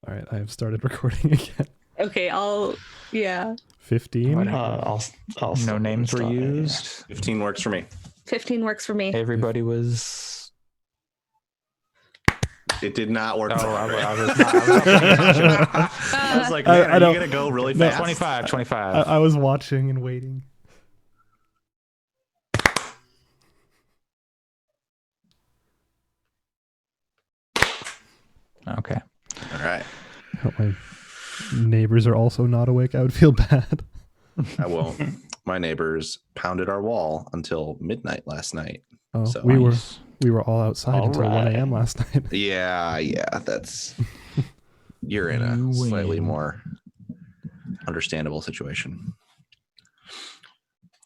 All right, I have started recording again. Okay, yeah. 15. I'll No names were used. 15 works for me. 15 works for me. Everybody was. It did not work. Oh, for I me. was not. I was like, man, I are don't- you going to go really No. fast? 25. I was watching and waiting. Okay. All right. I hope my neighbors are also not awake. I would feel bad. I will. My neighbors pounded our wall until midnight last night. Oh, So we Nice. were all outside All until 1 right. a.m. last night. Yeah, that's... You're in a You slightly win. more understandable situation.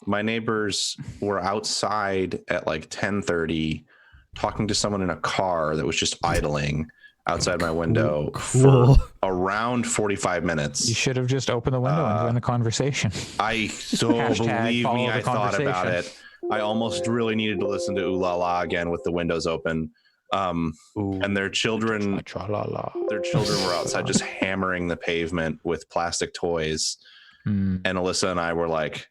My neighbors were outside at like 10:30 talking to someone in a car that was just idling outside my window Cool. for around 45 minutes. You should have just opened the window and joined the conversation. I so Hashtag believe follow me, the I thought about conversation. it. I almost really needed to listen to Ooh La La again with the windows open. And their children Tra-la-la. were outside just hammering the pavement with plastic toys. Hmm. And Alyssa and I were like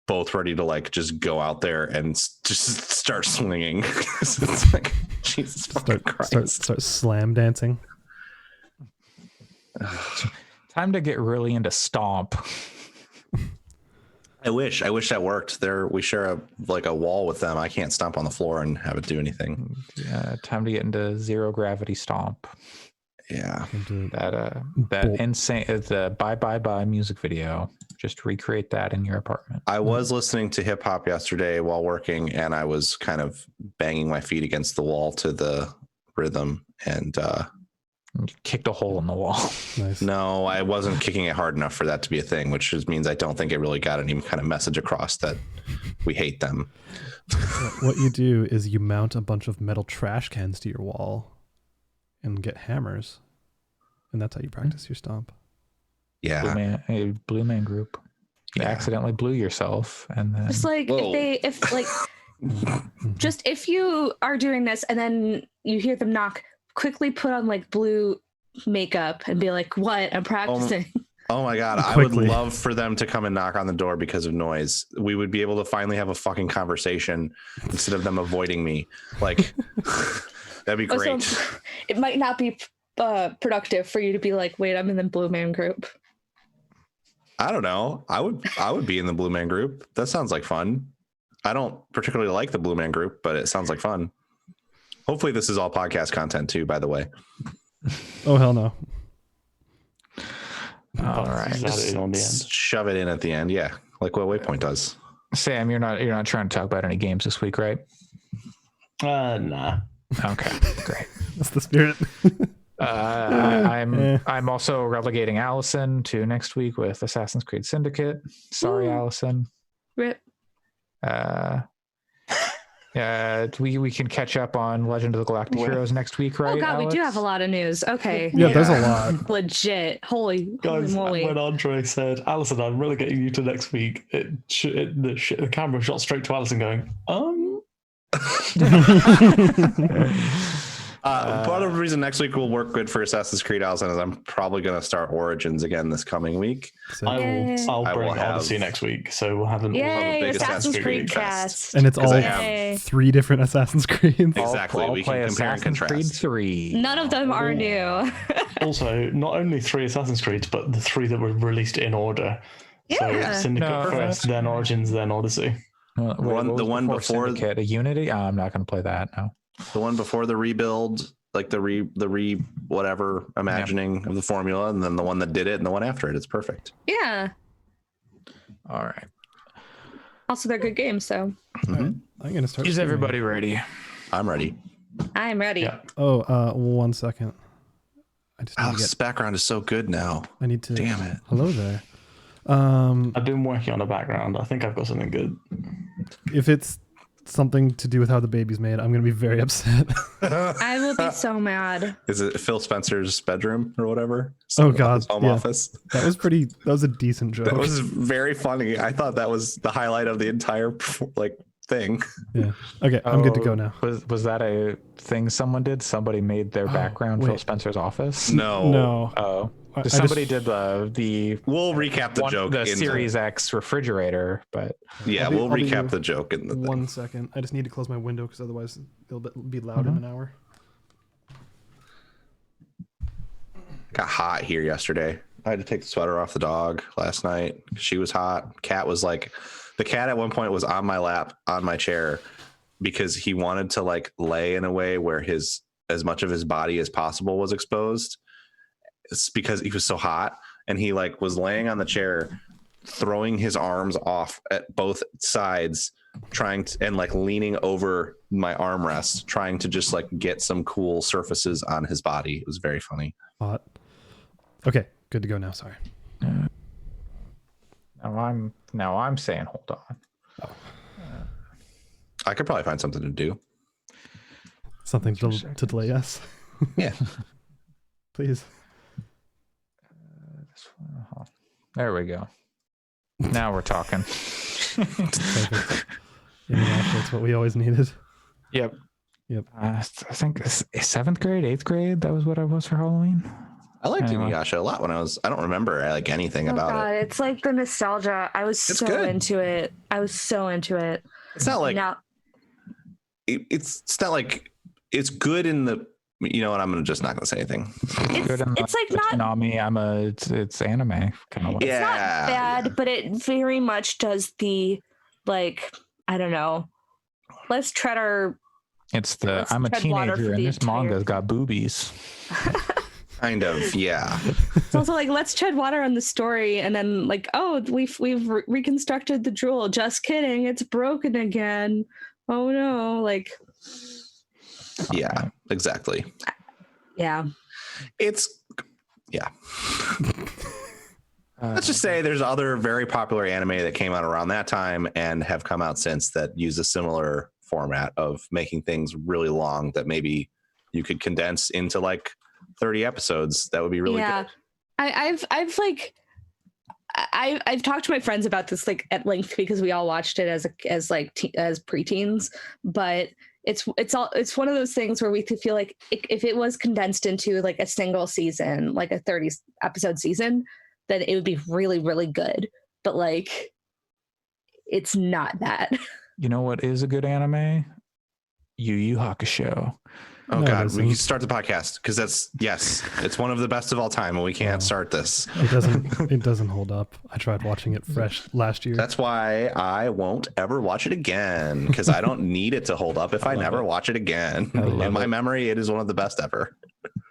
both ready to like just go out there and just start swinging. It's like, Jesus fucking Christ. Start slam dancing. Time to get really into Stomp. I wish that worked. We share a wall with them. I can't stomp on the floor and have it do anything. Yeah, time to get into Zero Gravity Stomp. Yeah. That insane the bye music video. Just recreate that in your apartment. I was listening to hip hop yesterday while working, and I was kind of banging my feet against the wall to the rhythm. And You kicked a hole in the wall. Nice. no, I wasn't kicking it hard enough for that to be a thing, which just means I don't think it really got any kind of message across that we hate them. What you do is you mount a bunch of metal trash cans to your wall and get hammers. And that's how you practice your stomp. Yeah. Blue Man Group. You Yeah. accidentally blew yourself, and then Just like Whoa. if you are doing this and then you hear them knock, quickly put on like blue makeup and be like, "What? I'm practicing." Oh my God. I Quickly. would love for them to come and knock on the door because of noise. We would be able to finally have a fucking conversation instead of them avoiding me. Like, that'd be Also, great. it might not be productive for you to be like, "Wait, I'm in the Blue Man Group." I don't know. I would be in the Blue Man Group. That sounds like fun. I don't particularly like the Blue Man Group, but it sounds like fun. Hopefully this is all podcast content too, by the way. Oh, hell no. all right. Just on the end. Shove it in at the end. Yeah. Like what Waypoint does. Sam, you're not trying to talk about any games this week, right? Nah. Okay, great. That's the spirit. I'm also relegating Allison to next week with Assassin's Creed Syndicate. Sorry, Woo. Allison. Rip. We can catch up on Legend of the Galactic What? Heroes next week, right? Oh God, we do Alex? have a lot of news. Okay. Yeah, there's a lot. Legit. Holy Guys, moly. when Andre said, Alison, I'm relegating you to next week, the camera shot straight to Alison going, Part of the reason next week will work good for Assassin's Creed, Allison, is I'm probably going to start Origins again this coming week. Yay. I'll I will bring have- Odyssey next week, so we'll have a Yay, big Assassin's Creed cast. cast. And it's 'Cause all I have- Yay. 3 different Assassin's Creeds. Exactly. I'll We play can compare and Assassin's Creed contrast. 3. None of them are new. Also, not only 3 Assassin's Creeds, but the 3 that were released in order. Yeah. So Syndicate No, first, then Origins, then Odyssey. Wait, The what was one before- Syndicate? A Unity? I'm not going to play that. No. The one before the rebuild, like the re whatever imagining of the formula, and then the one that did it and the one after it. It's perfect. Yeah. All right. Also, they're good games, so Mhm. I'm going to start. Is streaming. everybody ready? I'm ready. I'm ready. Yeah. Oh, 1 second. I just need to Alex's background is so good now. I need to. Damn it. Hello there. I've been working on a background. I think I've got something good. If it's something to do with how the baby's made, I'm going to be very upset. I will be so mad. Is it Phil Spencer's bedroom or whatever? Oh, God, His home yeah. office. That was a decent joke. That was very funny. I thought that was the highlight of the entire thing. Yeah. Okay, I'm good to go now. Was that a thing someone did? Somebody made their background Phil wait. Spencer's office? No. Oh, I somebody just- did the. We'll recap the joke. The in Series X refrigerator, but Yeah, I'll be recap the joke in the thing. 1 second. I just need to close my window because otherwise it'll be loud in an hour. Got hot here yesterday. I had to take the sweater off the dog last night. She was hot. Cat was like, the cat at one point was on my lap, on my chair, because he wanted to like lay in a way where as much of his body as possible was exposed. It's because he was so hot, and he like was laying on the chair, throwing his arms off at both sides, and like leaning over my armrest, trying to just like get some cool surfaces on his body. It was very funny. Hot. Okay, good to go now. Sorry. Now I'm saying hold on. I could probably find something to do. Something to delay us. Yeah. Please. There we go. Now we're talking. Perfect. Yeah, that's what we always needed. Yep. Yep. I think 7th grade, 8th grade. That was what I was for Halloween. I liked Anyway. Inuyasha a lot when I don't remember like anything about it. It's like the nostalgia. I was It's so good. into it. It's not like Now, it's not like it's good in the, you know what, I'm just not gonna say anything. it's like not Toonami, it's anime kind of. it's not bad, but it very much does the like, I don't know. Let's tread our It's the Let's I'm a tread water teenager for and the this entire manga's thing. got boobies. Kind of, yeah. It's also like, let's tread water on the story, and then like, oh, we've reconstructed the drool. Just kidding, it's broken again. Oh no, like, Yeah, exactly. yeah. It's let's just say there's other very popular anime that came out around that time and have come out since that use a similar format of making things really long that maybe you could condense into like 30 episodes. That would be really good. I've talked to my friends about this like at length because we all watched it as preteens, but it's one of those things where we feel like if it was condensed into like a single season, like a 30 episode season, then it would be really, really good. But like, it's not that. You know what is a good anime? Yu Yu Hakusho. Oh No, God, it we can isn't. start the podcast because it's one of the best of all time, and we can't start this. It doesn't hold up. I tried watching it fresh last year. That's why I won't ever watch it again, because I don't need it to hold up if I never watch it again. In my memory, it is one of the best ever.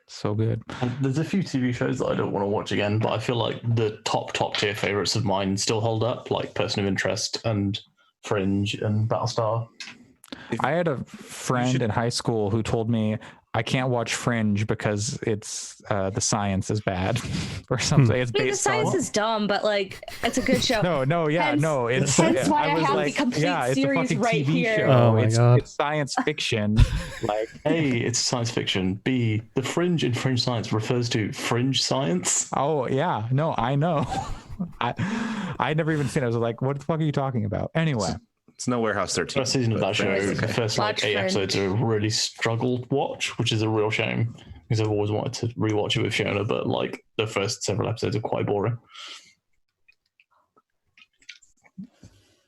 So good. And there's a few TV shows that I don't want to watch again, but I feel like the top tier favorites of mine still hold up, like Person of Interest and Fringe and Battlestar. I had a friend in high school who told me I can't watch Fringe because it's the science is bad or something. It's I mean, the based science on. is dumb, but like, it's a good show. It's hence why I was have the like, complete it's a series fucking right TV here. show. Oh my God. It's science fiction. Like, A, it's science fiction. B, the fringe in fringe science refers to fringe science. oh yeah, no, I know. I'd never even seen it. I was like, what the fuck are you talking about? Anyway. It's no Warehouse 13. First season of that show, the first like Watch 8 Fringe. episodes are a really struggled watch, which is a real shame because I've always wanted to rewatch it with Fiona, but like the first several episodes are quite boring.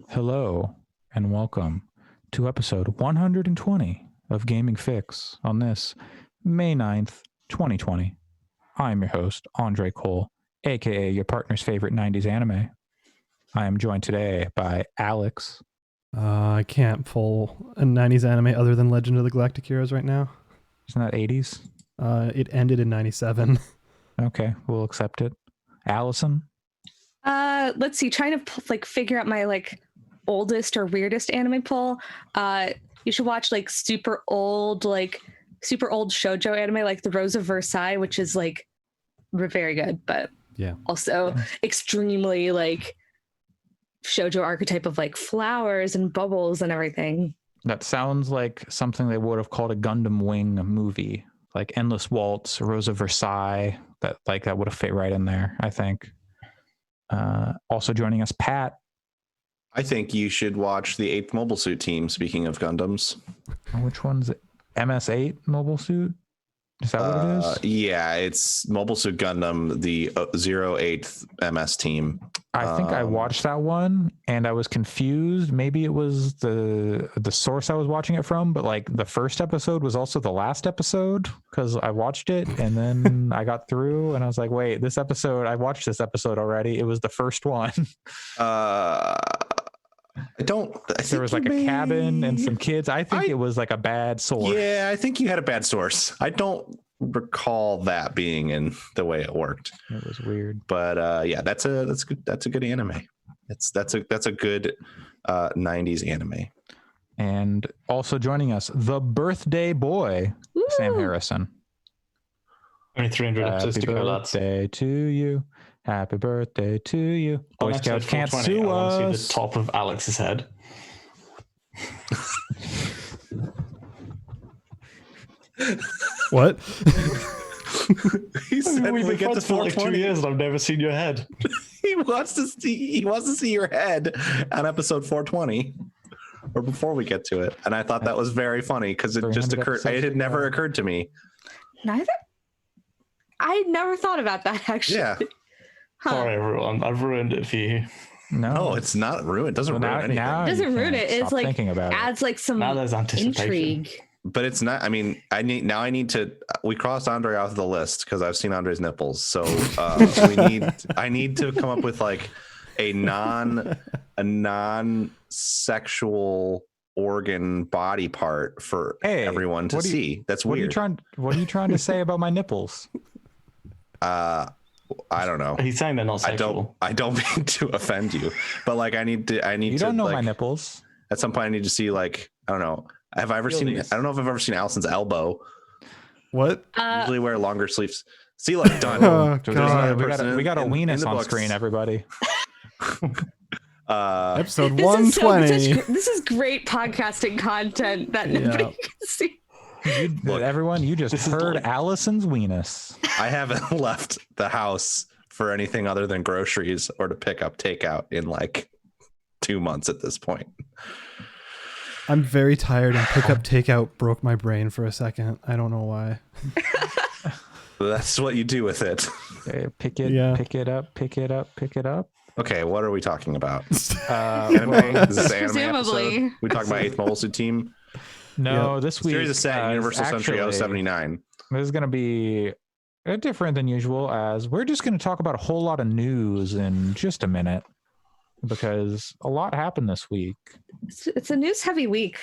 Hello and welcome to episode 120 of Gaming Fyx on this May 9th, 2020. I'm your host, Andre Cole, aka your partner's favorite 90s anime. I am joined today by Alex. I can't pull a 90s anime other than Legend of the Galactic Heroes right now. Isn't that 80s? It ended in 97. Okay, we'll accept it. Allison. Let's see, trying to like figure out my like oldest or weirdest anime pull. You should watch like super old shoujo anime like The Rose of Versailles, which is like very good, but Yeah. also extremely like shoujo archetype of like flowers and bubbles and everything. That sounds like something they would have called a Gundam Wing movie, like Endless Waltz, Rose of Versailles. That would have fit right in there, I think. Also joining us, Pat. I think you should watch the 8th Mobile Suit Team. Speaking of Gundams, Which one's it? MS8 Mobile Suit? Is that what it is? Yeah, it's Mobile Suit Gundam, the 08th MS team. I think I watched that one and I was confused. Maybe it was the source I was watching it from, but like the first episode was also the last episode because I watched it and then I got through and I was like, wait, this episode, I watched this episode already. It was the first one. There was like a cabin and some kids. I think it was like a bad source. Yeah, I think you had a bad source. I don't recall that being in the way it worked. It was weird. But yeah, that's a good anime. That's a good 90s anime. And also joining us, the birthday boy, Woo! Sam Harrison. Only 300 episodes to go, lads. Happy birthday to you. Happy birthday to you. Boy On Scouts episode can't 420, sue I want to us. see the top of Alex's head. What? He said We've we been get to friends for like 2 420. years and I've never seen your head. He wants to see your head on episode 420 or before we get to it. And I thought that was very funny because it just 300 occurred. It had never occurred to me. Neither. I never thought about that actually. Yeah. Huh. Sorry, everyone. I've ruined it for you. No, it's not ruined. It doesn't ruin anything. Now It doesn't you ruin can't it. It's stop like thinking about it. adds like some Now there's anticipation. intrigue. But it's not. I mean, I need to. We crossed Andre off the list because I've seen Andre's nipples. So I need to come up with like a non-sexual organ body part for everyone to see. That's weird. What are you trying to say about my nipples? I don't know. He's saying they're not sexual. I don't mean to offend you, but like I need You to. don't know like, my nipples. At some point, I need to see like I don't know. Have I ever seen? these. I don't know if I've ever seen Allison's elbow. What? Usually wear longer sleeves. See, like done. Oh, There's another God. person We got a in weenus the on books. screen, everybody. Episode This 120. this is great podcasting content that nobody can see. Look, Everyone, you just heard Allison's weenus. I haven't left the house for anything other than groceries or to pick up takeout in like 2 months at this point. I'm very tired and pick up takeout broke my brain for a second. I don't know why. That's what you do with it. Okay, pick it up. Okay, what are we talking about? Uh, Anime? well, Is this anime Presumably. episode? We talking about 8th Mobile Suit Team. no, Yep. this week Series is set in Universal Century actually, 079. This is going to be different than usual, as we're just going to talk about a whole lot of news in just a minute because a lot happened this week. It's a news heavy week.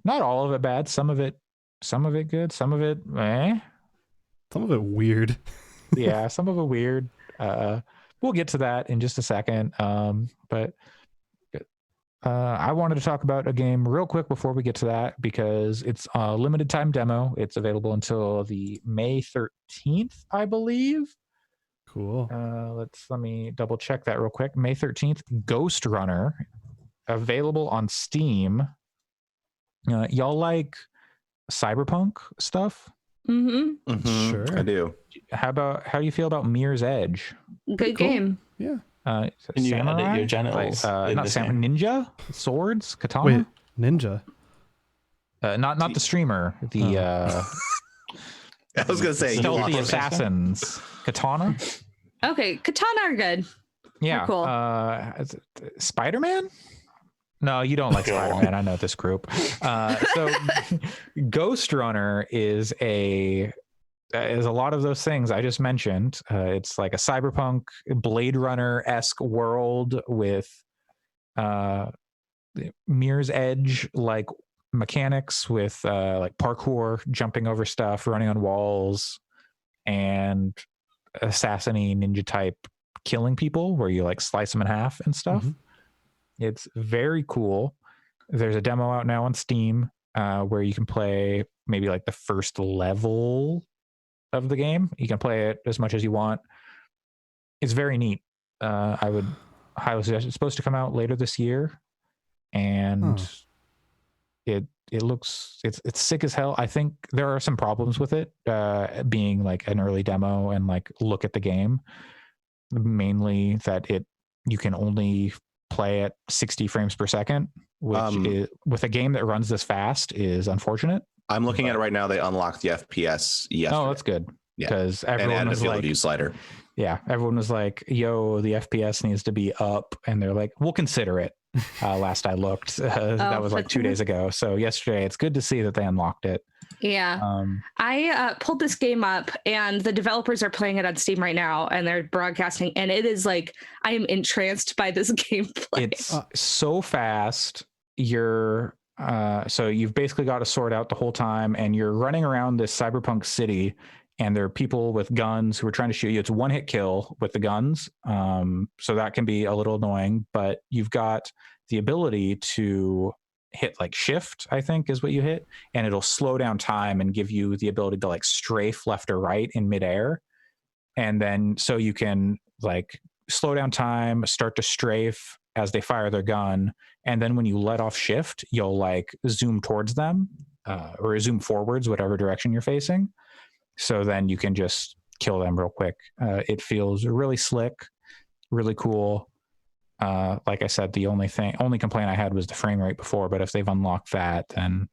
Not all of it bad. Some of it good. Some of it, Some of it weird. yeah. Some of it weird. We'll get to that in just a second. But I wanted to talk about a game real quick before we get to that because it's a limited time demo. It's available until the May 13th, I believe. Cool. Let me double check that real quick. May 13th, Ghostrunner, available on Steam. Y'all like Cyberpunk stuff? Mm-hmm. Mhm, Sure. I do. How do you feel about Mirror's Edge? Good Cool. game. Yeah. Can you edit your genitals in not this game? ninja swords, katana. Wait, ninja. Not the streamer. The I was gonna say stealthy you- assassins, katana. Okay, katana are good. Yeah. Cool. Spider-Man? No, you don't like Spider-Man. I know this group. So Ghostrunner is a lot of those things I just mentioned. It's like a cyberpunk Blade Runner-esque world with Mirror's Edge like mechanics with like parkour, jumping over stuff, running on walls, and assassin-y ninja type killing people where you like slice them in half and stuff. Mhm. It's very cool. There's a demo out now on Steam where you can play maybe like the first level of the game. You can play it as much as you want. It's very neat. I would highly suggest. It's supposed to come out later this year, and it looks it's sick as hell. I think there are some problems with it being like an early demo and like look at the game. Mainly that you can only play at 60 frames per second, which is, with a game that runs this fast is unfortunate. I'm looking at it right now. They unlocked the FPS yesterday. Oh, that's good. Yeah. Because And everyone added a was field of like, view slider. yeah, everyone was like, yo, the FPS needs to be up. And they're like, we'll consider it. Last I looked, that was like 2 days ago. So yesterday, it's good to see that they unlocked it. Yeah. I pulled this game up and the developers are playing it on Steam right now and they're broadcasting. And it is like, I am entranced by this gameplay. It's so fast. You're so you've basically got to sort out the whole time and you're running around this cyberpunk city and there are people with guns who are trying to shoot you. It's a one-hit kill with the guns. So that can be a little annoying, but you've got the ability to hit like shift, I think is what you hit, and it'll slow down time and give you the ability to like strafe left or right in midair. And then so you can like slow down time, start to strafe as they fire their gun. And then when you let off shift, you'll like zoom towards them or zoom forwards, whatever direction you're facing. So then you can just kill them real quick. It feels really slick, really cool. Like I said, the only complaint I had was the frame rate before, but if they've unlocked that, then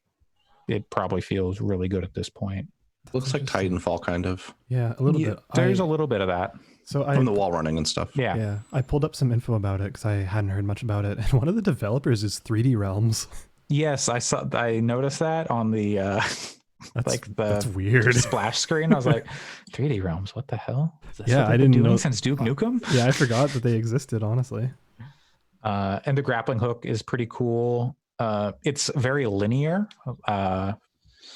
it probably feels really good at this point. Looks like Titanfall, kind of. Yeah, a little bit. There's a little bit of that. So from the wall running and stuff. Yeah. I pulled up some info about it because I hadn't heard much about it. And one of the developers is 3D Realms. Yes, I noticed that on the that's weird splash screen. I was like, 3D Realms, what the hell? Yeah, I didn't know since Duke Nukem. Yeah, I forgot that they existed, honestly. And the grappling hook is pretty cool. It's very linear.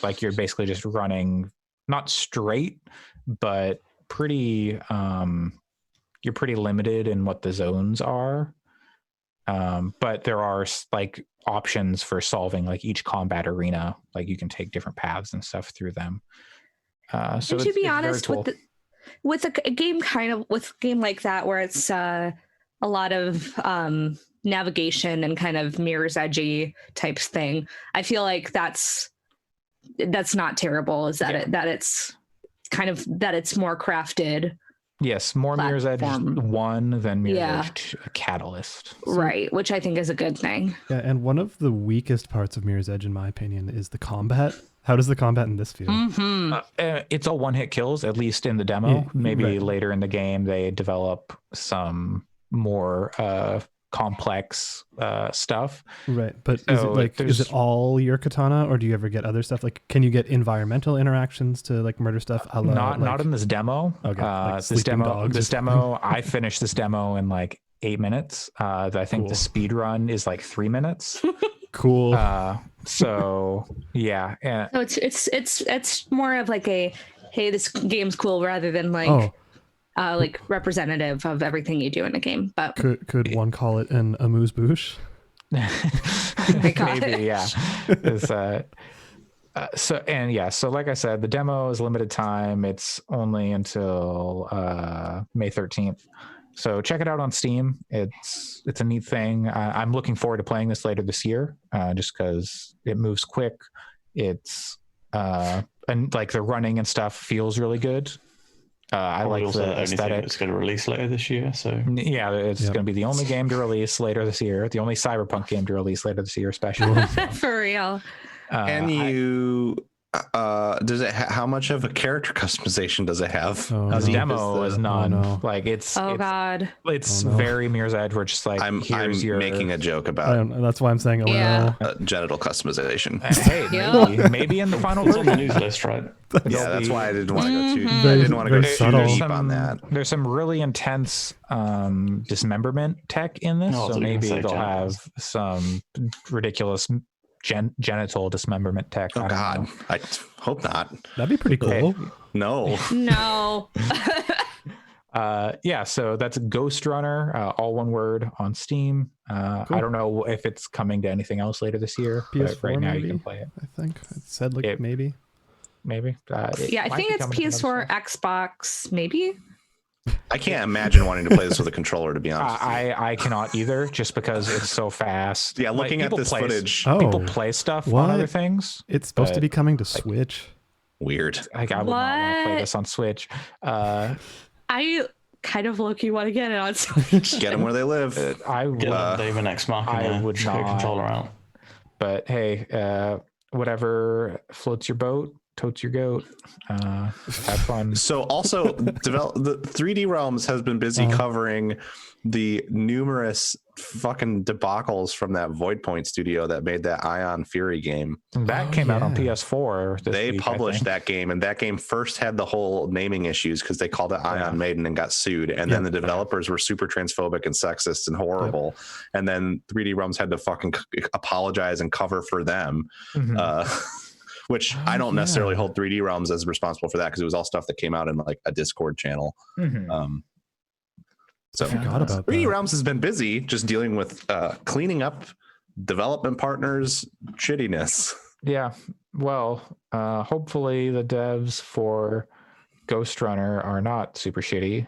Like you're basically just running, not straight, but pretty. You're pretty limited in what the zones are. But there are like options for solving like each combat arena. Like you can take different paths and stuff through them. So and to be honest, cool. with a game like that where it's a lot of navigation and kind of mirror's edgy types thing, I feel like that's not terrible. Is that it's more crafted. Yes, more Mirror's Edge 1 than Mirror's Edge Catalyst. Right, which I think is a good thing. Yeah, and one of the weakest parts of Mirror's Edge, in my opinion, is the combat. How does the combat in this feel? Mm-hmm. It's all one-hit kills, at least in the demo. Maybe later in the game they develop some more complex stuff. Right, but is it all your katana, or do you ever get other stuff? Like, can you get environmental interactions to like murder stuff? Not in this demo. Okay, this demo, I finished this demo in like 8 minutes. I think the speed run is like 3 minutes. Cool. So yeah. So it's more of like a, hey, this game's cool, rather than like like representative of everything you do in a game. But could one call it an amuse-bouche? Maybe, yeah. So like I said, the demo is limited time. It's only until May 13th. So check it out on Steam. It's a neat thing. I'm looking forward to playing this later this year, just because it moves quick. It's and like the running and stuff feels really good. I like the aesthetic. It's going to release later this year, so yeah, it's going to be the only game to release later this year. The only Cyberpunk game to release later this year, especially. For real. And you does it how much of a character customization does it have? The demo is none. Like it's very Mirror's Edge. We're just like, I'm making a joke about that's why I'm saying genital customization. Hey, maybe in the final it's on the news list, right? Yeah, that's why I didn't want to go too. I didn't want to go too deep on that. There's some really intense dismemberment tech in this, so maybe they'll have some ridiculous genital dismemberment tech. Oh God, I hope not. That'd be pretty cool. No. So that's Ghostrunner, all one word, on Steam. Cool. I don't know if it's coming to anything else later this year, PS4, but right now maybe? you can play it. I think it said maybe. I think it's PS4, Xbox, maybe. I can't imagine wanting to play this with a controller, to be honest. I cannot either, just because it's so fast. Yeah, looking at this footage. People play stuff on other things. It's supposed to be coming to Switch. Weird. I would not want to play this on Switch. I kind of low-key want to get it on Get them where they live. I would, Get them Dave and X Machina. I would Get a not. controller out. but hey, whatever floats your boat, totes your goat. Have fun. So also, the 3D Realms has been busy covering the numerous fucking debacles from that Void Point studio that made that Ion Fury game. That came out on PS4. They week, published that game, and that game first had the whole naming issues because they called it Ion Maiden and got sued. And then the developers were super transphobic and sexist and horrible. And then 3D Realms had to fucking apologize and cover for them. Which I don't necessarily hold 3D Realms as responsible for that because it was all stuff that came out in like a Discord channel. So I forgot about 3D that. Realms has been busy just dealing with cleaning up development partners' shittiness. Yeah. Well, hopefully the devs for Ghostrunner are not super shitty.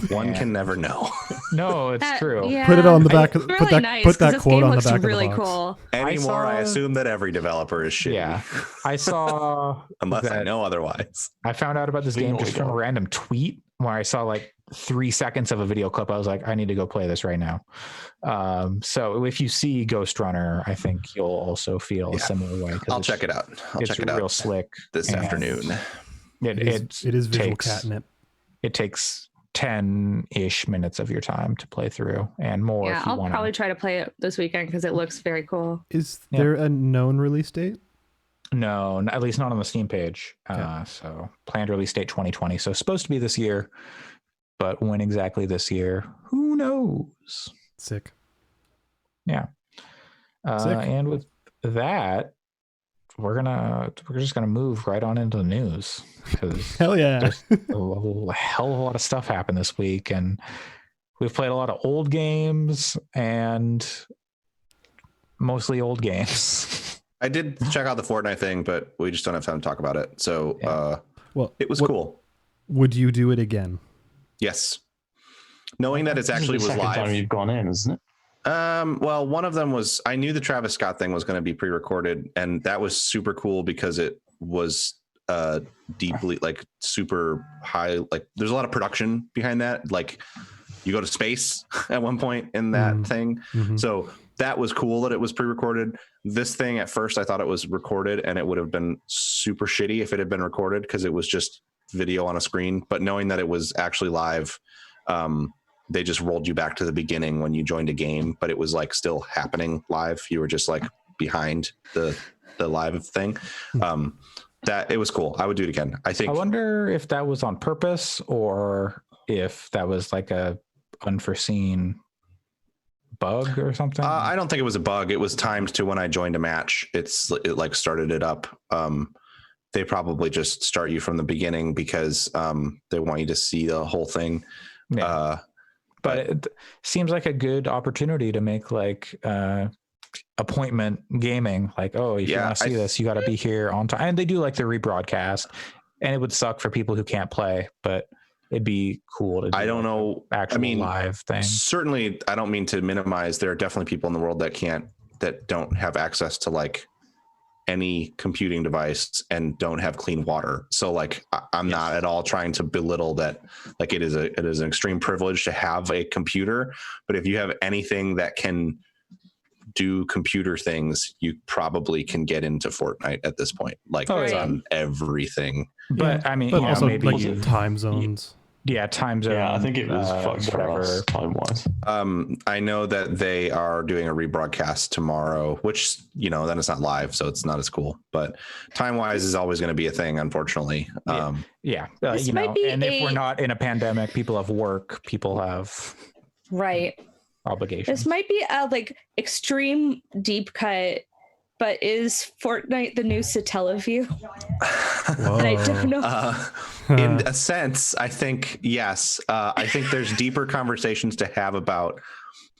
One can never know. No, it's true. Yeah, Put it on the back. it's Put really that. nice, Put 'cause that this quote game on the looks back really of the box. cool. Anymore, I saw- assume that every developer is shitty. Yeah. I saw Unless I that- know otherwise. I found out about this game just from a random tweet where I saw like 3 seconds of a video clip. I was like, I need to go play this right now. So if you see Ghostrunner, I think you'll also feel a similar way. I'll check it out. I'll check it out real slick this and afternoon. It is visual catnip. It takes 10-ish minutes of your time to play through and more. Yeah, if you I'll want probably try to play it this weekend because it looks very cool. Is there a known release date? No, at least not on the Steam page. So planned release date 2020. So supposed to be this year, but when exactly this year, who knows? Sick. Yeah. Sick. And with that, we're just gonna move right on into the news because Hell yeah. there's a hell of a lot of stuff happened this week, and we've played a lot of old games and mostly old games. I did check out the Fortnite thing, but we just don't have time to talk about it. So Well, it was cool. Would you do it again? Yes. Knowing that it's actually was Second time live. you've gone in, isn't it? Well, one of them was, I knew the Travis Scott thing was going to be pre-recorded, and that was super cool because it was deeply like super high. Like there's a lot of production behind that. Like you go to space at one point in that thing. So that was cool that it was pre-recorded. This thing at first, I thought it was recorded, and it would have been super shitty if it had been recorded because it was just video on a screen. But knowing that it was actually live, they just rolled you back to the beginning when you joined a game, but it was like still happening live. You were just like behind the live thing. That it was cool. I would do it again. I think. I wonder if that was on purpose or if that was like a unforeseen bug or something. I don't think it was a bug. It was timed to when I joined a match. It like started it up. They probably just start you from the beginning because they want you to see the whole thing. Yeah. But it seems like a good opportunity to make like appointment gaming. Like, oh, if you want to see this, you got to be here on time. And they do like the rebroadcast, and it would suck for people who can't play, but it'd be cool to do. I don't know. Actual live thing. Certainly, I don't mean to minimize. There are definitely people in the world that don't have access to like any computing device and don't have clean water. So like I'm not at all trying to belittle that. Like it is an extreme privilege to have a computer, but if you have anything that can do computer things, you probably can get into Fortnite at this point. Like it's on everything. But I mean, but also maybe like time zones. Time zone. Yeah, I think it was fucked for us time-wise. I know that they are doing a rebroadcast tomorrow, which, then it's not live, so it's not as cool. But time-wise is always going to be a thing, unfortunately. And if we're not in a pandemic, people have work, people have obligations. This might be a like extreme deep cut, but is Fortnite the new Satellaview? And I don't know. In a sense, I think yes. I think there's deeper conversations to have about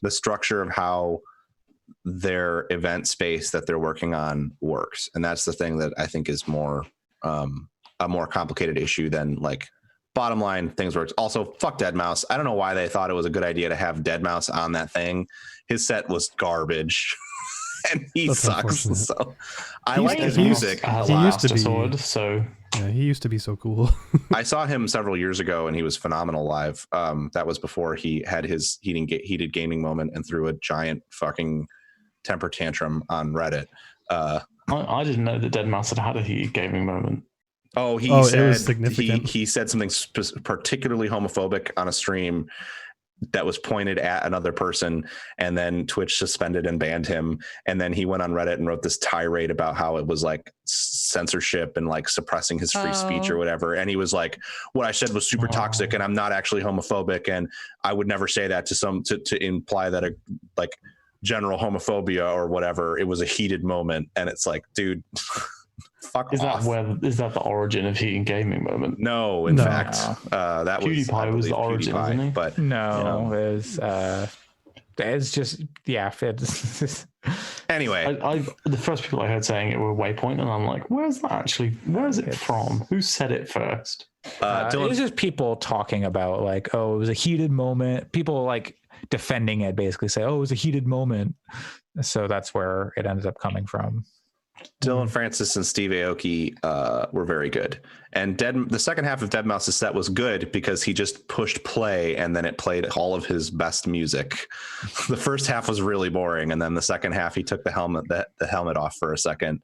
the structure of how their event space that they're working on works, and that's the thing that I think is more a more complicated issue than like bottom line things works. Also, fuck Deadmau5. I don't know why they thought it was a good idea to have Deadmau5 on that thing. His set was garbage. And he sucks. So I like his music. He used to be sword, so Yeah, he used to be so cool. I saw him several years ago, and he was phenomenal live. That was before he had his heated gaming moment and threw a giant fucking temper tantrum on Reddit. I didn't know that Deadmau5 had a heated gaming moment. Oh, he it said was significant. he said something particularly homophobic on a stream that was pointed at another person, and then Twitch suspended and banned him. And then he went on Reddit and wrote this tirade about how it was like censorship and like suppressing his free speech or whatever. And he was like, what I said was super toxic, and I'm not actually homophobic, and I would never say that to imply that like general homophobia or whatever. It was a heated moment. And it's like, dude, fuck off. Is that the origin of heating gaming moment? No, in fact, that PewDiePie was the origin, isn't he? But no, it's just It's anyway, the first people I heard saying it were Waypoint, and I'm like, where is it from? Who said it first? It was just people talking about like, oh, it was a heated moment. People like defending it, basically say, oh, it was a heated moment. So that's where it ended up coming from. Dylan Francis and Steve Aoki were very good. And the second half of Deadmau5's set was good because he just pushed play and then it played all of his best music. The first half was really boring, and then the second half he took the helmet off for a second,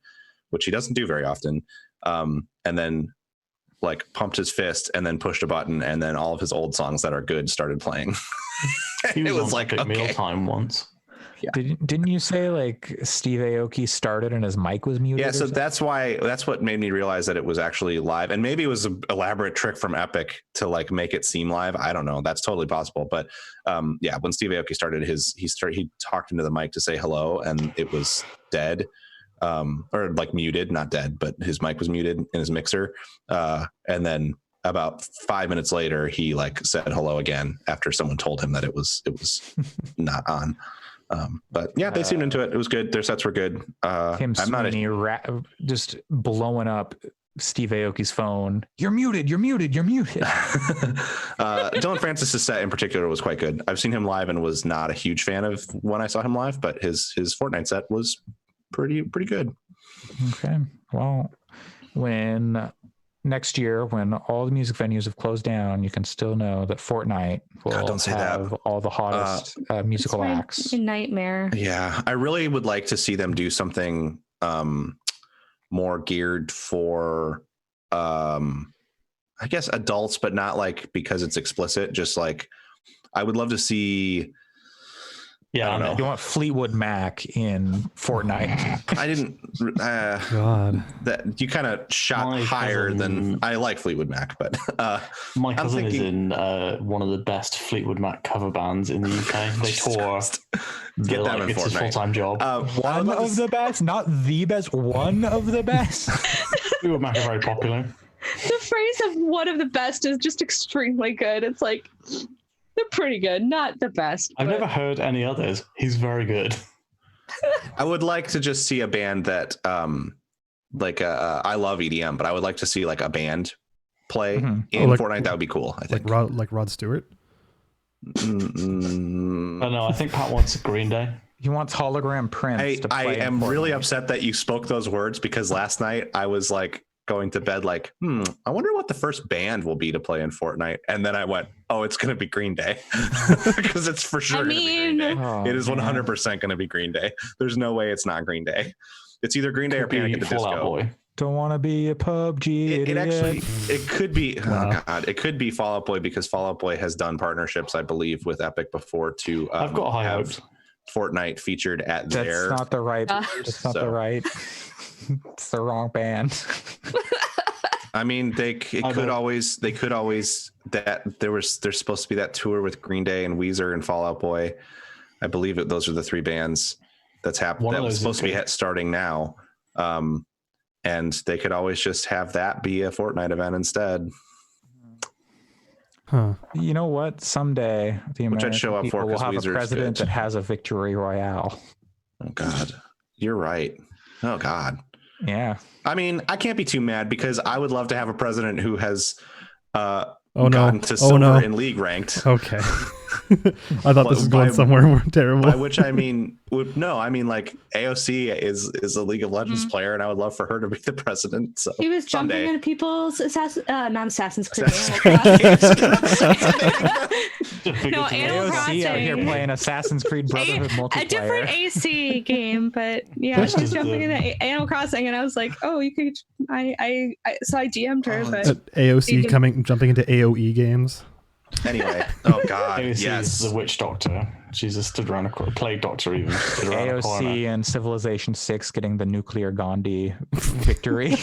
which he doesn't do very often, and then like pumped his fist and then pushed a button, and then all of his old songs that are good started playing. It was like a mealtime once. Yeah. Didn't you say like Steve Aoki started and his mic was muted? Yeah, so that's what made me realize that it was actually live, and maybe it was an elaborate trick from Epic to like make it seem live. I don't know. That's totally possible. But yeah, when Steve Aoki started he talked into the mic to say hello, and it was dead, or like muted, not dead, but his mic was muted in his mixer, and then about 5 minutes later, he like said hello again after someone told him that it was not on. But yeah, they seemed into it. It was good. Their sets were good. Tim Sweeney just blowing up Steve Aoki's phone. You're muted. Dylan Francis's set in particular was quite good. I've seen him live and was not a huge fan of when I saw him live, but his Fortnite set was pretty good. Okay. Well, next year, when all the music venues have closed down, you can still know that Fortnite will have all the hottest musical acts. A nightmare. Yeah, I really would like to see them do something more geared for, I guess, adults, but not like because it's explicit. Just like, I would love to see. Yeah, I don't know. You want Fleetwood Mac in Fortnite? I didn't. God, that you kind of shot higher than I like Fleetwood Mac, but my cousin is in one of the best Fleetwood Mac cover bands in the UK. They tour. Get them in it's Fortnite. His full-time job. One of the best, not the best. One of the best. Fleetwood Mac are very popular. The phrase of "one of the best" is just extremely good. It's like, they're pretty good, not the best. I've never heard any others. He's very good. I would like to just see a band that, I love EDM, but I would like to see like a band play in Fortnite. That would be cool. I think like Rod Stewart. I don't know. I think Pat wants Green Day. He wants Hologram Prince. I am really upset that you spoke those words, because last night I was like going to bed like, I wonder what the first band will be to play in Fortnite. And then I went, oh, it's going to be Green Day. Because it's for sure going to be Green Day. It is 100% going to be Green Day. There's no way it's not Green Day. It's either Green Day or Panic at the Disco. Boy. Don't want to be a PUBG. It could be. Oh God, it could be Fall Out Boy, because Fall Out Boy has done partnerships, I believe, with Epic before to I've got high hopes. Fortnite featured at their. That's not the right. It's not the right. It's the wrong band. I mean, they could always that there's supposed to be that tour with Green Day and Weezer and Fall Out Boy. I believe those are the three bands that's happening. That was supposed to be starting now. And they could always just have that be a Fortnite event instead. Huh. You know what? Someday the American people will have a president that has a victory royale. Oh God, you're right. Oh God. Yeah. I mean, I can't be too mad, because I would love to have a president who has gotten to silver in league ranked. Okay. I thought this was going somewhere more terrible. By which I mean, no, I mean like AOC is a League of Legends player, and I would love for her to be the president. So He was jumping someday. into people's not Assassin's Creed. No, Animal AOC out here Crossing. playing Assassin's Creed Brotherhood multiplayer. A different AC game, but yeah, That's she's just jumping the- into Animal Crossing, and I was like, oh, you could. So I DM'd her, but AOC jumping into AOE games. Anyway, oh god, AOC yes. is the witch doctor. She's just stood around a plague doctor even. Stood around a corner. AOC and Civilization 6 getting the nuclear Gandhi victory.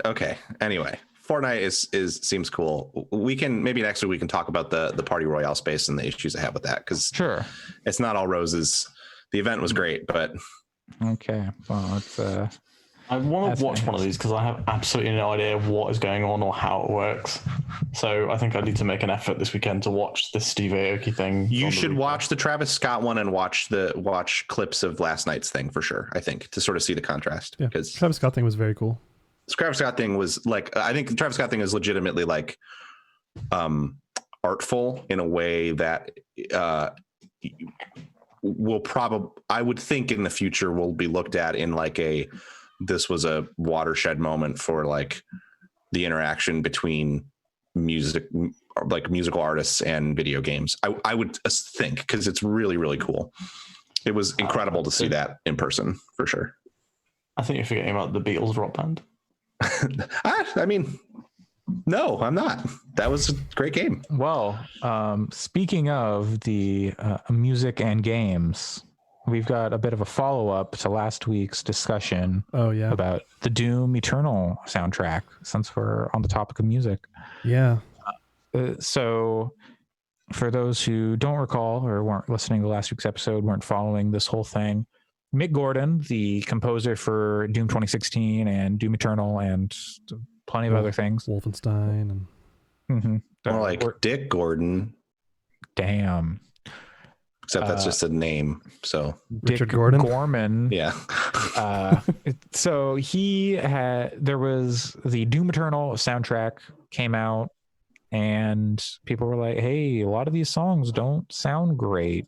Okay. Anyway, Fortnite is seems cool. We can maybe next week we can talk about the party royale space and the issues I have with that, because Sure. it's not all roses. The event was great, but Okay. Well, it's I want That's to watch one of these because I have absolutely no idea what is going on or how it works. So I think I need to make an effort this weekend to watch this Steve Aoki thing. you on the should replay. watch the Travis Scott one and watch clips of last night's thing for sure. I think to sort of see the contrast, Yeah, because Travis Scott thing was very cool. the Travis Scott thing was like, I think the Travis Scott thing is legitimately like artful in a way that will probably, I would think in the future will be looked at in like this was a watershed moment for like the interaction between musical artists and video games. I would think, because it's really, really cool. It was incredible to see that in person for sure. I think you're forgetting about the Beatles rock band. I mean, no, I'm not. That was a great game. well. Speaking of the music and games, we've got a bit of a follow-up to last week's discussion Oh yeah, about the Doom Eternal soundtrack, since we're on the topic of music. yeah. So for those who don't recall or weren't listening to last week's episode, weren't following this whole thing, Mick Gordon, the composer for Doom 2016 and Doom Eternal and plenty of other things. Wolfenstein and More like Dick Gordon, damn. except that's just a name. So Richard Dick Gordon. Gorman. yeah. So there was the Doom Eternal soundtrack came out, and people were like, hey, a lot of these songs don't sound great.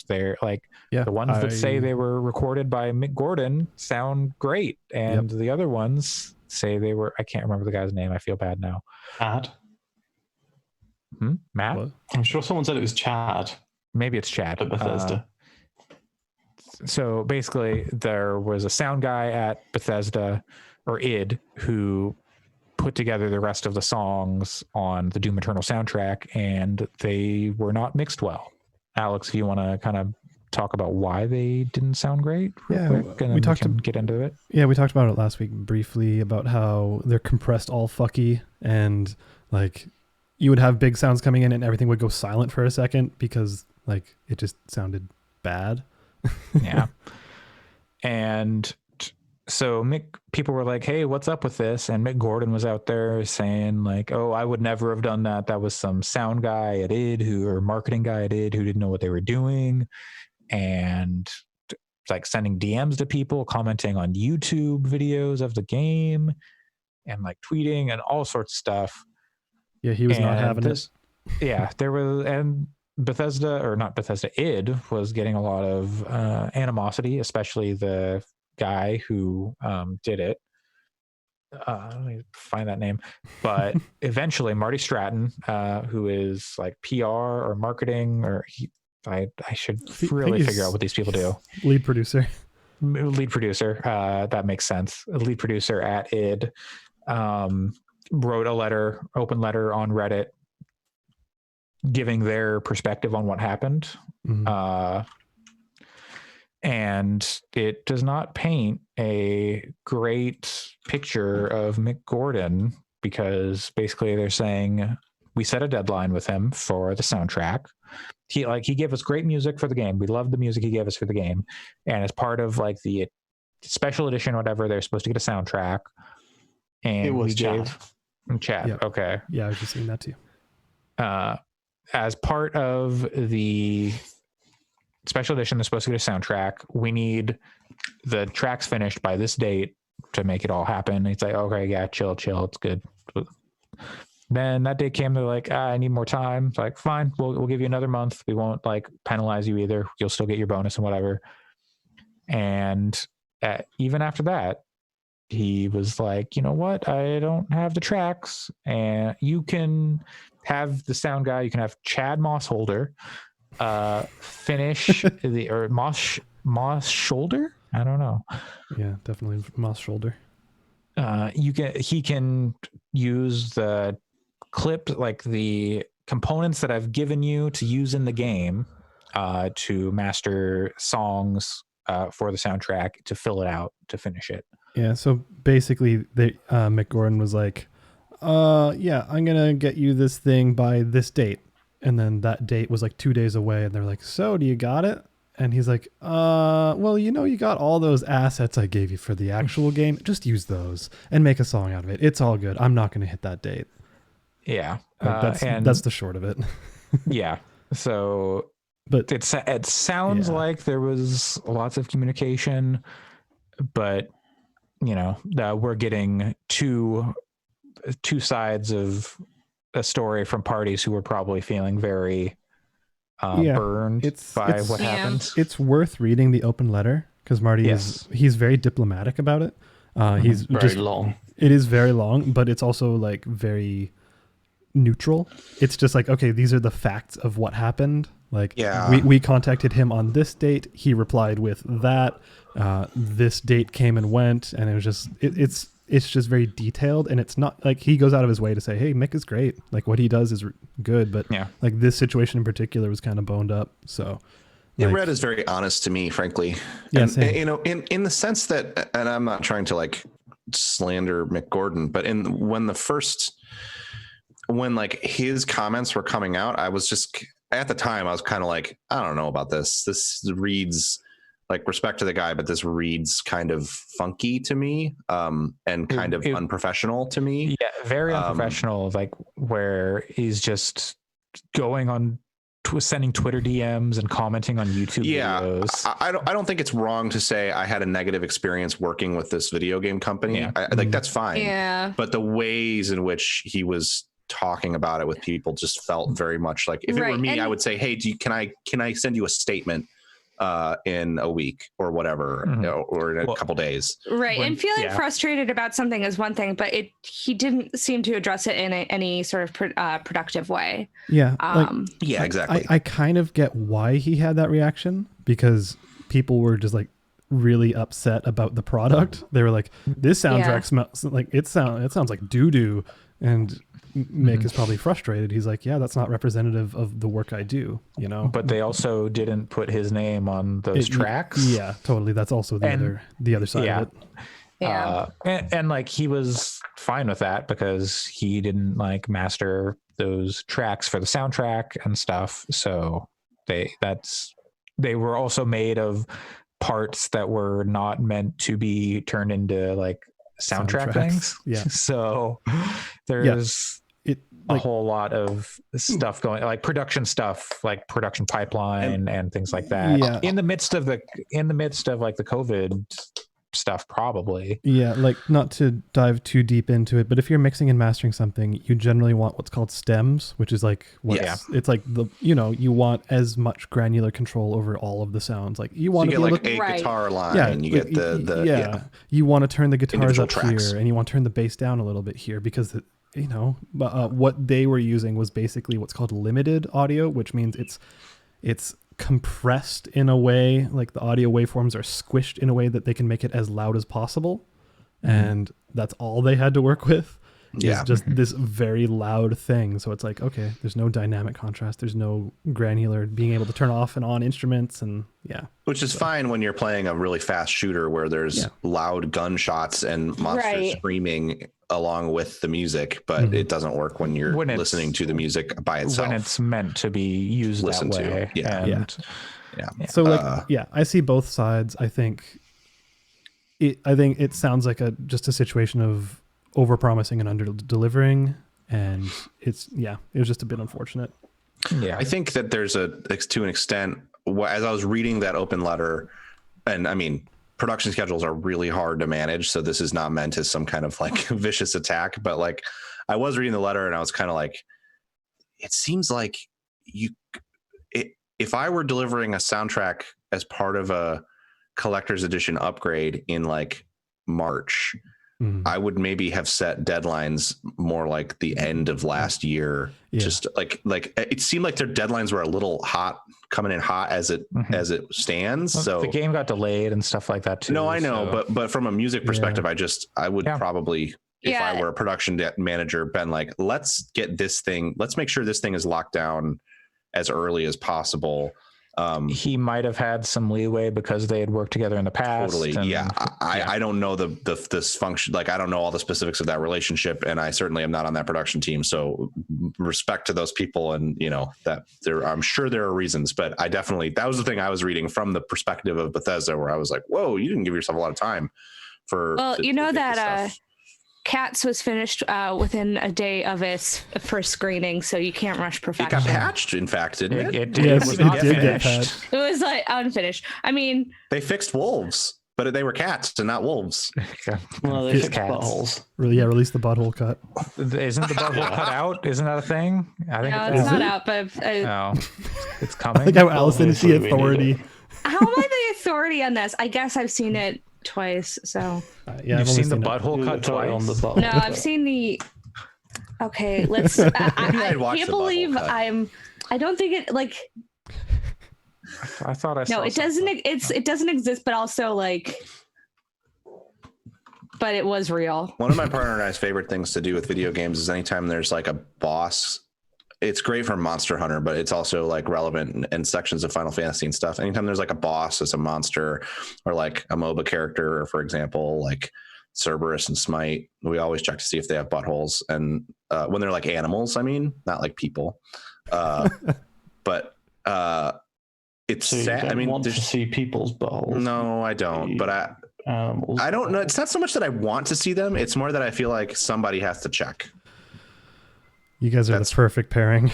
They're like, Yeah, the ones that say they were recorded by Mick Gordon sound great, and the other ones say they were, I can't remember the guy's name, I feel bad now. Chad. Matt? What? I'm sure someone said it was Chad Maybe it's Chad. at Bethesda. So basically there was a sound guy at Bethesda, or id, who put together the rest of the songs on the Doom Eternal soundtrack, and they were not mixed well. Alex, if you want to kind of talk about why they didn't sound great real Yeah, quick, and then we talked can get into it. Yeah, we talked about it last week briefly about how they're compressed all fucky, and like you would have big sounds coming in and everything would go silent for a second because like it just sounded bad. Yeah. And so people were like, hey, what's up with this? And Mick Gordon was out there saying like, oh, I would never have done that. That was some sound guy at id or marketing guy at id who didn't know what they were doing. And like sending DMs to people, commenting on YouTube videos of the game, and like tweeting and all sorts of stuff. Yeah, he was not having it. Yeah, there was, and id was getting a lot of animosity, especially the guy who did it. Let me find that name. But eventually Marty Stratton, who is like PR or marketing, or I should really figure out what these people do. Lead producer. That makes sense. A lead producer at id wrote a open letter on Reddit giving their perspective on what happened. Mhm. And it does not paint a great picture of Mick Gordon, because basically they're saying we set a deadline with him for the soundtrack. He gave us great music for the game. We loved the music he gave us for the game. And as part of like the special edition, whatever, they're supposed to get a soundtrack. And It was we gave Chad. Yeah. Okay. Yeah, I was just seeing that too. As part of the special edition, they're supposed to get a soundtrack. We need the tracks finished by this date to make it all happen. It's like, okay, yeah, chill, it's good. then that day came. They're like, I need more time. It's like, fine, we'll give you another month. We won't like penalize you either. You'll still get your bonus and whatever. And even after that, he was like, you know what? I don't have the tracks, and you can have the sound guy. You can have Chad Mossholder finish or Moss Shoulder. I don't know. Yeah, definitely Moss Shoulder. He can use the clip, like the components that I've given you to use in the game to master songs for the soundtrack, to fill it out, to finish it. Yeah, so basically Mick Gordon was like, yeah, I'm gonna get you this thing by this date. And then that date was like 2 days away, and they're like, so do you got it? And he's like, well, you know, you got all those assets I gave you for the actual game. Just use those and make a song out of it. It's all good. I'm not going to hit that date. Yeah. That's the short of it. Yeah. So, but it sounds like there was lots of communication, but, you know, we're getting two sides of a story from parties who were probably feeling very burned by what happened. It's worth reading the open letter because Marty he's very diplomatic about it. He's very long. It is very long, but it's also like very neutral. It's just like, okay, these are the facts of what happened. Like, we contacted him on this date. He replied with that. This date came and went, and it was just it's just very detailed, and it's not like he goes out of his way to say, hey, Mick is great, like what he does is good, but like this situation in particular was kind of boned up. So it read as very honest to me, frankly. Yeah, and you know, in the sense that, and I'm not trying to like slander Mick Gordon, but when like his comments were coming out, I was just, at the time I was kind of like, I don't know about this reads, like, respect to the guy, but this reads kind of funky to me, and kind of unprofessional to me. Yeah, very unprofessional. Like where he's just going on, sending Twitter DMs and commenting on YouTube videos. I don't think it's wrong to say I had a negative experience working with this video game company. Yeah. Like that's fine. Yeah. But the ways in which he was talking about it with people just felt very much like, if it were me, I would say, hey, can I send you a statement in a week or whatever, you know, or in a couple days. Right. And feeling frustrated about something is one thing, but he didn't seem to address it in any sort of productive way. Yeah. Exactly. I kind of get why he had that reaction, because people were just like really upset about the product. They were like, this soundtrack smells like it sounds like doo-doo. And Mick is probably frustrated. He's like, yeah, that's not representative of the work I do, you know. But they also didn't put his name on those tracks. Yeah, totally. That's also the other side of it. Yeah. And like he was fine with that because he didn't like master those tracks for the soundtrack and stuff. So they were also made of parts that were not meant to be turned into like soundtrack things. Yeah. So there's a whole lot of stuff going, like production stuff, like production pipeline and things like that. Yeah. In the midst of like the COVID stuff, probably. Yeah, like not to dive too deep into it, but if you're mixing and mastering something, you generally want what's called stems, which is like it's like you want as much granular control over all of the sounds. Like you want to get be like a guitar line, you get the you want to turn the guitars up tracks here, and you want to turn the bass down a little bit here, because what they were using was basically what's called limited audio, which means it's compressed in a way, like the audio waveforms are squished in a way that they can make it as loud as possible, and that's all they had to work with. Is just this very loud thing. So it's like, okay, there's no dynamic contrast, there's no granular being able to turn off and on instruments, and which is fine when you're playing a really fast shooter where there's loud gunshots and monsters screaming along with the music, but it doesn't work when you're listening to the music by itself, when it's meant to be used that way. So I see both sides. I think it sounds like just a situation of over-promising and under-delivering, and it was just a bit unfortunate. I think that there's to an extent, as I was reading that open letter, and I mean, production schedules are really hard to manage, so this is not meant as some kind of like vicious attack, but like I was reading the letter and I was kind of like, it seems like if I were delivering a soundtrack as part of a collector's edition upgrade in like March, I would maybe have set deadlines more like the end of last year. Just like it seemed like their deadlines were a little hot, coming in hot as it stands. Well, so the game got delayed and stuff like that too. No, I know, but from a music perspective, I would probably, if I were a production manager, been like, let's make sure this thing is locked down as early as possible. He might have had some leeway because they had worked together in the past. Totally. I don't know this function. Like, I don't know all the specifics of that relationship, and I certainly am not on that production team. So respect to those people. And, that I'm sure there are reasons, but that was the thing I was reading from the perspective of Bethesda, where I was like, whoa, you didn't give yourself a lot of time for, Cats was finished within a day of its first screening, so you can't rush perfection. It got patched, in fact, didn't it? Yes, it did get patched. It was like unfinished. I mean, they fixed wolves, but they were cats and not wolves. Well, they fixed buttholes. Release the butthole cut. Isn't the butthole cut out? Isn't that a thing? I think it's not out, but it's coming. I think how Allison is the authority. How am I the authority on this? I guess I've seen it twice. So you've seen the butthole cut twice on the butthole. No, I've seen the. Okay, let's. I can't believe I don't think it like. I thought I saw. No, it doesn't. It doesn't exist, but also like. But it was real. One of my partner and I's favorite things to do with video games is anytime there's like a boss. It's great for Monster Hunter, but it's also like relevant in sections of Final Fantasy and stuff. Anytime there's like a boss as a monster or like a MOBA character, for example, like Cerberus and Smite, we always check to see if they have buttholes. And when they're like animals, I mean, not like people. But it's so sad. I mean, want to see people's buttholes. No, I don't. But I don't know. It's not so much that I want to see them. It's more that I feel like somebody has to check. You guys are the perfect pairing.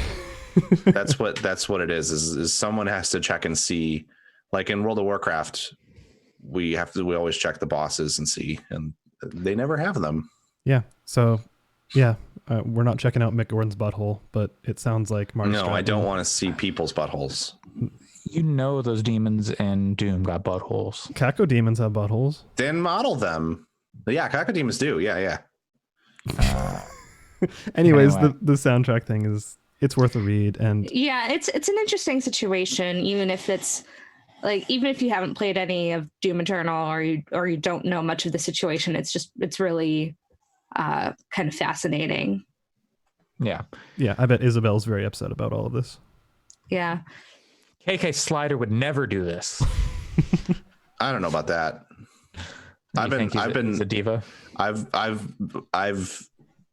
that's what it is someone has to check and see. Like in World of Warcraft, we always check the bosses and see, and they never have them. Yeah. So we're not checking out Mick Gordon's butthole, but it sounds like Mark No, Stratton. I don't want to see people's buttholes. Those demons in Doom got buttholes. Kako demons have buttholes. Then model them. Yeah, Kako demons do. Yeah. Anyways, the soundtrack thing it's worth a read, and it's an interesting situation, even if you haven't played any of Doom Eternal or you don't know much of the situation. It's really kind of fascinating. Yeah, I bet Isabel's very upset about all of this. Yeah, KK Slider would never do this. I don't know about that. I've been a diva. I've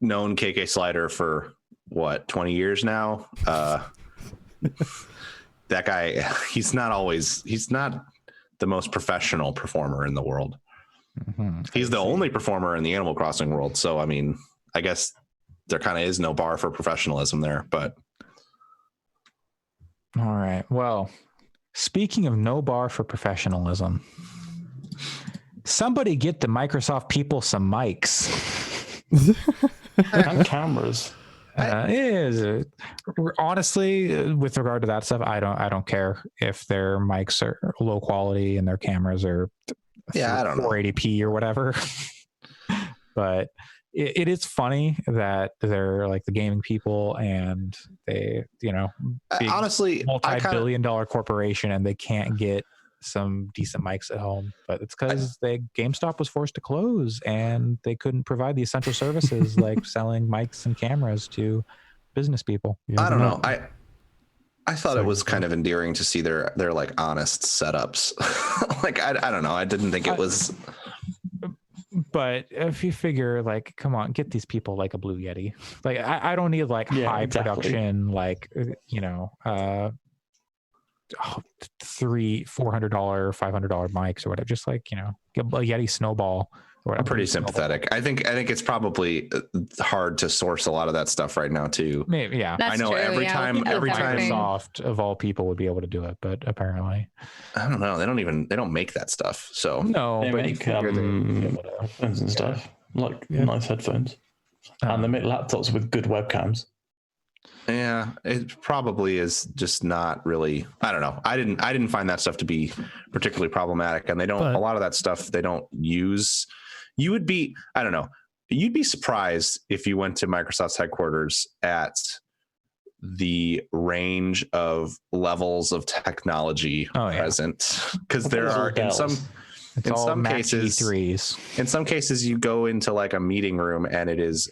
known KK Slider for 20 years now. That guy, he's not the most professional performer in the world. He's the only performer in the Animal Crossing world. So, I mean, I guess there kind of is no bar for professionalism there, but. All right. Well, speaking of no bar for professionalism, somebody get the Microsoft people some mics. And cameras. Honestly, with regard to that stuff, I don't care if their mics are low quality and their cameras are 480p or whatever. But it is funny that they're like the gaming people and they, big honestly, multi-billion-dollar corporation, and they can't get some decent mics at home, but it's because GameStop was forced to close and they couldn't provide the essential services like selling mics and cameras to business people. I don't know. I thought it was kind of endearing to see their like honest setups. Like I don't know. I didn't think it was. But if you figure like, come on, get these people like a Blue Yeti. Like I don't need like high production, like $300-$400 $500 mics or whatever, just like get a Yeti Snowball or whatever. I'm pretty sympathetic. I think it's probably hard to source a lot of that stuff right now too. Maybe, yeah. That's I know true, every time Microsoft of all people would be able to do it, but apparently I don't know, they don't make that stuff. So no, they but make headphones and stuff, like nice headphones. And they make laptops with good webcams. Yeah, it probably is just not really. I don't know. I didn't find that stuff to be particularly problematic, and they don't. A lot of that stuff they don't use. You would be. I don't know. You'd be surprised if you went to Microsoft's headquarters at the range of levels of technology present, because there are in some cases E3s. In some cases you go into like a meeting room and it is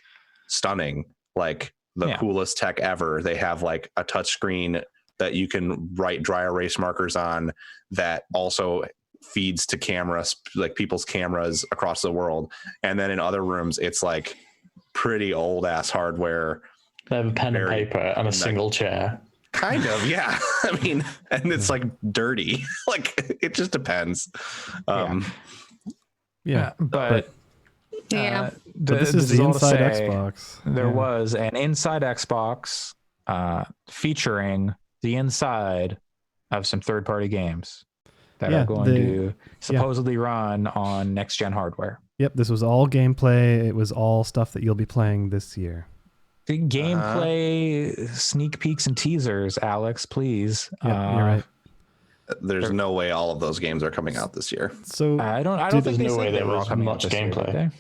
stunning, like the coolest tech ever. They have like a touch screen that you can write dry erase markers on that also feeds to cameras, like people's cameras across the world. And then in other rooms, it's like pretty old ass hardware. They have a pen and paper and a single chair. Kind of, yeah. I mean, and it's like dirty. Like it just depends. But this is the Inside Xbox. There was an Inside Xbox featuring the inside of some third-party games that are going to supposedly run on next-gen hardware. Yep, this was all gameplay. It was all stuff that you'll be playing this year. The gameplay sneak peeks and teasers, Alex, please. Yeah, you're right. There's no way all of those games are coming out this year. So I don't think there's no way there was much gameplay.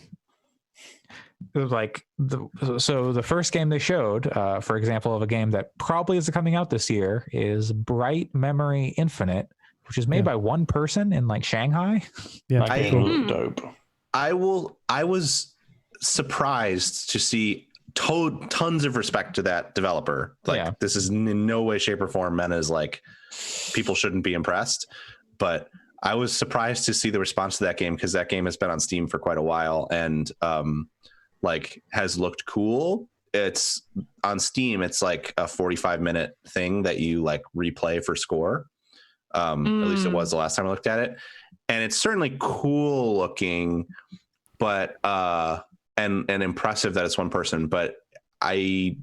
It was like the first game they showed, for example, of a game that probably is coming out this year is Bright Memory Infinite, which is made by one person in like Shanghai. Yeah, dope. I was surprised to see tons of respect to that developer. Like this is in no way, shape, or form meant as like people shouldn't be impressed, but I was surprised to see the response to that game, because that game has been on Steam for quite a while and like has looked cool. It's on Steam. It's like a 45-minute thing that you like replay for score. At least it was the last time I looked at it, and it's certainly cool looking, but and impressive that it's one person. But I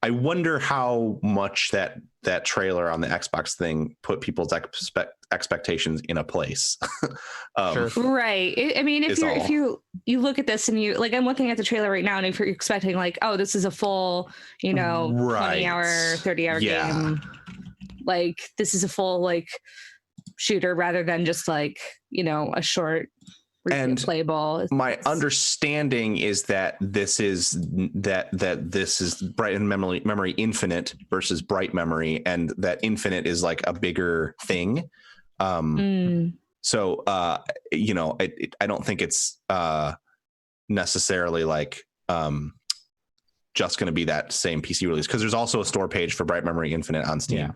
wonder how much that trailer on the Xbox thing put people's expectations in a place. Right. I mean, if you look at this and you like, I'm looking at the trailer right now, and if you're expecting like, oh, this is a full, 20-hour, 30-hour game, like this is a full like shooter rather than just like, a short playable. My understanding is that this is Bright Memory Infinite versus Bright Memory, and that Infinite is like a bigger thing. So I don't think it's necessarily like just going to be that same PC release, because there's also a store page for Bright Memory Infinite on Steam.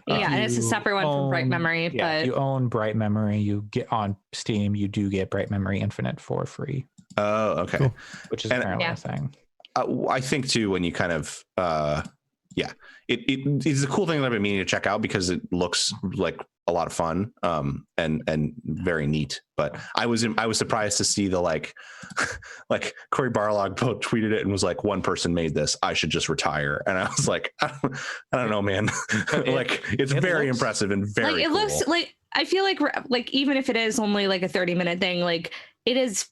And it's a separate one from Bright Memory. But you own Bright Memory, you get on Steam, you do get Bright Memory Infinite for free. Oh, okay. Cool. Which is apparently a thing. I think too, when you kind of it's a cool thing that I've been meaning to check out, because it looks like a lot of fun and very neat. But I was surprised to see the like Cory Barlog tweeted it and was like, one person made this, I should just retire. And I was like, I don't know, man. It's very impressive and very like, it cool. looks like, I feel like even if it is only like a 30-minute thing, like it is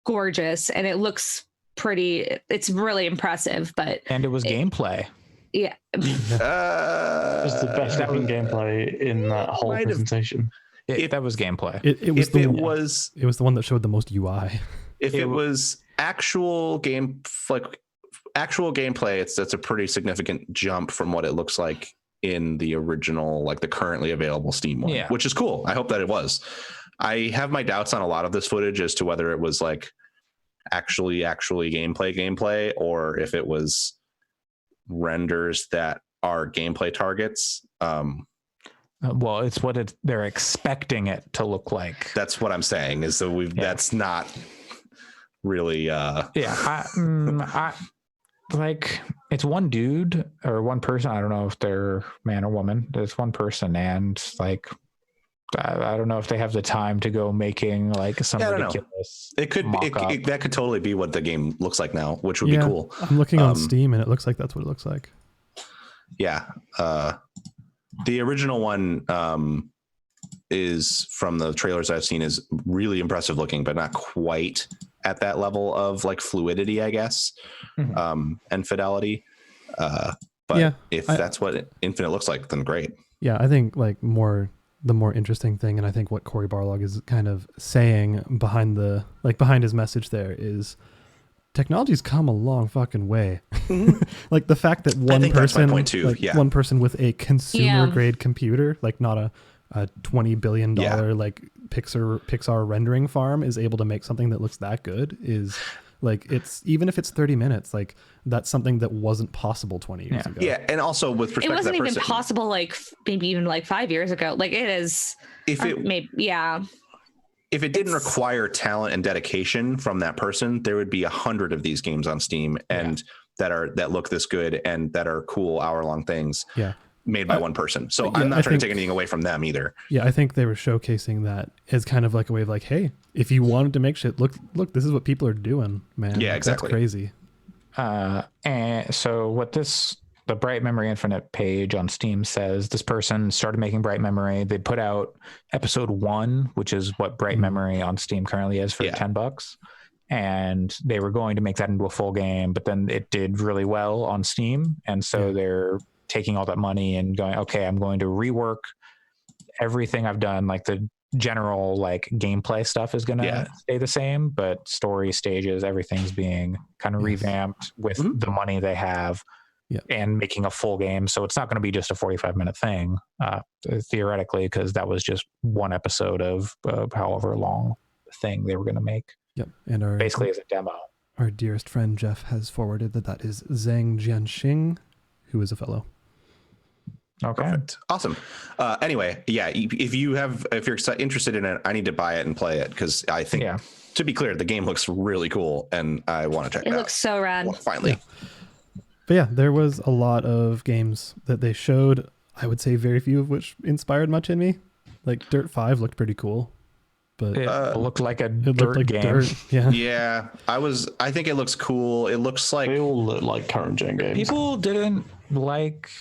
gorgeous and it looks pretty, it's really impressive. And it was gameplay. Yeah. It was the best looking gameplay in that whole presentation. That was gameplay. It was the one that showed the most UI. If it was actual gameplay, that's a pretty significant jump from what it looks like in the original, like the currently available Steam one, which is cool. I hope that it was. I have my doubts on a lot of this footage as to whether it was like actually gameplay, or if it was renders that are gameplay targets. Well, it's what they're expecting it to look like. That's what I'm saying, is that that's not really I like, it's one dude or one person. I don't know if they're man or woman. It's one person, and like I don't know if they have the time to go making like some ridiculous. It could that could totally be what the game looks like now, which would be cool. I'm looking on Steam and it looks like that's what it looks like. Yeah. The original one is, from the trailers I've seen, is really impressive looking, but not quite at that level of like fluidity, I guess, and fidelity. But if that's what Infinite looks like, then great. Yeah, I think like the more interesting thing, and I think what Cory Barlog is kind of saying behind his message there is technology's come a long fucking way. Like the fact that one person, one person with a consumer grade computer, like not a $20 billion like Pixar rendering farm, is able to make something that looks that good is like, it's even if it's 30 minutes, like that's something that wasn't possible 20 years ago. Yeah, and also with respect it wasn't to that even possible like maybe even like 5 years ago. Like it is. If it didn't require talent and dedication from that person, there would be 100 of these games on Steam and that look this good and that are cool hour-long things made by one person. So I'm not trying to take anything away from them either. Yeah, I think they were showcasing that as kind of like a way of like, hey, if you wanted to make shit, look, this is what people are doing, man. Yeah, exactly. That's crazy. And so what the Bright Memory Infinite page on Steam says, this person started making Bright Memory. They put out episode 1, which is what Bright Memory on Steam currently is for $10. And they were going to make that into a full game, but then it did really well on Steam. And so they're taking all that money and going, okay, I'm going to rework everything I've done. Like the general like gameplay stuff is going to stay the same, but story, stages, everything's being kind of revamped with the money they have. And making a full game. So it's not going to be just a 45-minute thing, theoretically, because that was just one episode of however long thing they were going to make. Yep. And basically as a demo. Our dearest friend Jeff has forwarded that is Zhang Jianxing, who is a fellow. Okay. Perfect. Awesome. Anyway, if you're interested in it, I need to buy it and play it because I think, to be clear, the game looks really cool and I want to check it out. It looks so rad. Well, finally. Yeah. But there was a lot of games that they showed. I would say very few of which inspired much in me. Like Dirt 5 looked pretty cool, but it looked like a dirt game. Dirt. Yeah. Yeah. I think it looks cool. It looks like they all look like current gen games. People didn't like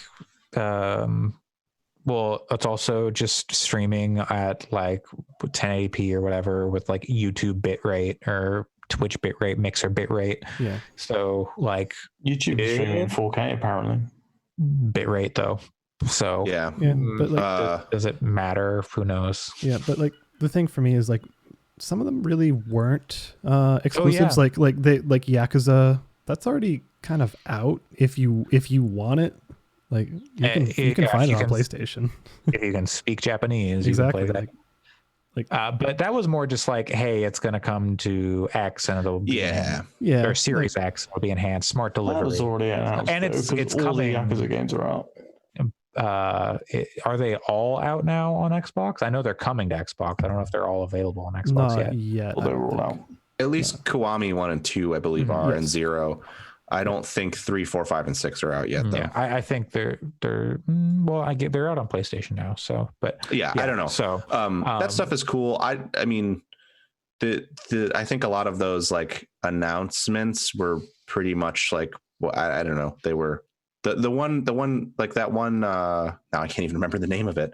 well, it's also just streaming at like 1080p or whatever with like YouTube bitrate or Twitch bitrate, Mixer bitrate. Yeah. So like YouTube is streaming in 4K apparently. Bitrate though. So but like, does it matter? Who knows? Yeah, but like the thing for me is like some of them really weren't exclusives. Like Yakuza, that's already kind of out. If you want it, like you can find it on PlayStation. If you can speak Japanese, exactly. You can play that. But that was more just like, hey, it's going to come to X and it'll be or Series X will be enhanced, smart delivery. That was already announced, and it's all coming. The Yakuza games are out. Are they all out now on Xbox? I know they're coming to Xbox. I don't know if they're all available on Xbox yet. Well, they were all out. At least Kiwami 1 and 2, I believe, are, and 0. I don't think 3, 4, 5, and 6 are out yet, though. Yeah, I think they're they're out on PlayStation now. So, but I don't know. So that stuff is cool. I mean, I think a lot of those like announcements were pretty much like, well, I don't know. They were the one like that one. Now I can't even remember the name of it.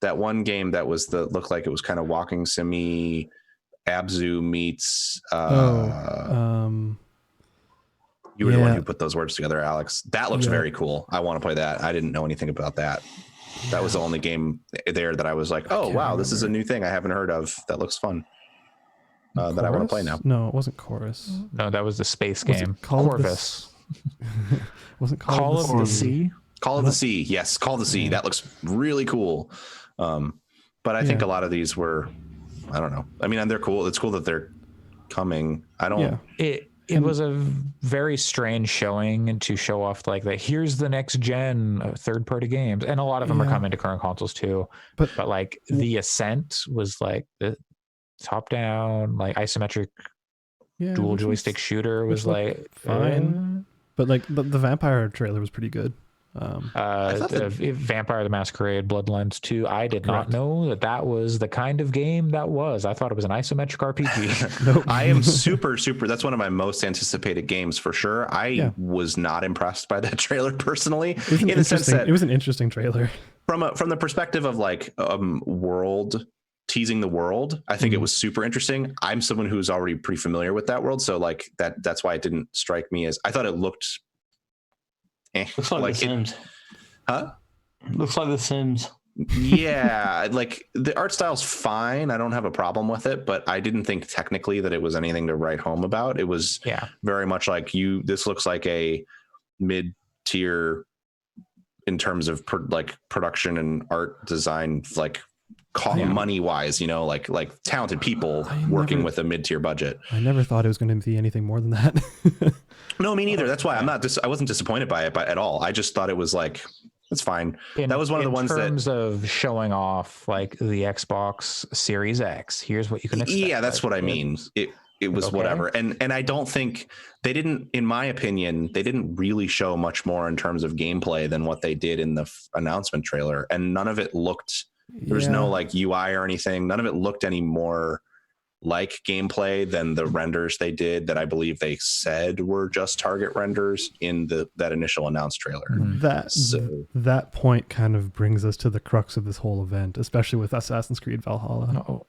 That one game that was looked like it was kind of walking simi. Abzu meets. You were the one who put those words together, Alex. That looks very cool. I want to play that. I didn't know anything about that. That was the only game there that I was like, oh, wow, this is a new thing I haven't heard of. That looks fun. That I want to play now. No, it wasn't Chorus. No, that was the space game. Corvus. Wasn't Call of the Sea? Call of the Sea. Yes, Call of the Sea. That looks really cool. But I think a lot of these were, I don't know. I mean, they're cool. It's cool that they're coming. I don't. It was a very strange showing to show off like that. Here's the next gen third-party games, and a lot of them are coming to current consoles too. But like the Ascent was like the top-down, like isometric dual joystick shooter was like fine. But like the Vampire trailer was pretty good. Vampire the Masquerade Bloodlines 2, I did not know that was the kind of game that was. I thought it was an isometric RPG. Nope. I am super that's one of my most anticipated games for sure. I was not impressed by that trailer personally, in the sense that it was an interesting trailer from the perspective of like world teasing the world. I think it was super interesting. I'm someone who's already pretty familiar with that world, so like that's why it didn't strike me as. I thought it looked. Looks like The Sims. Huh? Looks like The Sims. Yeah, like the art style's fine. I don't have a problem with it, but I didn't think technically that it was anything to write home about. It was very much like this looks like a mid-tier in terms of production and art design, like money wise, like talented people working with a mid-tier budget. I never thought it was going to be anything more than that. No, me neither. That's why I wasn't disappointed by it at all. I just thought it was like, it's fine. That was one of the ones that, in terms of showing off like the Xbox Series X, here's what you can expect. Yeah, that's what I mean. It was whatever. And I don't think they didn't, in my opinion, they didn't really show much more in terms of gameplay than what they did in the announcement trailer. And none of it looked, there was no like UI or anything. None of it looked any more like gameplay than the renders they did that I believe they said were just target renders in that initial announced trailer. That point kind of brings us to the crux of this whole event, especially with Assassin's Creed Valhalla.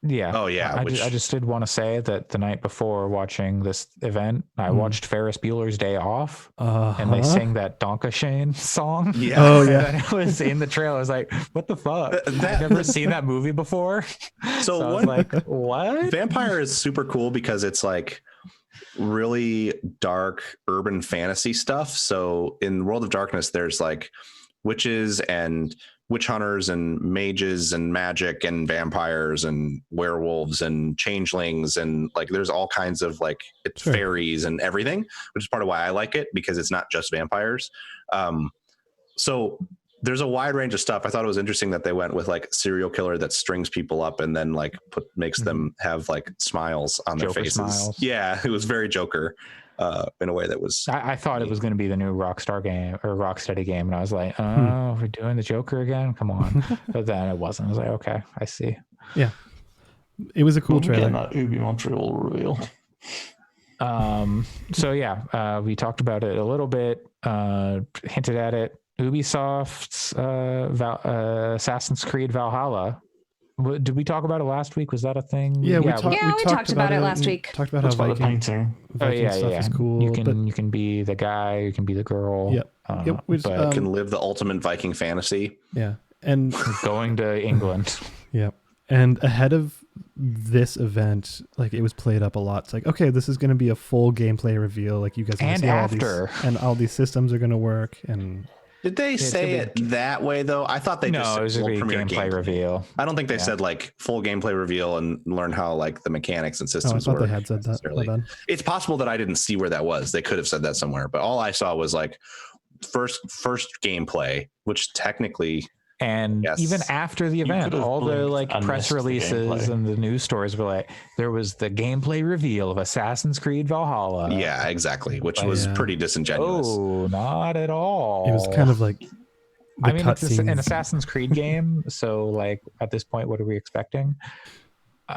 Yeah. Oh yeah. I just did want to say that the night before watching this event, I watched Ferris Bueller's Day Off, and they sang that Donka Shane song. Yeah. Oh yeah. And it was in the trailer. I was like, what the fuck? I've never seen that movie before. So I was like, what? Vampire is super cool because it's like really dark urban fantasy stuff. So in World of Darkness, there's like witches and witch hunters and mages and magic and vampires and werewolves and changelings, and like there's all kinds of like fairies and everything, which is part of why I like it, because it's not just vampires. So there's a wide range of stuff. I thought it was interesting that they went with like serial killer that strings people up and then like makes them have like smiles on their faces. Smiles. Yeah, it was very Joker. In a way that was, I thought it was going to be the new Rockstar game or Rocksteady game, and I was like, oh, we're doing the Joker again, come on. But then it wasn't. I was like, okay, I see. Yeah, it was a cool trailer. That Ubi Montreal reveal. So yeah, we talked about it a little bit, hinted at it. Ubisoft's Assassin's Creed Valhalla. Did we talk about it last week? Was that a thing? Yeah, we talked about it last week. Talked about how Viking stuff is cool. You can be the guy, you can be the girl. Yep. You can live the ultimate Viking fantasy. Yeah, and going to England. Yep. And ahead of this event, like it was played up a lot. It's like, okay, this is going to be a full gameplay reveal. Like you guys are going to see all these systems are going to work. And did they say it that way though? I thought they just said it was a gameplay reveal. I don't think they said like full gameplay reveal and learn how like the mechanics and systems work. They had said that. It's possible that I didn't see where that was. They could have said that somewhere, but all I saw was like first gameplay, which technically. And even after the event, all the like press releases and the news stories were like, there was the gameplay reveal of Assassin's Creed Valhalla. Yeah, exactly. Which was pretty disingenuous. Oh, not at all. It was kind of like, it's an Assassin's Creed game. So like at this point, what are we expecting?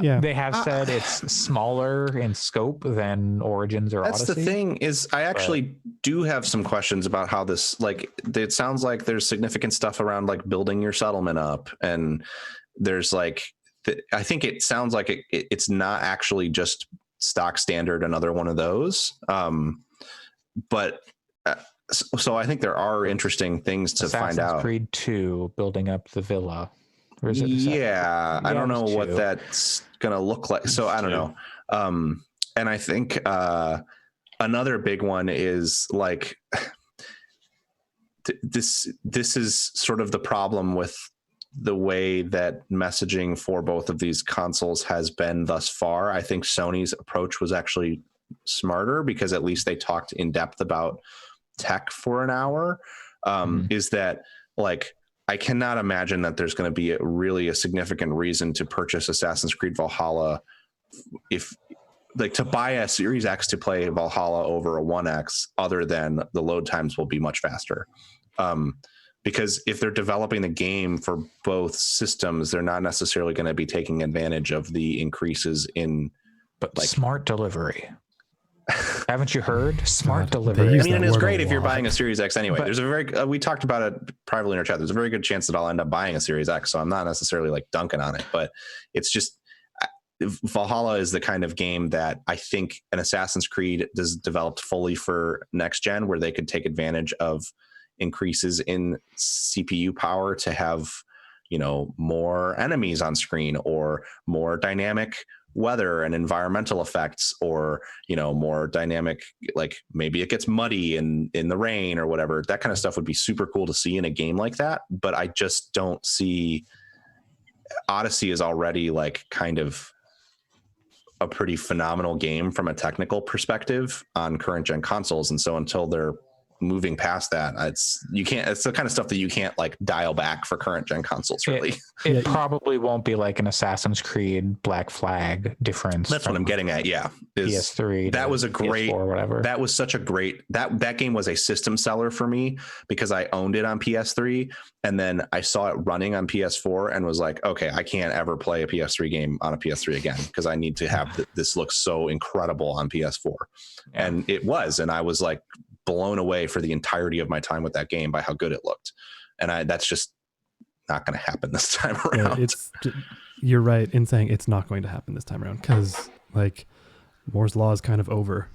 Yeah, they have said it's smaller in scope than Origins or Odyssey. That's the thing is I actually do have some questions about how this, like, it sounds like there's significant stuff around like building your settlement up, and there's like, I think it sounds like it's not actually just stock standard, another one of those. But so I think there are interesting things to find out. Assassin's Creed 2, building up the villa. Or is it I don't know what that's gonna look like. So I don't know. And I think another big one is like this is sort of the problem with the way that messaging for both of these consoles has been thus far. I think Sony's approach was actually smarter because at least they talked in depth about tech for an hour. Is that like, I cannot imagine that there's going to be a significant reason to purchase Assassin's Creed Valhalla if like to buy a Series X to play Valhalla over a 1X, other than the load times will be much faster. Because if they're developing the game for both systems, they're not necessarily going to be taking advantage of the increases in like smart delivery. Haven't you heard? Smart God, they delivery. use I mean, that and it's word great a if you're lot. buying a Series X anyway. But- There's a very we talked about it privately in our chat. There's a very good chance that I'll end up buying a Series X, so I'm not necessarily like dunking on it, but it's just Valhalla is the kind of game that I think an Assassin's Creed is developed fully for next gen, where they could take advantage of increases in CPU power to have, you know, more enemies on screen or more dynamic weather and environmental effects, or, you know, more dynamic, like maybe it gets muddy in the rain or whatever. That kind of stuff would be super cool to see in a game like that. But I just don't see. Odyssey is already like kind of a pretty phenomenal game from a technical perspective on current gen consoles, and so until they're moving past that, it's the kind of stuff that you can't like dial back for current gen consoles, really. It probably won't be like an Assassin's Creed Black Flag difference. That's what I'm getting at. Yeah, PS3. That was a great, PS4 or whatever. That was such a great, that game was a system seller for me because I owned it on PS3, and then I saw it running on PS4 and was like, okay, I can't ever play a PS3 game on a PS3 again because I need to have this look so incredible on PS4. Yeah. And it was, and I was like blown away for the entirety of my time with that game by how good it looked. And that's just not going to happen this time around. Yeah, you're right in saying it's not going to happen this time around, because like Moore's law is kind of over.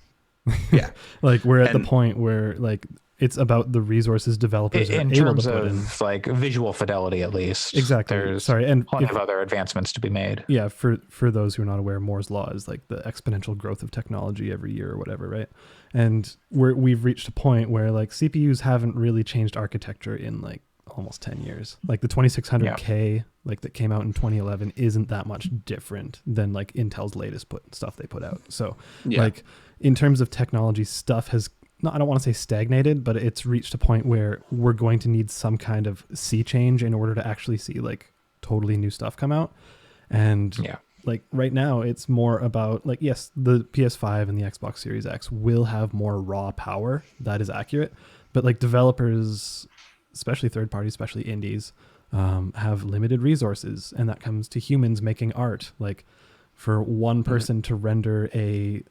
Yeah. Like we're at the point where like it's about the resources developers in are able terms to put in. of like visual fidelity, at least. Exactly. There's and plenty of other advancements to be made. Yeah, for those who are not aware, Moore's law is like the exponential growth of technology every year or whatever, right? And we've reached a point where like CPUs haven't really changed architecture in like almost 10 years. Like the 2600K like that came out in 2011 isn't that much different than like Intel's latest stuff they put out. So like in terms of technology, stuff has I don't want to say stagnated, but it's reached a point where we're going to need some kind of sea change in order to actually see like totally new stuff come out. And like right now it's more about like, yes, the PS5 and the Xbox Series X will have more raw power. That is accurate. But like developers, especially third parties, especially indies, have limited resources, and that comes to humans making art. Like for one person to render a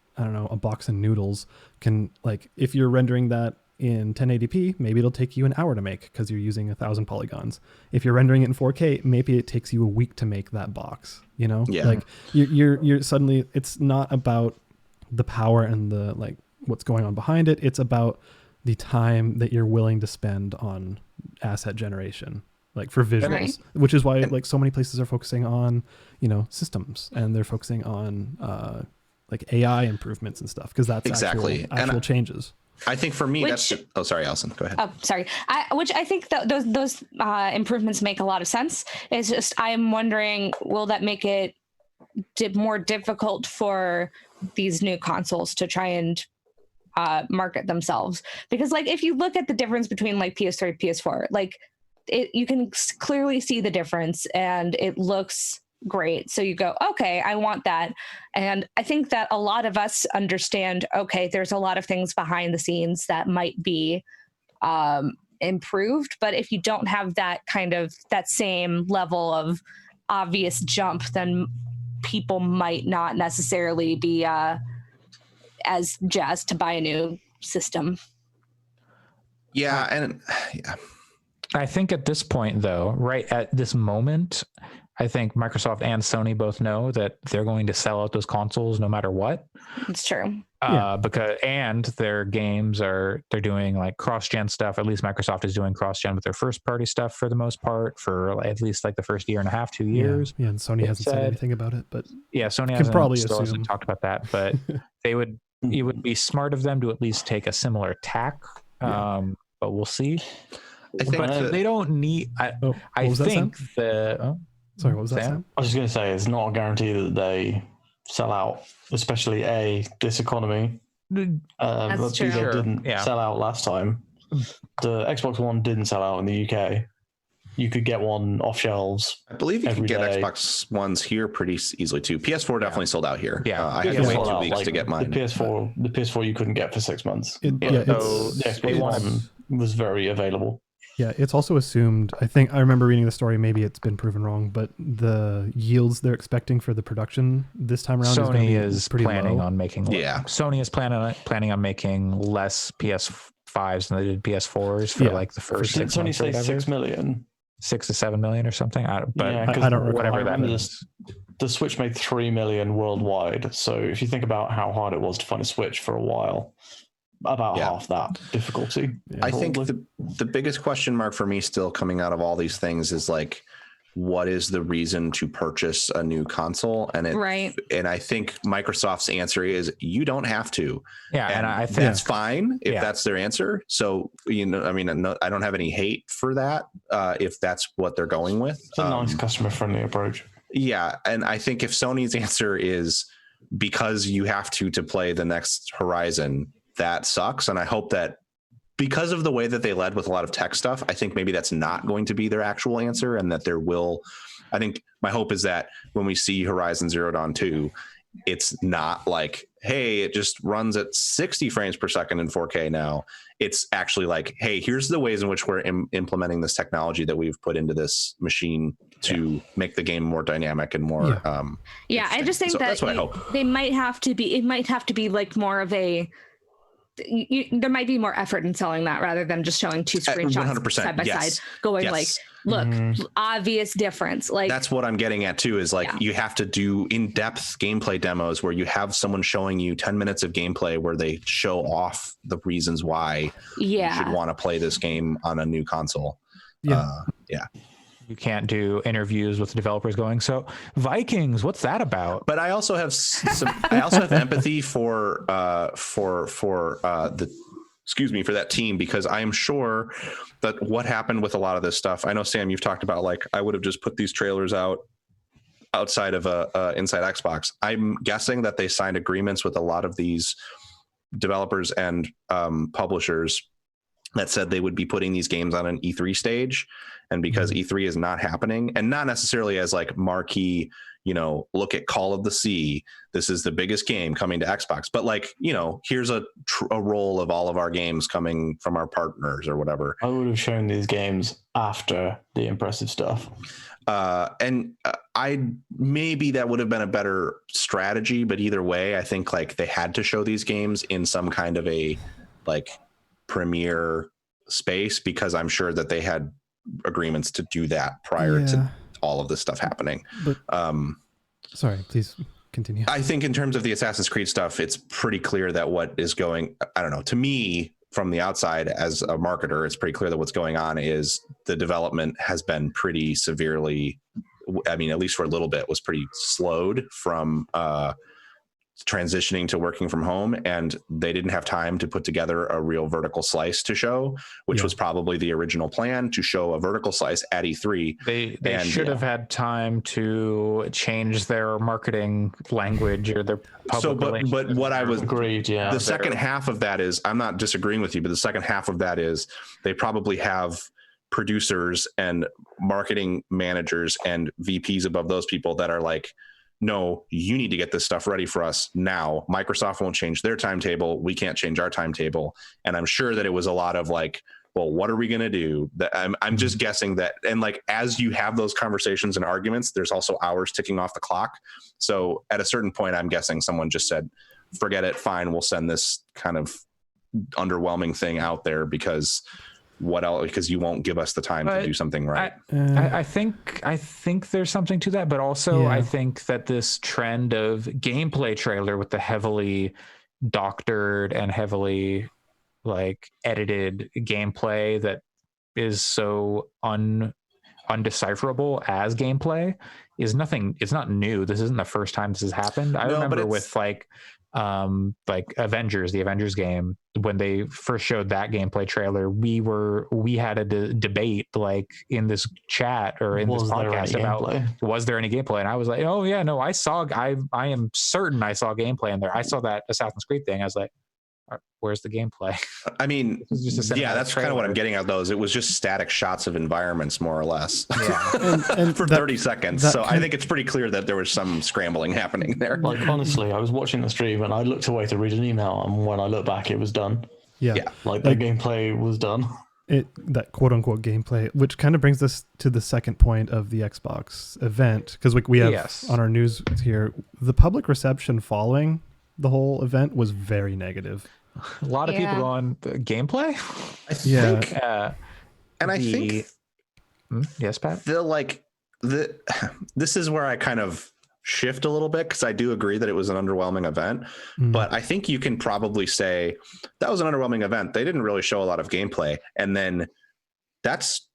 box of noodles can, like, if you're rendering that in 1080p, maybe it'll take you an hour to make because you're using 1,000 polygons. If you're rendering it in 4K, maybe it takes you a week to make that box, you know? Yeah. Like you're suddenly, it's not about the power and the, like, what's going on behind it. It's about the time that you're willing to spend on asset generation, like for visuals, which is why like so many places are focusing on, you know, systems, and they're focusing on, like AI improvements and stuff, because that's exactly actual changes. I think for me, sorry, Allison, go ahead. Oh, sorry. Which I think those improvements make a lot of sense. It's just I'm wondering, will that make it more difficult for these new consoles to try and market themselves? Because like if you look at the difference between like PS3 and PS4, like you can clearly see the difference, and it looks great. So you go, okay, I want that. And I think that a lot of us understand, okay, there's a lot of things behind the scenes that might be improved. But if you don't have that same level of obvious jump, then people might not necessarily be as jazzed to buy a new system. Yeah. And I think at this point, though, right at this moment, I think Microsoft and Sony both know that they're going to sell out those consoles no matter what. It's true. Because their games they're doing like cross-gen stuff. At least Microsoft is doing cross-gen with their first-party stuff for the most part, for at least like the first year and a half, 2 years. Yeah, and Sony hasn't said anything about it, but Sony hasn't talked about that. But it would be smart of them to at least take a similar tack. But we'll see. I think they don't need. Sorry, what was that, Sam? I was just going to say, it's not a guarantee that they sell out, especially this economy. That's true. They didn't sell out last time. The Xbox One didn't sell out in the UK. You could get one off shelves. I believe you can get Xbox Ones here pretty easily too. PS4 definitely sold out here. Yeah, I had to wait 2 weeks to get mine. The PS4 you couldn't get for 6 months. Yeah, the Xbox One was very available. Yeah, it's also assumed, I think, I remember reading the story, maybe it's been proven wrong, but the yields they're expecting for the production this time around Sony is is pretty planning low. on making. Yeah. Sony is planning on making less PS5s than they did PS4s for like the first Didn't 6 Sony months or say whatever. 6 million? 6 to 7 million or something. But Yeah, I don't recall. whatever I that remember is. the Switch made 3 million worldwide. So if you think about how hard it was to find a Switch for a while, about half that difficulty. Yeah. I think the biggest question mark for me still coming out of all these things is like, what is the reason to purchase a new console? And and I think Microsoft's answer is you don't have to. Yeah, and I think that's fine if that's their answer. So I mean, I don't have any hate for that if that's what they're going with. It's a nice customer-friendly approach. Yeah, and I think if Sony's answer is because you have to play the next Horizon, that sucks. And I hope that because of the way that they led with a lot of tech stuff, I think maybe that's not going to be their actual answer, and that there will. I think my hope is that when we see Horizon Zero Dawn 2, it's not like, hey, it just runs at 60 frames per second in 4K now. It's actually like, hey, here's the ways in which we're implementing this technology that we've put into this machine to make the game more dynamic and more. I just think that that's what I hope. They might have to be. It might have to be like more of a. There might be more effort in selling that rather than just showing two screenshots 100%, side by yes. side, going Yes. like, look, obvious difference. Like that's what I'm getting at too, is like you have to do in-depth gameplay demos where you have someone showing you 10 minutes of gameplay where they show off the reasons why you should want to play this game on a new console. you can't do interviews with the developers going, so Vikings, what's that about? But I also have I also have empathy for that team, because I am sure that what happened with a lot of this stuff. I know, Sam, you've talked about like, I would have just put these trailers out outside of inside Xbox. I'm guessing that they signed agreements with a lot of these developers and publishers that said they would be putting these games on an E3 stage. And because E3 is not happening, and not necessarily as like marquee, look at Call of the Sea, this is the biggest game coming to Xbox, but like, here's a roll of all of our games coming from our partners or whatever. I would have shown these games after the impressive stuff. Maybe that would have been a better strategy, but either way, I think like they had to show these games in some kind of a like premiere space, because I'm sure that they had agreements to do that prior to all of this stuff happening. But sorry, please continue. I think in terms of the Assassin's Creed stuff, it's pretty clear that what is going, I don't know, to me from the outside as a marketer, it's pretty clear that what's going on is the development has been pretty severely, I mean, at least for a little bit, was pretty slowed from transitioning to working from home, and they didn't have time to put together a real vertical slice to show, which was probably the original plan, to show a vertical slice at E3. They should have had time to change their marketing language or their public but what I was agreed, the second half of that is, I'm not disagreeing with you, but the second half of that is they probably have producers and marketing managers and VPs above those people that are like, no, you need to get this stuff ready for us now. Microsoft won't change their timetable. We can't change our timetable. And I'm sure that it was a lot of like, well, what are we going to do? That I'm just guessing that. And like, as you have those conversations and arguments, there's also hours ticking off the clock. So at a certain point, I'm guessing someone just said, forget it. Fine. We'll send this kind of underwhelming thing out there because what else? Because you won't give us the time to do something right. I think there's something to that, but also I think that this trend of gameplay trailer with the heavily doctored and heavily like edited gameplay that is so undecipherable as gameplay is nothing. It's not new. This isn't the first time this has happened. I remember with like Avengers, the Avengers game, when they first showed that gameplay trailer, we had a debate like in this chat or in this podcast about was there any gameplay, and I was like, oh yeah, no, I am certain I saw gameplay in there. I saw that Assassin's Creed thing. I was like, where's the gameplay? I mean, that's kind of what I'm getting at, though, is it was just static shots of environments, more or less, and for 30 seconds. So I think it's pretty clear that there was some scrambling happening there. Like, honestly, I was watching the stream and I looked away to read an email, and when I looked back, it was done. Yeah. Like the gameplay was done. that quote unquote gameplay, which kind of brings us to the second point of the Xbox event, because we have on our news here, the public reception following the whole event was very negative. A lot of people on gameplay. I think, and I the- think yes, Pat. This is where I kind of shift a little bit, because I do agree that it was an underwhelming event, but I think you can probably say that was an underwhelming event. They didn't really show a lot of gameplay, and then that's,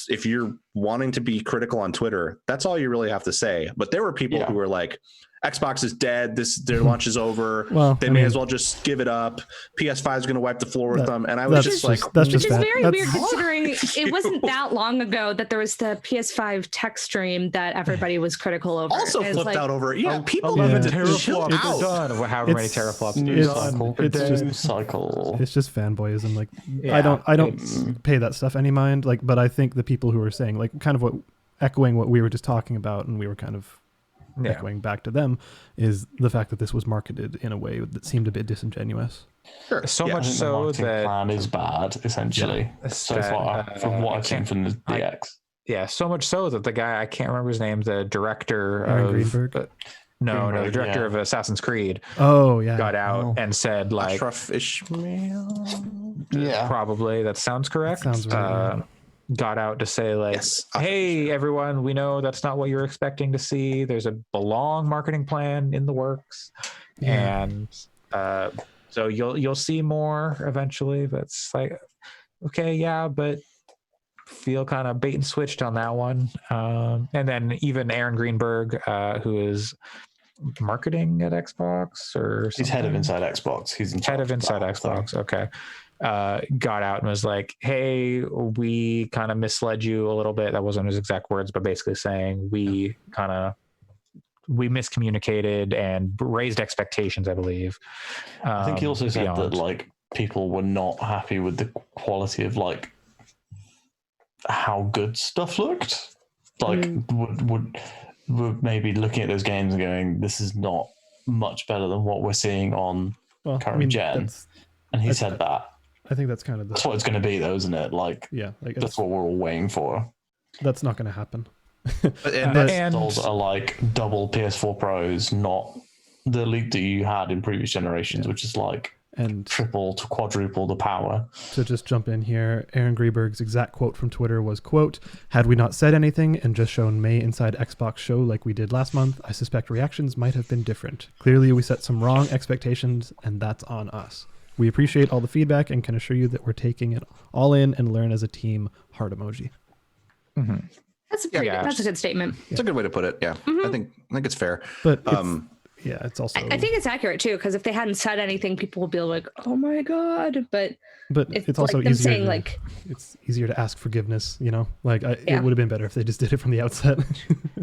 if you're wanting to be critical on Twitter, that's all you really have to say. But there were people who were like, Xbox is dead. Their launch is over. Well, they may as well just give it up. PS5 is going to wipe the floor with them. And I was just like, that's which just is very weird considering you. it wasn't that long ago that there was the PS5 tech stream that everybody was critical over. Also flipped out over it. Yeah, people 11 need to chill teraflops out. are done. However many teraflops News are done. cycle. It's just fanboyism. Like Yeah, I don't pay that stuff any mind. Like, but I think the people who are saying, like, kind of echoing what we were just talking about, and we were kind of echoing back to them, is the fact that this was marketed in a way that seemed a bit disingenuous. Sure. So Yeah. much The so marketing that plan is bad, essentially. So far, from what I've seen from the DX. so much so that the guy, I can't remember his name, the director Aaron of Greenberg? the Greenberg, director of Assassin's Creed Oh yeah, got out and said, like, Ashraf Ishmael. Yeah. probably that sounds correct. That sounds right. Got out to say, like, Yes. hey everyone, we know that's not what you're expecting to see. There's a long marketing plan in the works, and so you'll see more eventually. But it's like, okay, yeah, but feel kind of bait and switched on that one. And then even Aaron Greenberg, who is marketing at Xbox, or He's head of Inside Xbox. He's in head of Inside Xbox. Okay. Got out and was like, hey, we kind of misled you a little bit. That wasn't his exact words, but basically saying we miscommunicated and raised expectations, I believe. I think he also said that, like, people were not happy with the quality of, like, how good stuff looked. Like, would maybe looking at those games and going, this is not much better than what we're seeing on current gen. And he said that. I think that's kind of that's what it's going to be, though, isn't it? Like, that's what we're all waiting for. That's not going to happen. And those are like double PS4 Pros, not the Elite that you had in previous generations, which is like triple to quadruple the power. To just jump in here, Aaron Greenberg's exact quote from Twitter was, quote, "Had we not said anything and just shown May Inside Xbox show like we did last month, I suspect reactions might have been different. Clearly we set some wrong expectations, and that's on us. We appreciate all the feedback and can assure you that we're taking it all in and learn as a team. Heart emoji." Mm-hmm. That's a good statement. It's a good way to put it. Yeah, I think it's fair. But it's also. I think it's accurate too, because if they hadn't said anything, people would be like, "Oh my god!" But it's also like them easier. Saying, like, it's easier to ask forgiveness. You know, like it would have been better if they just did it from the outset.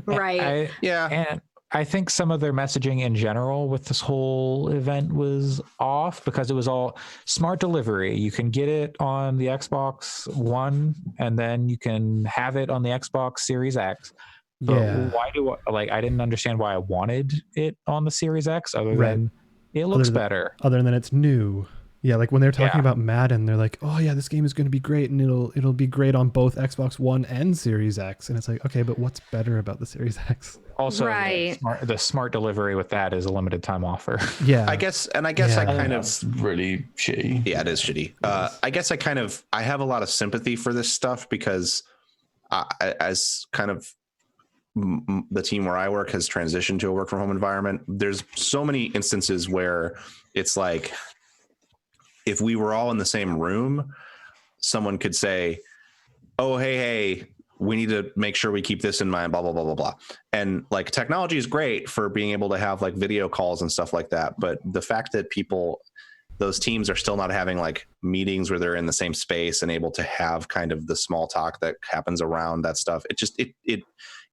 Right. And I think some of their messaging in general with this whole event was off, because it was all smart delivery. You can get it on the Xbox One, and then you can have it on the Xbox Series X. But why I didn't understand why I wanted it on the Series X, other than it looks better. Other than it's new. Yeah, like when they're talking about Madden, they're like, "Oh yeah, this game is going to be great, and it'll be great on both Xbox One and Series X." And it's like, okay, but what's better about the Series X? Also, the smart delivery with that is a limited time offer. I guess I kind of really shitty. Yeah, it is shitty. I guess I have a lot of sympathy for this stuff, because as kind of the team where I work has transitioned to a work from home environment, there's so many instances where it's like, if we were all in the same room, someone could say, "Oh, hey, we need to make sure we keep this in mind, blah, blah, blah, blah, blah." And like, technology is great for being able to have like video calls and stuff like that. But the fact that those teams are still not having like meetings where they're in the same space and able to have kind of the small talk that happens around that stuff, it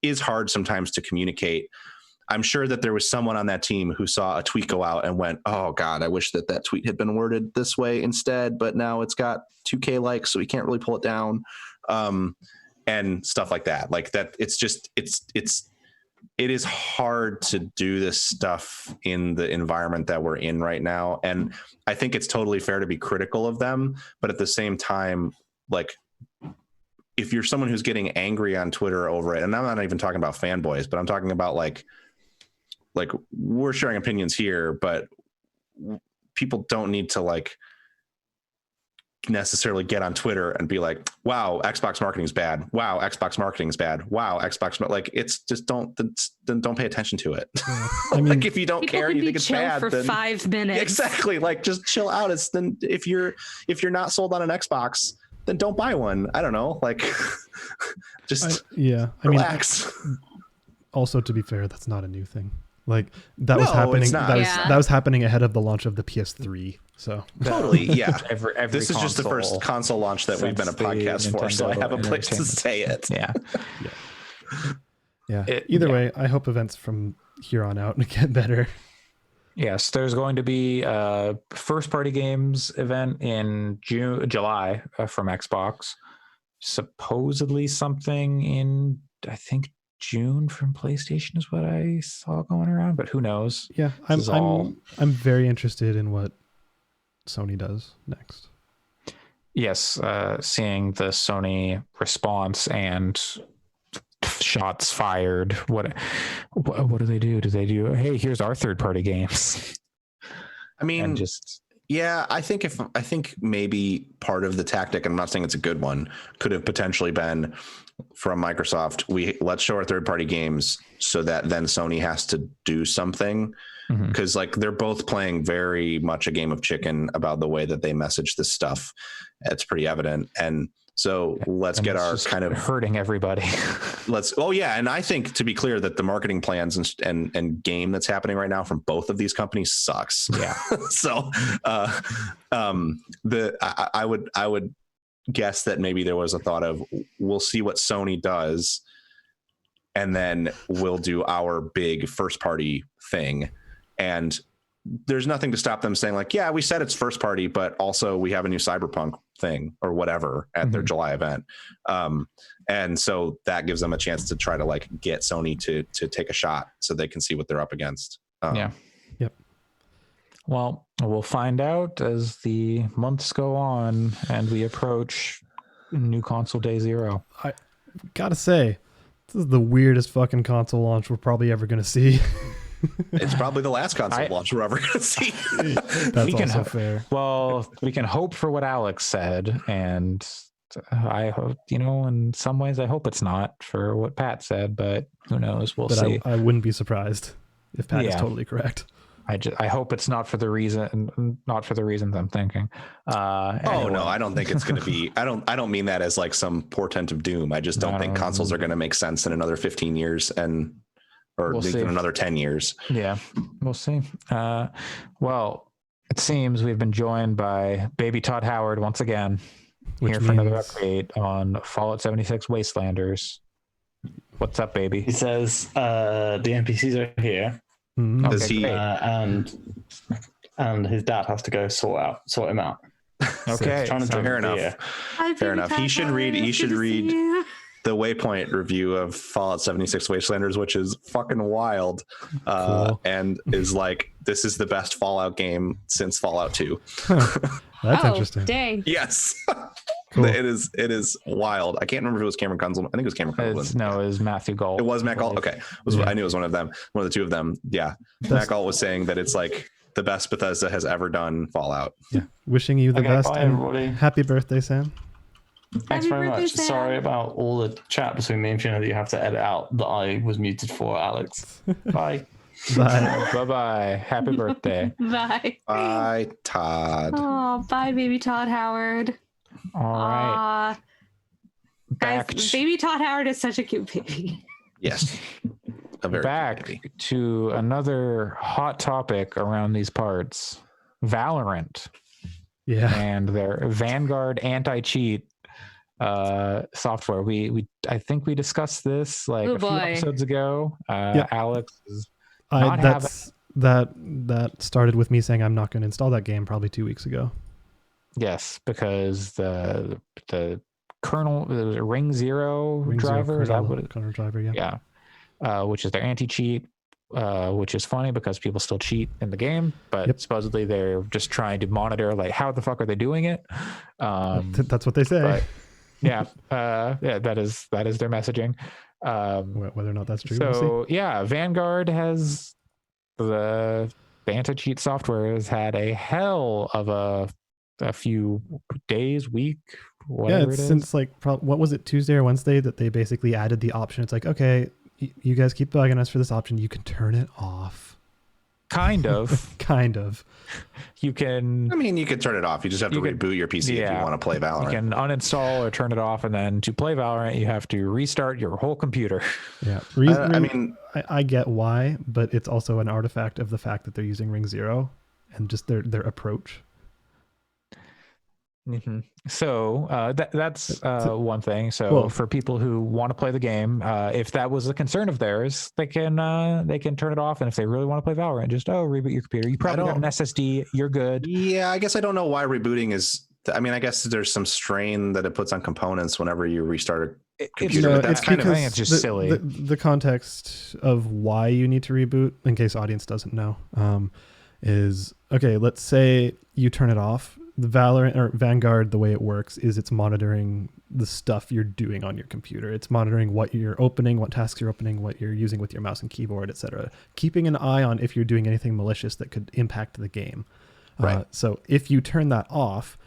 is hard sometimes to communicate. I'm sure that there was someone on that team who saw a tweet go out and went, "Oh God, I wish that tweet had been worded this way instead, but now it's got 2K likes, so we can't really pull it down." And stuff like that. Like that, it is hard to do this stuff in the environment that we're in right now. And I think it's totally fair to be critical of them, but at the same time, like if you're someone who's getting angry on Twitter over it, and I'm not even talking about fanboys, but I'm talking about like we're sharing opinions here, but people don't need to like necessarily get on Twitter and be like, wow, Xbox marketing is bad. Wow, Xbox marketing is bad. Wow, Xbox, like it's just don't pay attention to it. Yeah. I mean, like if you don't care and you think it's bad for then 5 minutes. Exactly. Like just chill out. It's then if you're not sold on an Xbox, then don't buy one. I don't know. Like just relax. Also, to be fair, that's not a new thing. Like that was happening. That was happening ahead of the launch of the PS3. So totally, yeah. Every this is just the first console launch that we've been a podcast for, so I have a place to say it. Yeah. Either way, I hope events from here on out get better. Yes, there's going to be a first-party games event in July from Xbox. Supposedly something in, I think, June from PlayStation is what I saw going around, but who knows? Yeah, I'm very interested in what Sony does next. Yes, seeing the Sony response and shots fired. What do they do? Do they do, hey, here's our third-party games? I mean, I think maybe part of the tactic, and I'm not saying it's a good one, could have potentially been from Microsoft, let's show our third-party games so that then Sony has to do something, because like they're both playing very much a game of chicken about the way that they message this stuff. It's pretty evident. And so let's get our kind of hurting everybody. And I think, to be clear, that the marketing plans and game that's happening right now from both of these companies sucks. Yeah. So I would guess that maybe there was a thought of, we'll see what Sony does, and then we'll do our big first party thing. And there's nothing to stop them saying like, yeah, we said it's first party, but also we have a new Cyberpunk thing or whatever at their July event. And so that gives them a chance to try to like get Sony to take a shot so they can see what they're up against. Yep. Well, we'll find out as the months go on and we approach new console day 0. I gotta say, this is the weirdest fucking console launch we're probably ever going to see. It's probably the last console launch we're ever going to see. That's also fair. Well, we can hope for what Alex said, and I hope, in some ways, I hope it's not for what Pat said, but who knows? We'll see. I wouldn't be surprised if Pat is totally correct. I hope it's not for the reasons I'm thinking. Anyway. No, I don't think it's going to be. I don't mean that as like some portent of doom. I just don't think consoles are going to make sense in another 15 years or in another 10 years. Yeah, we'll see. Well, it seems we've been joined by Baby Todd Howard once again, here for another update on Fallout 76 Wastelanders. What's up, baby? He says the NPCs are here. Mm-hmm. Does he? And his dad has to go sort him out. Okay, so fair enough. Fair enough. He should read the Waypoint review of Fallout 76 Wastelanders, which is fucking wild, cool. And is like, this is the best Fallout game since Fallout 2. That's interesting. Dang. Yes. Cool. It is wild. I can't remember if it was Cameron Kunzelman. I think it was Cameron Kunzelman. No, it was Matthew Galt. It was Matt Galt. Okay. I knew it was one of them. One of the two of them. Yeah. Matt Galt was saying that it's like the best Bethesda has ever done Fallout. Yeah. Wishing you the best. Bye, and everybody. Happy birthday, Sam. Thanks very much. Sorry about all the chat between me and Fiona that you have to edit out that I was muted for, Alex. Bye. Bye. Bye-bye. Happy birthday. Bye. Bye, Todd. Oh, bye, baby Todd Howard. All right. Guys, baby Todd Howard is such a cute baby. Yes. Back to another hot topic around these parts. Valorant. Yeah. And their Vanguard anti-cheat software. I think we discussed this like a few episodes ago. Alex is that started with me saying I'm not going to install that game probably 2 weeks ago. Yes, because the kernel, the Ring Zero driver, is that what it? Kernel driver, yeah. Yeah, which is their anti-cheat, which is funny because people still cheat in the game, but supposedly they're just trying to monitor like how the fuck are they doing it. That's what they say. But yeah, that is their messaging. Whether or not that's true, so we'll Vanguard has the anti-cheat software has had a hell of a few days, week, whatever it is. Since like what was it, Tuesday or Wednesday, that they basically added the option. It's like, okay, you guys keep bugging us for this option, you can turn it off. Kind of. You can. I mean, you can turn it off. You just have to reboot your PC if you want to play Valorant. You can uninstall or turn it off, and then to play Valorant, you have to restart your whole computer. Yeah. I get why, but it's also an artifact of the fact that they're using Ring Zero and just their approach. Mm-hmm. So that's one thing. So for people who want to play the game, if that was a concern of theirs, they can turn it off. And if they really want to play Valorant, just reboot your computer. You probably got an SSD. You're good. Yeah, I guess I don't know why rebooting is. I mean, I guess there's some strain that it puts on components whenever you restart a computer. But that's kind of it's just silly. The context of why you need to reboot, in case audience doesn't know, is okay. Let's say you turn it off. The Valorant or Vanguard, the way it works is it's monitoring the stuff you're doing on your computer. It's monitoring what you're opening, what tasks you're opening, what you're using with your mouse and keyboard, etc. Keeping an eye on if you're doing anything malicious that could impact the game. Right. So if you turn that off,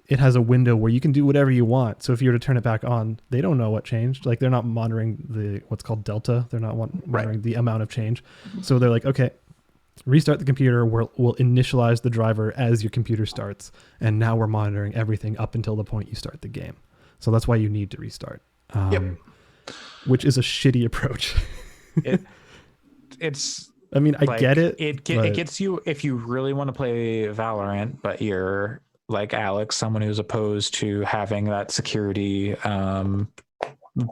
it has a window where you can do whatever you want. So if you were to turn it back on, they don't know what changed. Like they're not monitoring what's called delta. They're not monitoring the amount of change. So they're like, okay, restart the computer. We'll initialize the driver as your computer starts, and now we're monitoring everything up until the point you start the game. So that's why you need to restart. Which is a shitty approach. It's. I mean, I get it. It gets you if you really want to play Valorant, but you're like Alex, someone who's opposed to having that security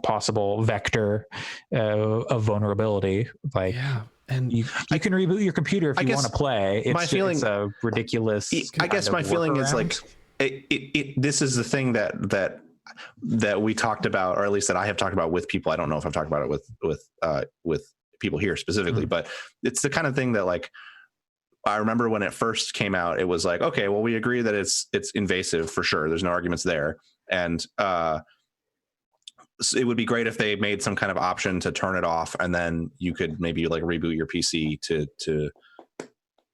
possible vector of vulnerability. Like. Yeah. And you can reboot your computer if you want to play. It's a ridiculous. I guess my feeling is like this is the thing that we talked about, or at least that I have talked about with people. I don't know if I've talked about it with people here specifically, but it's the kind of thing that like I remember when it first came out, it was like, okay, well, we agree that it's invasive for sure. There's no arguments there, and it would be great if they made some kind of option to turn it off, and then you could maybe like reboot your PC to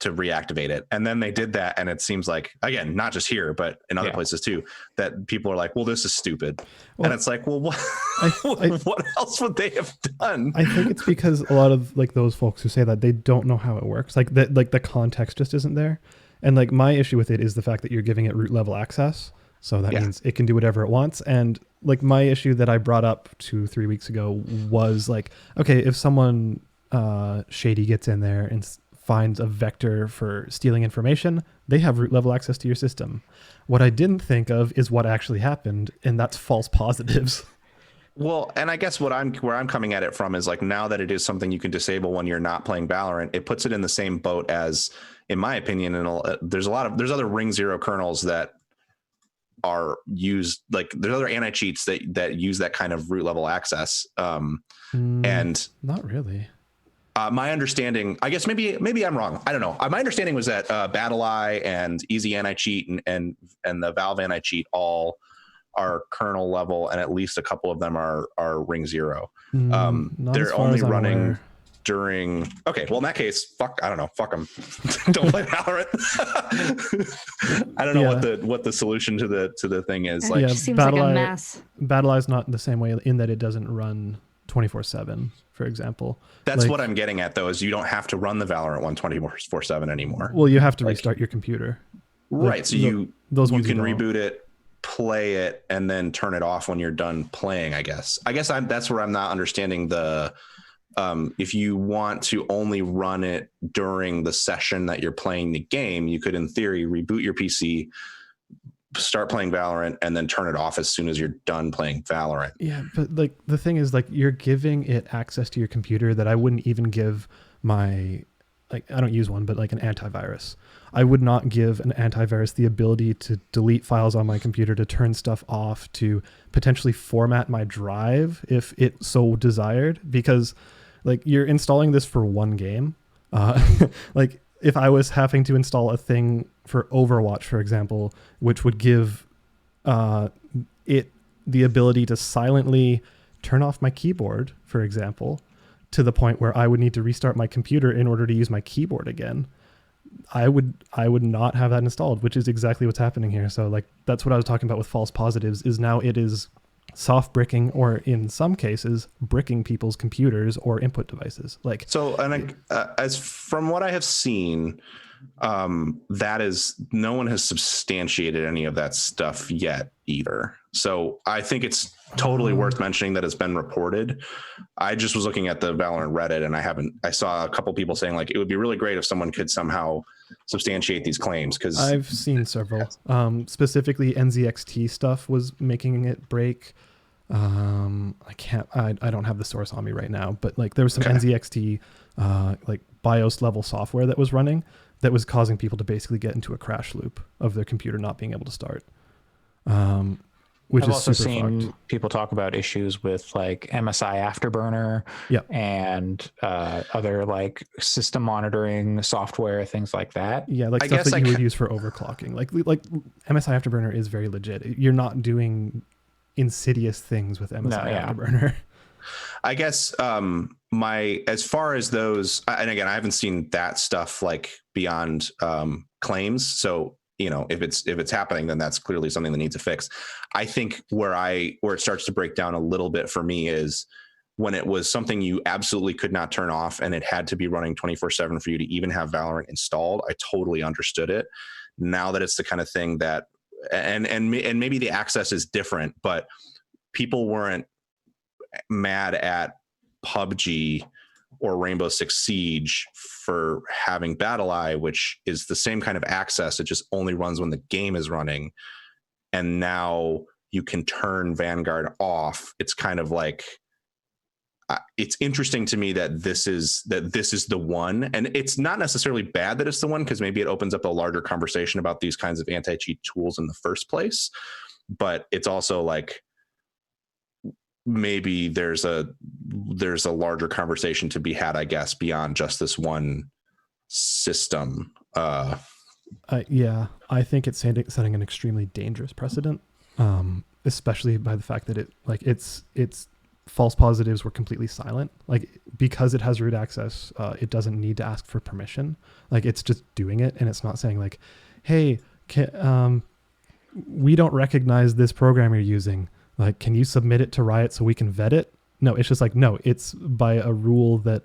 reactivate it. And then they did that, and it seems like, again, not just here but in other places too, that people are like, well, this is stupid. And it's like, well, what what else would they have done? I think it's because a lot of like those folks who say that, they don't know how it works. Like the context just isn't there. And like my issue with it is the fact that you're giving it root level access. So that means it can do whatever it wants. And like my issue that I brought up 2-3 weeks ago was like, okay, if someone shady gets in there and finds a vector for stealing information, they have root level access to your system. What I didn't think of is what actually happened, and that's false positives. Well, and I guess where I'm coming at it from is like, now that it is something you can disable when you're not playing Valorant, it puts it in the same boat as, in my opinion, and there's other Ring Zero kernels that are used, like there's other anti-cheats that use that kind of root level access. And not really. My understanding, I guess maybe I'm wrong. I don't know. My understanding was that BattlEye and Easy Anti-Cheat and the Valve Anti-Cheat all are kernel level, and at least a couple of them are Ring Zero. They're only running during. Okay, well in that case, fuck them. Don't play Valorant. I don't know what the solution to the thing is. Like, it just seems like a mess. BattlEye is not the same way in that it doesn't run 24/7, for example. That's what I'm getting at, though, is you don't have to run the Valorant one 24/7 anymore. Well, you have to restart your computer. Right. So you can reboot it, play it, and then turn it off when you're done playing, I guess. That's where I'm not understanding the if you want to only run it during the session that you're playing the game, you could in theory reboot your PC, start playing Valorant, and then turn it off as soon as you're done playing Valorant. Yeah, but like the thing is, like, you're giving it access to your computer that I wouldn't even give my, like, I don't use one, but like an antivirus. I would not give an antivirus the ability to delete files on my computer, to turn stuff off, to potentially format my drive if it so desired, because like you're installing this for one game. Like if I was having to install a thing for Overwatch, for example, which would give it the ability to silently turn off my keyboard, for example, to the point where I would need to restart my computer in order to use my keyboard again, I would not have that installed, which is exactly what's happening here. So like that's what I was talking about with false positives, is now it is soft bricking, or in some cases bricking people's computers or input devices. Like so, and as from what I have seen, that is, no one has substantiated any of that stuff yet either. So I think it's totally worth mentioning that it's been reported. I just was looking at the Valorant Reddit, and I saw a couple people saying like it would be really great if someone could somehow substantiate these claims, because I've seen several. Specifically NZXT stuff was making it break. I don't have the source on me right now, but like there was some NZXT like BIOS level software that was running that was causing people to basically get into a crash loop of their computer not being able to start. Which I've is also super seen fucked. people talk about issues with like MSI Afterburner and other like system monitoring software, things like that. Yeah, like stuff that you would use for overclocking. Like MSI Afterburner is very legit. You're not doing insidious things with MSI Afterburner. I guess as far as those, and again, I haven't seen that stuff like beyond claims. So, you know, if it's happening, then that's clearly something that needs a fix. I think where it starts to break down a little bit for me is when it was something you absolutely could not turn off and it had to be running 24/7 for you to even have Valorant installed. I totally understood it. Now that it's the kind of thing that, and maybe the access is different, but people weren't mad at PUBG or Rainbow Six Siege for having Battle Eye, which is the same kind of access. It just only runs when the game is running. And now you can turn Vanguard off. It's kind of like, it's interesting to me that this is the one, and it's not necessarily bad that it's the one, because maybe it opens up a larger conversation about these kinds of anti-cheat tools in the first place. But it's also like, maybe there's a larger conversation to be had, I guess, beyond just this one system. Yeah, I think it's setting an extremely dangerous precedent, especially by the fact that its false positives were completely silent. Like, because it has root access, it doesn't need to ask for permission. Like, it's just doing it, and it's not saying like, hey, we don't recognize this program you're using. Like, can you submit it to Riot so we can vet it? No, it's just like, no, it's by a rule that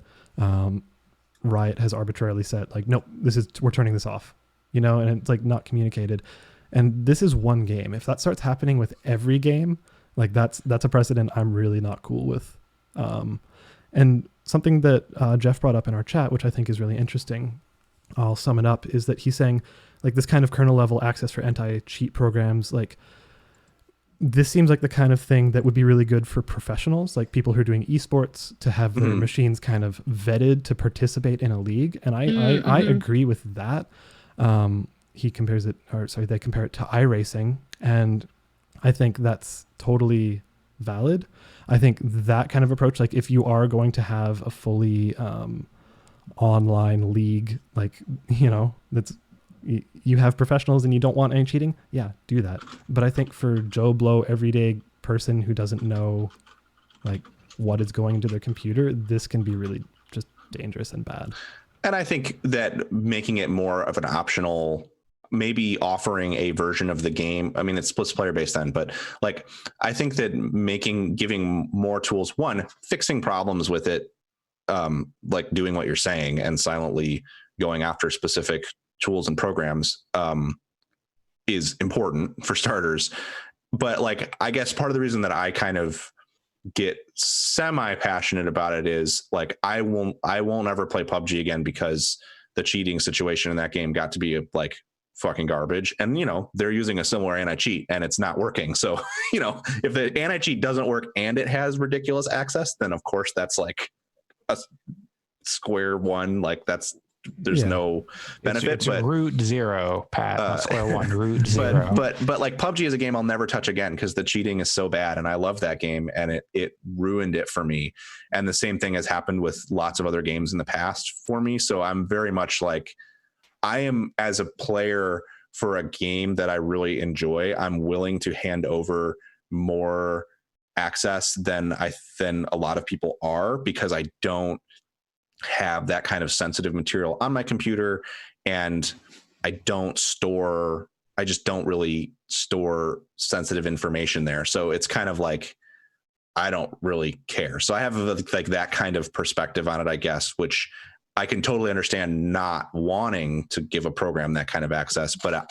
Riot has arbitrarily set. Like, nope, we're turning this off, you know, and it's like not communicated. And this is one game. If that starts happening with every game, like that's a precedent I'm really not cool with. And something that Jeff brought up in our chat, which I think is really interesting, I'll sum it up, is that he's saying like this kind of kernel level access for anti-cheat programs, like, this seems like the kind of thing that would be really good for professionals, like people who are doing esports, to have their machines kind of vetted to participate in a league. And I agree with that. They compare it to iRacing, and I think that's totally valid. I think that kind of approach, like if you are going to have a fully online league, like, you know, you have professionals and you don't want any cheating, yeah, do that. But I think for Joe Blow, everyday person who doesn't know like what is going into their computer, this can be really just dangerous and bad. And I think that making it more of an optional, maybe offering a version of the game, I mean, it splits player base then, but like, I think that giving more tools, one, fixing problems with it, like doing what you're saying and silently going after specific tools and programs is important for starters. But like, I guess part of the reason that I kind of get semi-passionate about it is like, I won't ever play PUBG again because the cheating situation in that game got to be like fucking garbage. And, you know, they're using a similar anti-cheat and it's not working. So, you know, if the anti-cheat doesn't work and it has ridiculous access, then of course that's like a square one. Like that's there's no benefit. It's but root zero, Pat, not square one, root zero. But like PUBG is a game I'll never touch again because the cheating is so bad, and I love that game, and it ruined it for me. And the same thing has happened with lots of other games in the past for me. So I'm very much like, I am, as a player for a game that I really enjoy, I'm willing to hand over more access than a lot of people are, because I don't have that kind of sensitive material on my computer, and I just don't really store sensitive information there. So it's kind of like, I don't really care. So I have like that kind of perspective on it, I guess, which I can totally understand not wanting to give a program that kind of access, but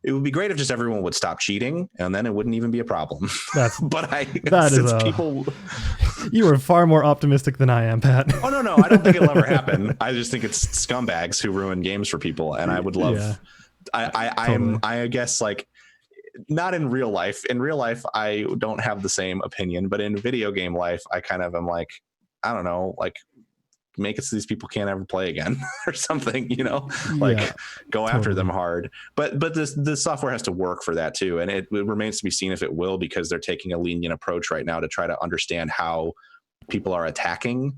it would be great if just everyone would stop cheating, and then it wouldn't even be a problem. People. You are far more optimistic than I am, Pat. Oh no, I don't think it'll ever happen. I just think it's scumbags who ruin games for people, and I would love. Yeah. I guess, like, not in real life. In real life, I don't have the same opinion, but in video game life, I kind of am like, I don't know, like, make it so these people can't ever play again or something, like go after them hard. But the software has to work for that too. And it remains to be seen if it will, because they're taking a lenient approach right now to try to understand how people are attacking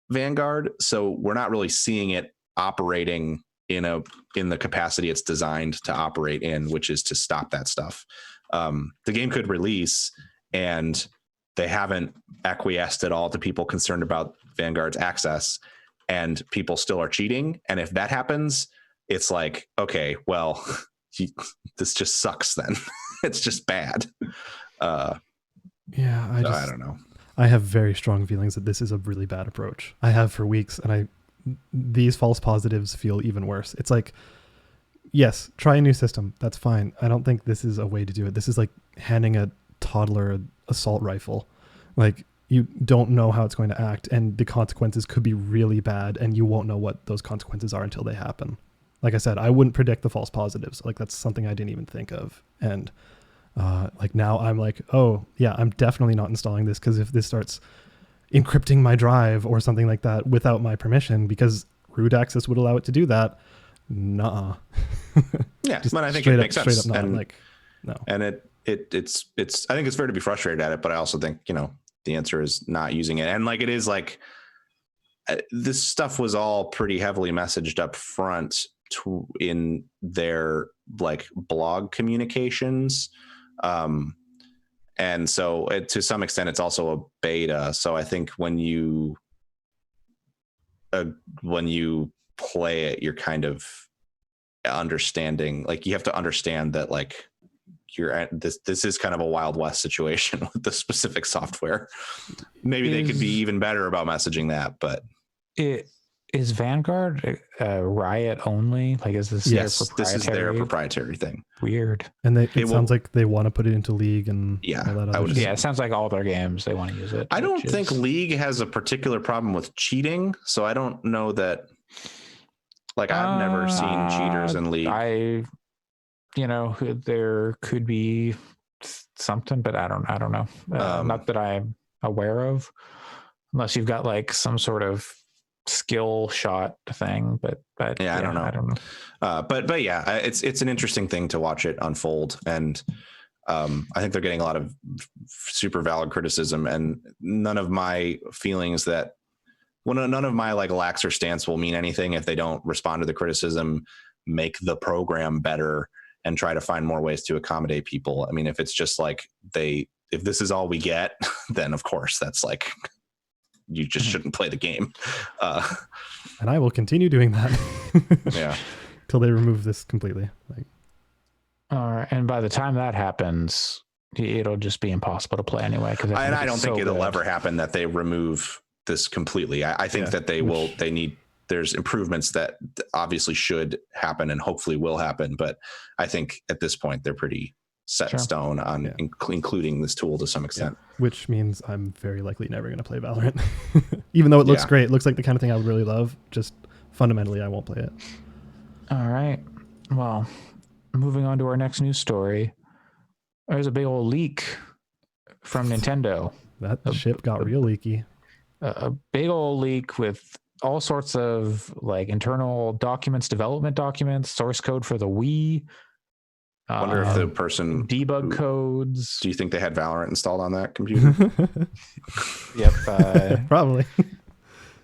Vanguard. So we're not really seeing it operating in the capacity it's designed to operate in, which is to stop that stuff. The game could release, and they haven't acquiesced at all to people concerned about Vanguard's access, and people still are cheating. And if that happens, it's like, okay, well, this just sucks then. It's just bad. I don't know. I have very strong feelings that this is a really bad approach. I have for weeks, and these false positives feel even worse. It's like, yes, try a new system. That's fine. I don't think this is a way to do it. This is like handing a toddler an assault rifle. Like, you don't know how it's going to act, and the consequences could be really bad, and you won't know what those consequences are until they happen. Like I said, I wouldn't predict the false positives. Like, that's something I didn't even think of. And like, now I'm like, oh yeah, I'm definitely not installing this, because if this starts encrypting my drive or something like that without my permission, because root access would allow it to do that, nah. Yeah, but I think it makes sense. Straight up, and like, no. And it's I think it's fair to be frustrated at it, but I also think, the answer is not using it. And like, it is like, this stuff was all pretty heavily messaged up front in their like blog communications. And so to some extent, it's also a beta. So I think when you play it, you're kind of understanding, like, you have to understand that, like, this is kind of a Wild West situation with the specific software. Maybe they could be even better about messaging that, but is Vanguard Riot only? Like, is this this is their proprietary thing? Weird. And it sounds like they want to put it into League and all that other it sounds like all their games they want to use it. I don't think League has a particular problem with cheating, so I don't know that. Like, I've never seen cheaters in League. There could be something, but I don't know. Not that I'm aware of, unless you've got like some sort of skill shot thing. But yeah, I don't know. But yeah, it's an interesting thing to watch it unfold, and I think they're getting a lot of super valid criticism, and none of my feelings that. Well, none of my like laxer stance will mean anything if they don't respond to the criticism, make the program better, and try to find more ways to accommodate people. I mean, if it's just like if this is all we get, then of course that's like, you just shouldn't play the game. And I will continue doing that. Yeah. Till they remove this completely. Like, all right. And by the time that happens, it'll just be impossible to play anyway. And I don't think it'll ever happen that they remove this completely. I think that there's improvements that obviously should happen and hopefully will happen, but I think at this point they're pretty set in stone on including this tool to some extent. Yeah. Which means I'm very likely never going to play Valorant. Even though it looks great. It looks like the kind of thing I would really love. Just fundamentally, I won't play it. All right. Well, moving on to our next news story. There's a big old leak from Nintendo. That ship got real leaky. A big old leak with all sorts of like internal documents, development documents, source code for the Wii. I wonder if the person debug codes. Do you think they had Valorant installed on that computer? Yep. Probably.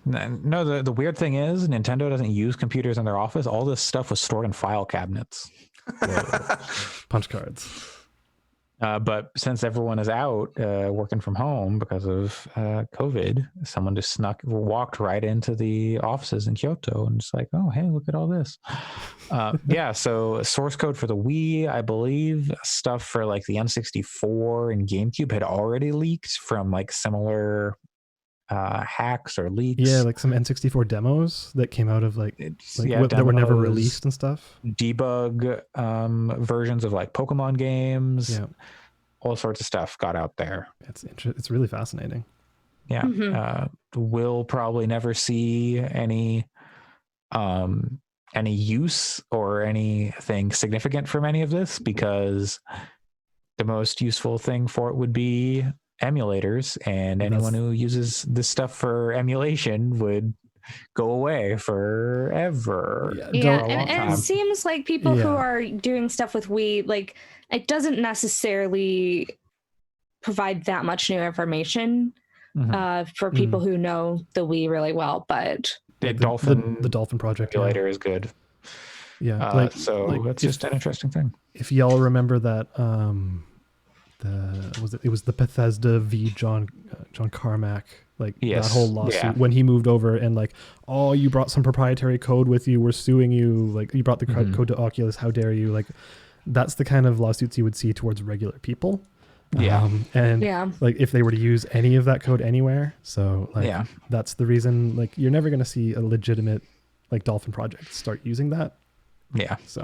No, the weird thing is Nintendo doesn't use computers in their office. All this stuff was stored in file cabinets. Punch cards. But since everyone is out working from home because of COVID, someone just walked right into the offices in Kyoto and just like, oh, hey, look at all this. Yeah, so source code for the Wii, I believe, stuff for like the N64 and GameCube had already leaked from like similar hacks or leaks. Yeah, like some N64 demos that came out of that were never released and stuff. Debug versions of like Pokemon games. Yeah, all sorts of stuff got out there. It's really fascinating. Yeah. We'll probably never see any use or anything significant from any of this, because the most useful thing for it would be emulators, and anyone who uses this stuff for emulation would go away forever. And it seems like people who are doing stuff with Wii, like, it doesn't necessarily provide that much new information for people who know the Wii really well, but the Dolphin project emulator is good. Yeah, so it's just an interesting thing. If y'all remember that it was the Bethesda v John Carmack, that whole lawsuit when he moved over and like, oh, you brought some proprietary code with you, we're suing you, like you brought the code to Oculus, how dare you. Like, that's the kind of lawsuits you would see towards regular people. Like if they were to use any of that code anywhere. So that's the reason, like, you're never going to see a legitimate like Dolphin project start using that. So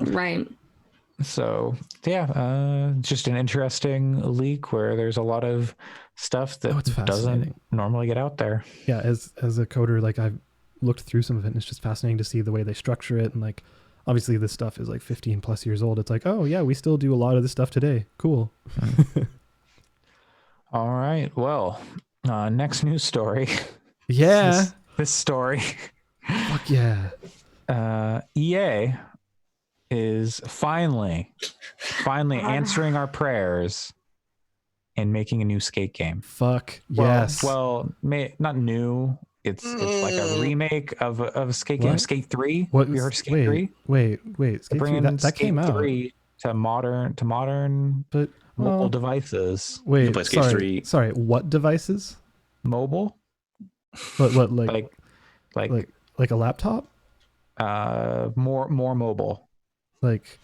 just an interesting leak where there's a lot of stuff that doesn't normally get out there. Yeah, as a coder, like, I've looked through some of it and it's just fascinating to see the way they structure it. And like, obviously this stuff is like 15 plus years old. It's like, oh yeah, we still do a lot of this stuff today. Cool. All right. Well, next news story. Yeah. This story. Fuck yeah. EA is finally answering our prayers and making a new skate game. Fuck yes. Well, not new. It's like a remake of a skate game, Skate 3. What? You heard Skate 3? Wait. Skate 3, that came out. 3 to modern but mobile devices. Wait, play Skate 3. Sorry, what devices? Mobile? What like a laptop? More mobile. Like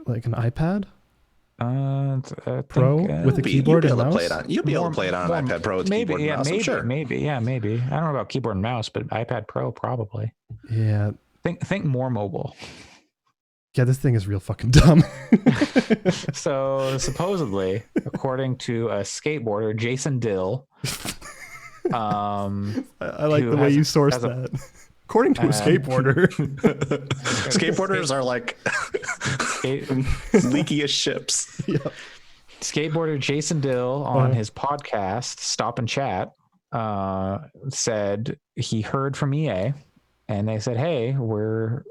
an iPad? Pro with a keyboard and mouse? You'll be able to play it on an iPad Pro with keyboard and mouse, I'm sure. Maybe. I don't know about keyboard and mouse, but iPad Pro probably. Yeah. Think more mobile. Yeah, this thing is real fucking dumb. So supposedly, according to a skateboarder, Jason Dill, I like the way you source that. According to a skateboarder. Skateboarders are like leakiest ships. Yep. Skateboarder Jason Dill on his podcast, Stop and Chat, said he heard from EA and they said, hey, we're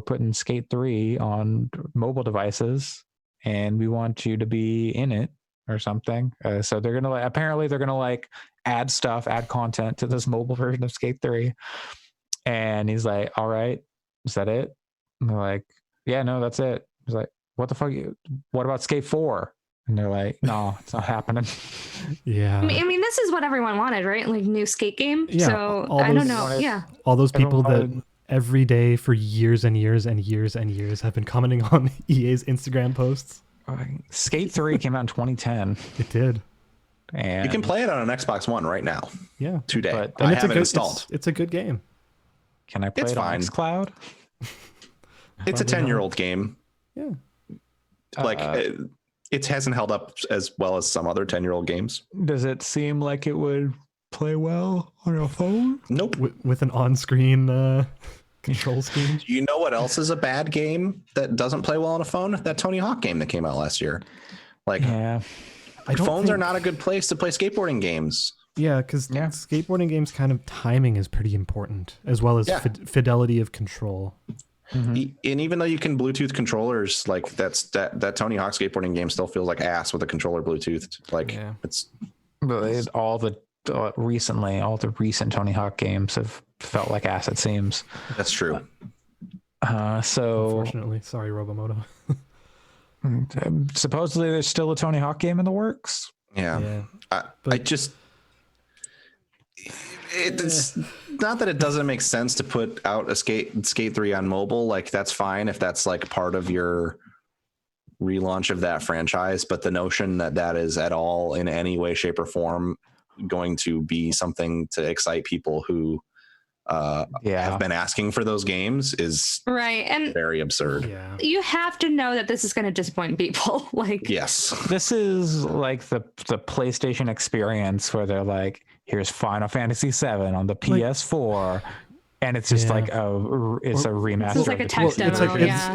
putting Skate 3 on mobile devices and we want you to be in it or something. So they're going to add content to this mobile version of Skate 3. And he's like, all right, is that it? And they're like, yeah, no, that's it. He's like, what the fuck? What about Skate 4? And they're like, no, it's not happening. Yeah. I mean, this is what everyone wanted, right? Like, new skate game. Yeah, so I don't know. Yeah. All those people that every day for years and years and years and years have been commenting on EA's Instagram posts. Skate 3 came out in 2010. It did. And you can play it on an Xbox One right now. Yeah. Today. But I have it installed. It's a good game. Can I play it on xCloud? It's a 10-year-old game. Yeah. It hasn't held up as well as some other 10-year-old games. Does it seem like it would play well on your phone? Nope. With an on-screen control scheme. You know what else is a bad game that doesn't play well on a phone? That Tony Hawk game that came out last year. Phones are not a good place to play skateboarding games. Yeah, because skateboarding games kind of timing is pretty important, as well as fidelity of control. And even though you can Bluetooth controllers, like that Tony Hawk skateboarding game still feels like ass with a controller Bluetoothed. Like it's all the recent Tony Hawk games have felt like ass, it seems. That's true. So unfortunately, sorry, Robomoto. Supposedly there's still a Tony Hawk game in the works. It's not that it doesn't make sense to put out a Skate 3 on mobile. Like that's fine if that's like part of your relaunch of that franchise, but the notion that is at all in any way, shape, or form going to be something to excite people who have been asking for those games is and very absurd. You have to know that this is going to disappoint people. This is like the PlayStation experience where they're like, here's Final Fantasy VII on the PS4, and it's just like a remaster. It's like a tech demo.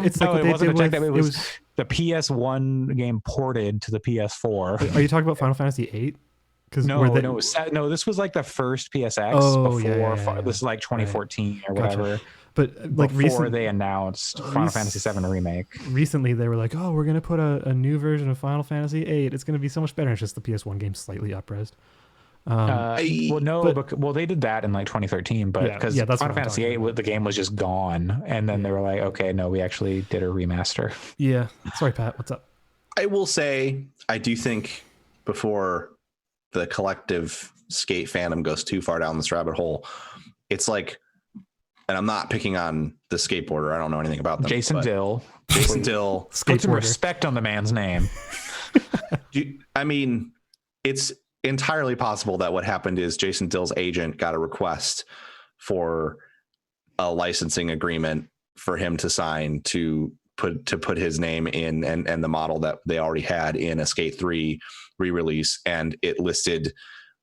It's like it wasn't a tech demo. It was the PS1 game ported to the PS4. Are you talking about Final Fantasy VIII? No, this was like the first PSX before. This is like 2014 or whatever. Gotcha. But like before they announced Final Fantasy VII Remake. Recently, they were like, "Oh, we're gonna put a new version of Final Fantasy VIII. It's gonna be so much better." It's just the PS1 game slightly up-resed. They did that in like 2013, but because Final Fantasy VIII, the game was just gone, and then they were like, "Okay, no, we actually did a remaster." Yeah, sorry, Pat. What's up? I will say, I do think before the collective skate fandom goes too far down this rabbit hole, it's like, and I'm not picking on the skateboarder. I don't know anything about them. Jason Dill. Put some respect on the man's name. I mean, it's entirely possible that what happened is Jason Dill's agent got a request for a licensing agreement for him to sign to put his name in and the model that they already had in a Skate 3 re-release, and it listed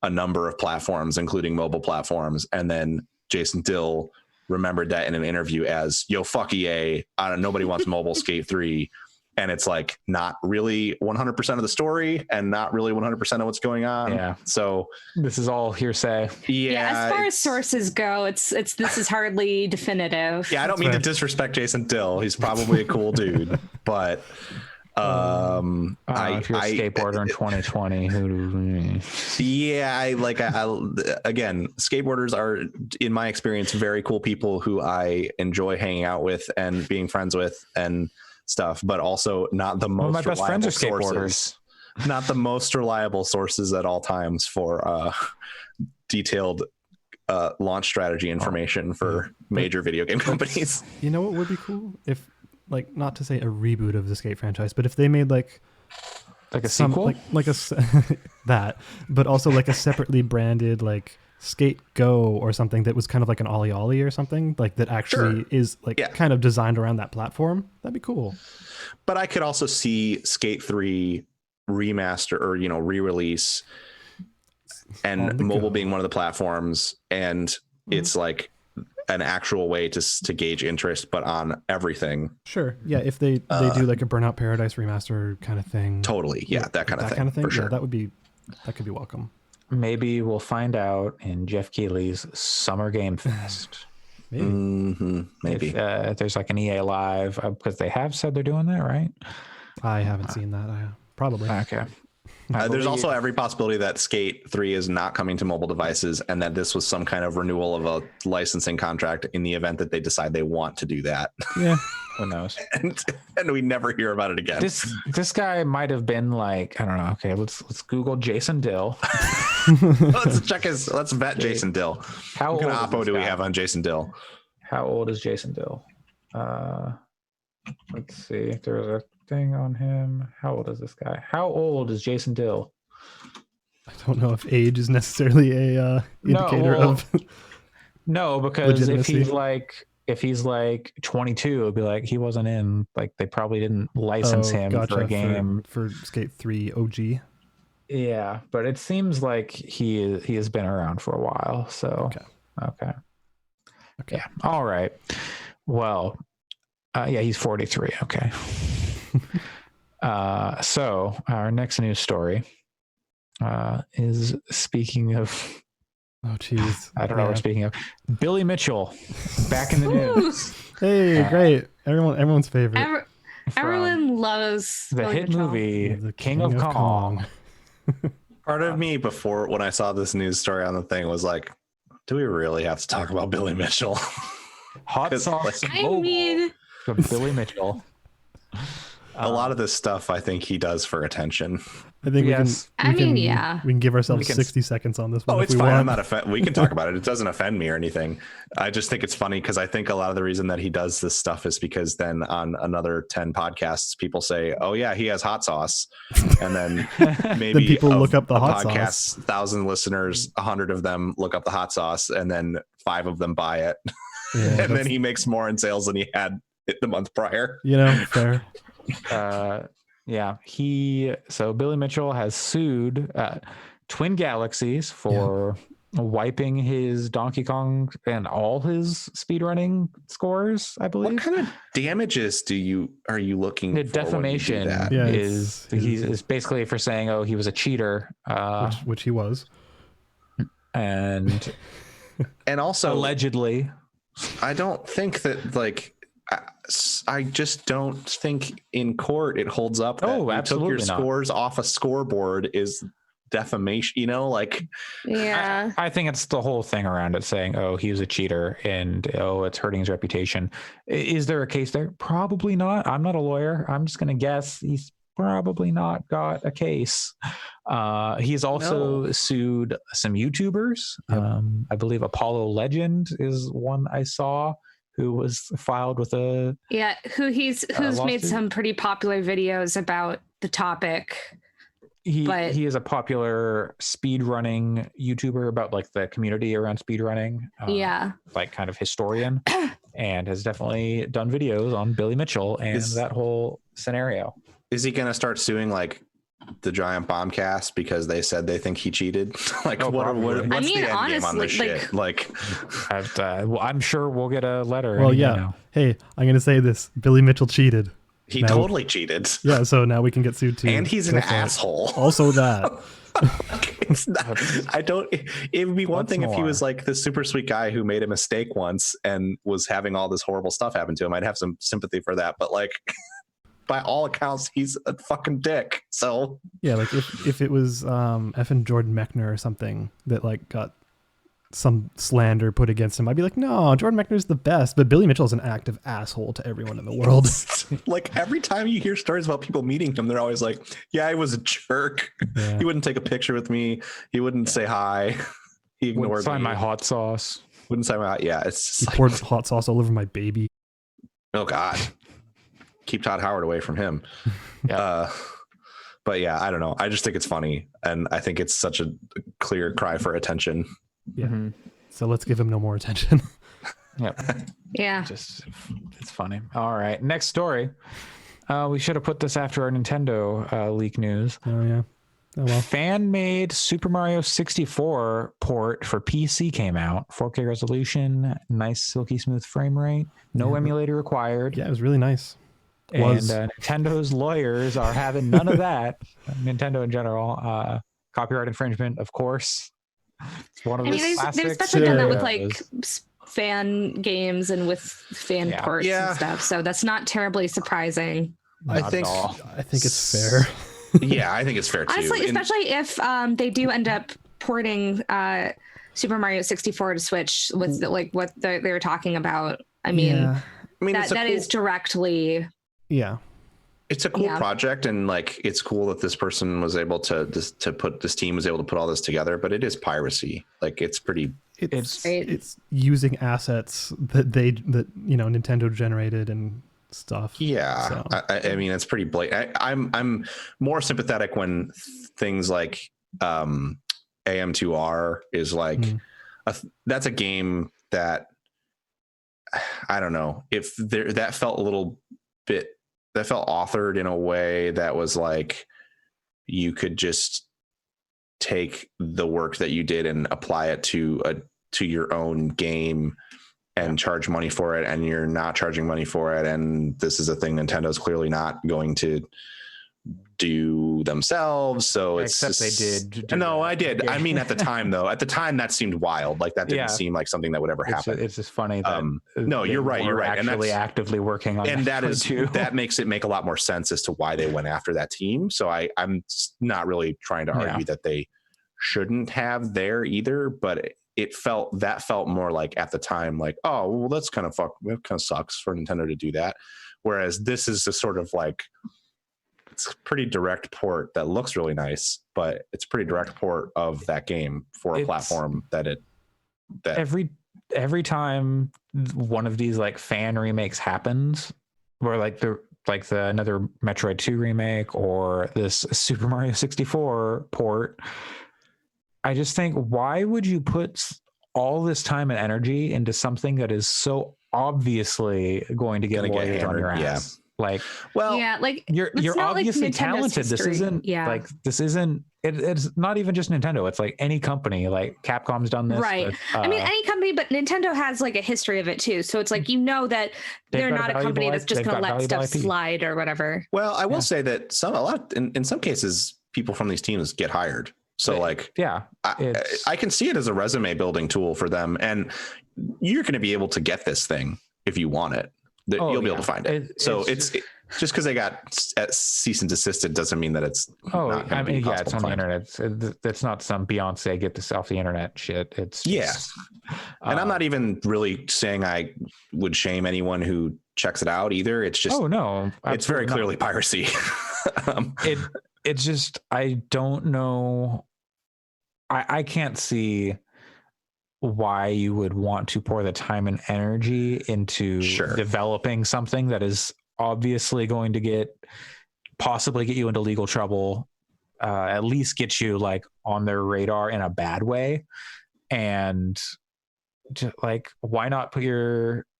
a number of platforms, including mobile platforms, and then Jason Dill remembered that in an interview as, "Yo, fuck EA, nobody wants mobile Skate 3." And it's like not really 100% of the story and not really 100% of what's going on. Yeah. So this is all hearsay. Yeah. As far as sources go, this is hardly definitive. Yeah. I don't mean to disrespect Jason Dill. He's probably a cool dude, but if you're a skateboarder in 2020, again, skateboarders are, in my experience, very cool people who I enjoy hanging out with and being friends with and stuff, but also not the most my best friends are skateboarders. Not the most reliable sources at all times for detailed launch strategy information for major video game companies. You know what would be cool? If, like, not to say a reboot of the Skate franchise, but if they made like a sequel, like a that, but also like a separately branded like Skate Go or something that was kind of like an Ollie Ollie or something, like that actually is like kind of designed around that platform. That'd be cool. But I could also see Skate 3 remaster or re-release and mobile being one of the platforms, and it's like an actual way to gauge interest, but on everything. Sure. Yeah. If they do like a Burnout Paradise remaster kind of thing. Totally. Yeah. That kind of thing. For sure. Yeah, that could be welcome. Maybe we'll find out in Jeff Keighley's Summer Game Fest. Maybe. Mm-hmm. Maybe. If there's like an EA Live, because they have said they're doing that, right? I haven't seen that. Probably. Okay. There's also every possibility that Skate 3 is not coming to mobile devices, and that this was some kind of renewal of a licensing contract in the event that they decide they want to do that. Yeah. Who knows? and we never hear about it again. This guy might have been like, I don't know. Okay, let's Google Jason Dill. Let's vet Jason Dill. What kind of oppo do we have on Jason Dill? How old is Jason Dill? Let's see if there's a thing on him. How old is this guy? How old is Jason Dill? I don't know if age is necessarily a indicator of no, because if he's like 22, it'd be like he wasn't in, like they probably didn't license him for a game for Skate 3 OG. Yeah, but it seems like he has been around for a while. So okay. Yeah. All right. Well, he's 43. Okay. So our next news story is speaking of. Oh, jeez. I don't know what we're speaking of. Billy Mitchell, back in the news. Hey, great. Everyone's favorite. Everyone loves the Billy hit Mitchell. movie, The King of Kong. Part of me before, when I saw this news story on the thing, was like, do we really have to talk about Billy Mitchell? Hot sauce. I mean, Billy Mitchell. A lot of this stuff I think he does for attention. I think we can give ourselves 60 seconds on this one. Oh, it's fine. I'm not offended. We can talk about it. It doesn't offend me or anything. I just think it's funny because I think a lot of the reason that he does this stuff is because then on another 10 podcasts, people say, oh yeah, he has hot sauce. And then maybe then people look up the hot podcast, sauce. 1,000 listeners, 100 of them look up the hot sauce and then 5 of them buy it. Yeah, and then he makes more in sales than he had the month prior. Fair. So Billy Mitchell has sued Twin Galaxies for wiping his Donkey Kong and all his speedrunning scores, I believe. What kind of damages are you looking for? The defamation is basically for saying, oh, he was a cheater. Which he was. And also allegedly. I don't think that I just don't think in court it holds up. Oh, that absolutely you took your scores off a scoreboard is defamation. Yeah. I think it's the whole thing around it saying, oh, he was a cheater and it's hurting his reputation. Is there a case there? Probably not. I'm not a lawyer. I'm just going to guess he's probably not got a case. He's also sued some YouTubers. Yep. I believe Apollo Legend is one I saw who was filed with who's made some pretty popular videos about the topic. He is a popular speedrunning YouTuber about the community around speedrunning. Kind of historian, and has definitely done videos on Billy Mitchell and that whole scenario. Is he going to start suing the Giant Bombcast because they said they think he cheated? What's the end game on this shit? I'm sure we'll get a letter. Well, yeah. Hey, I'm going to say this. Billy Mitchell cheated. He totally cheated. Yeah, so now we can get sued too. And he's an asshole. Also that. It would be one thing if he was this super sweet guy who made a mistake once and was having all this horrible stuff happen to him. I'd have some sympathy for that. But by all accounts, he's a fucking dick. So yeah, if it was effing Jordan Mechner or something that got some slander put against him, I'd be like, no, Jordan Mechner's the best. But Billy Mitchell's an active asshole to everyone in the world. Every time you hear stories about people meeting him, they're always like, yeah, I was a jerk. Yeah. He wouldn't take a picture with me. He wouldn't say hi. He ignored me. Wouldn't sign my hot sauce. Wouldn't sign my it's he poured hot sauce all over my baby. Oh God. Keep Todd Howard away from him. Yeah. But yeah, I don't know. I just think it's funny. And I think it's such a clear cry for attention. Yeah. Mm-hmm. So let's give him no more attention. Yeah. It's funny. All right. Next story. We should have put this after our Nintendo leak news. Oh, yeah. Oh, well. Fan-made Super Mario 64 port for PC came out. 4K resolution, nice silky smooth frame rate, no emulator required. Yeah, it was really nice. And Nintendo's lawyers are having none of that. Nintendo in general. Copyright infringement, of course. It's one of the classics. They've especially done that with fan games and with fan ports and stuff. So that's not terribly surprising. I think it's fair. Yeah, I think it's fair too. Honestly, especially if they do end up porting Super Mario 64 to Switch with what they were talking about. I mean that is directly. Yeah. It's a cool project, and it's cool that this person was able to this team was able to put all this together, but it is piracy. It's using assets that Nintendo generated and stuff. Yeah. So. I mean, it's pretty blatant. I'm more sympathetic when things like AM2R is that's a game that I don't know if that felt a little bit. That felt authored in a way that was you could just take the work that you did and apply it to your own game and charge money for it, and you're not charging money for it. And this is a thing Nintendo's clearly not going to do themselves. So it's except just, they did. No, I did. Yeah. I mean, at the time though, that seemed wild. Like that didn't seem like something that would ever happen. It's just funny that no, you're right. You're right. Actually actively working on and that too. That makes it make a lot more sense as to why they went after that team. So I'm not really trying to argue that they shouldn't have there either, but it felt more like at the time, like, oh, well, that kind of sucks for Nintendo to do that. Whereas this is a sort of like, it's a pretty direct port that looks really nice, but it's a pretty direct port of that game for a platform that every time one of these like fan remakes happens, where like the another Metroid 2 remake or this Super Mario 64 port, I just think, why would you put all this time and energy into something that is so obviously going to get lawyers on your ass? Yeah. Like, well, yeah, like you're obviously like talented. History. This isn't it's not even just Nintendo. It's like any company. Like Capcom's done this, right? With, I mean, any company, but Nintendo has like a history of it too. So it's like, that they're not a company that's just going to let stuff slide or whatever. Well, I will say that in some cases, people from these teams get hired. So like, I can see it as a resume building tool for them, and you're going to be able to get this thing if you want it. You'll be able to find it. It's just because they got cease and desisted doesn't mean that it's not going to be possible. It's on the internet. It's not some Beyonce get this off the internet shit. It's just, and I'm not even really saying I would shame anyone who checks it out either. It's just it's very clearly piracy. It's just, I don't know. I can't see why you would want to pour the time and energy into developing something that is obviously going to possibly get you into legal trouble, at least get you like on their radar in a bad way. And just, like, why not put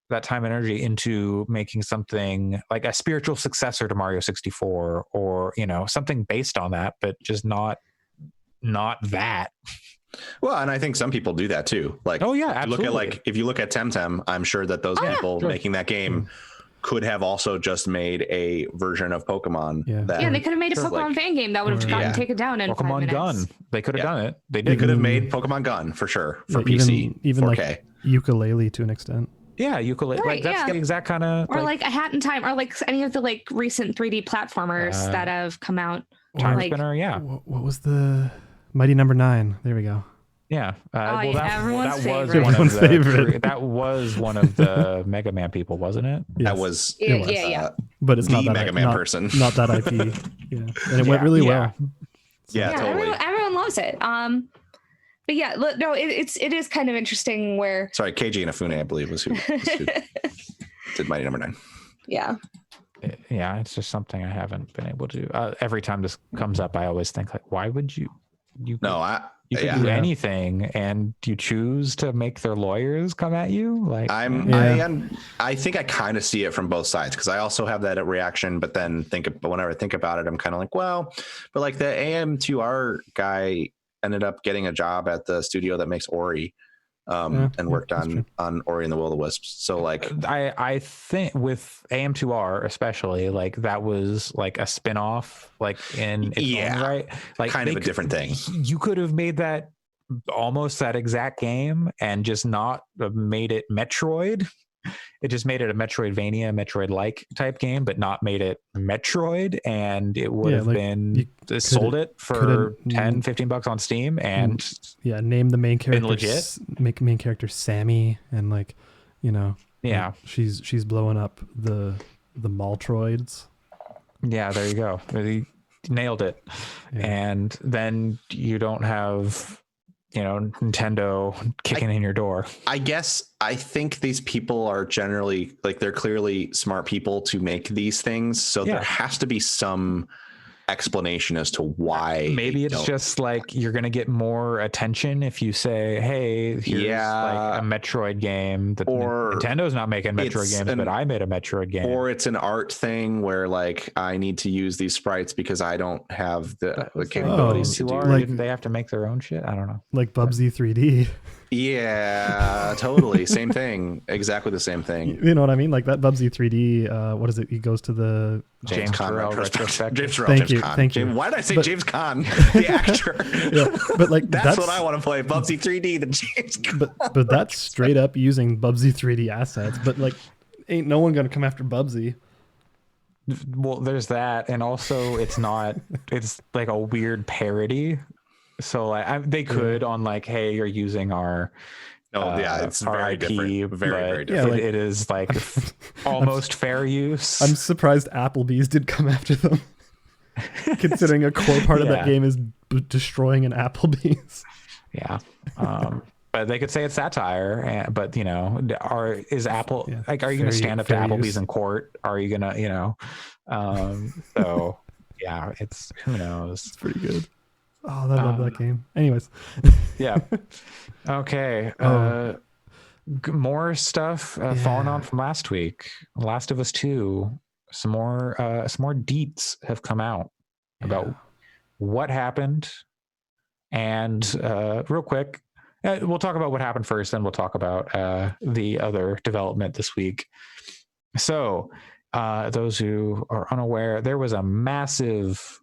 that time and energy into making something like a spiritual successor to Mario 64 or, something based on that, but just not that. Well, and I think some people do that too. Like, absolutely. If you look at Temtem, I'm sure that those people making that game could have also just made a version of Pokemon. They could have made a Pokemon fan game that would have gotten taken down in Pokemon 5 minutes. Gun. They could have done it. They could have made Pokemon Gun for sure for PC, even 4K. like ukulele to an extent. Yeah, ukulele. Right, like that's the exact kind of. Or like a Hat in Time, or like any of the like recent 3D platformers that have come out. Time Spinner. Yeah. What was the Mighty Number 9? There we go. Yeah. Everyone's favorite. That was one of the Mega Man people, wasn't it? Yes. That was. Yeah. But it's not that Mega Man person. Not that IP. And it went really well. Yeah, totally. Everyone loves it. But yeah, no, it is kind of interesting where. Sorry, Keiji Inafune, I believe, was who did Mighty Number 9. Yeah. Yeah, it's just something I haven't been able to. Every time this comes up, I always think like, why would you? You could do anything, and you choose to make their lawyers come at you. Like, I think I kind of see it from both sides, because I also have that reaction. But then whenever I think about it, I'm kind of like, well, but like the AM2R guy ended up getting a job at the studio that makes Ori, and worked on Ori and the Will of the Wisps. So like, I think with AM2R especially, like that was like a spin-off, like in its own right, like kind of a different thing. You could have made that almost that exact game and just not made it Metroid. It just made it a Metroidvania, Metroid-like type game, but not made it Metroid, and it would have been sold it for $10-15 on Steam, and name the main character legit. Make main character Sammy, and like, like she's blowing up the Maltroids. Yeah, there you go. Really nailed it. And then you don't have Nintendo kicking in your door. I think these people are generally like, they're clearly smart people to make these things. So there has to be some explanation as to why. Maybe it's just like, you're going to get more attention if you say, hey, here's like a Metroid game that Nintendo's not making Metroid games, but I made a Metroid game. Or it's an art thing where like, I need to use these sprites because I don't have the capabilities to do did they have to make their own shit? I don't know. Like Bubsy 3D. Yeah, totally. Same thing. Exactly the same thing. You know what I mean? Like that Bubsy 3D. What is it? He goes to the James Caan retrospective. James Terrell, Thank you. Why did I say James Caan, the actor? Yeah, but like that's what I want to play. Bubsy 3D, the James Caan. But that's straight up using Bubsy 3D assets. But like, ain't no one gonna come after Bubsy. Well, there's that, and also it's like a weird parody. So like they could on like, hey, you're using our it's very IP, different. Very different. Yeah, like, it is like almost fair use. I'm surprised Applebee's did come after them, considering a core part of that game is destroying an Applebee's. Yeah, but they could say it's satire. But you know, is Apple like? Are you going to stand up to Applebee's in court? Are you going to, So yeah, it's who knows. It's pretty good. Oh, I love that game. Anyways. Yeah. Okay. More stuff falling on from last week. Last of Us 2. Some more deets have come out about what happened. And real quick, we'll talk about what happened first, then we'll talk about the other development this week. So, those who are unaware, there was a massive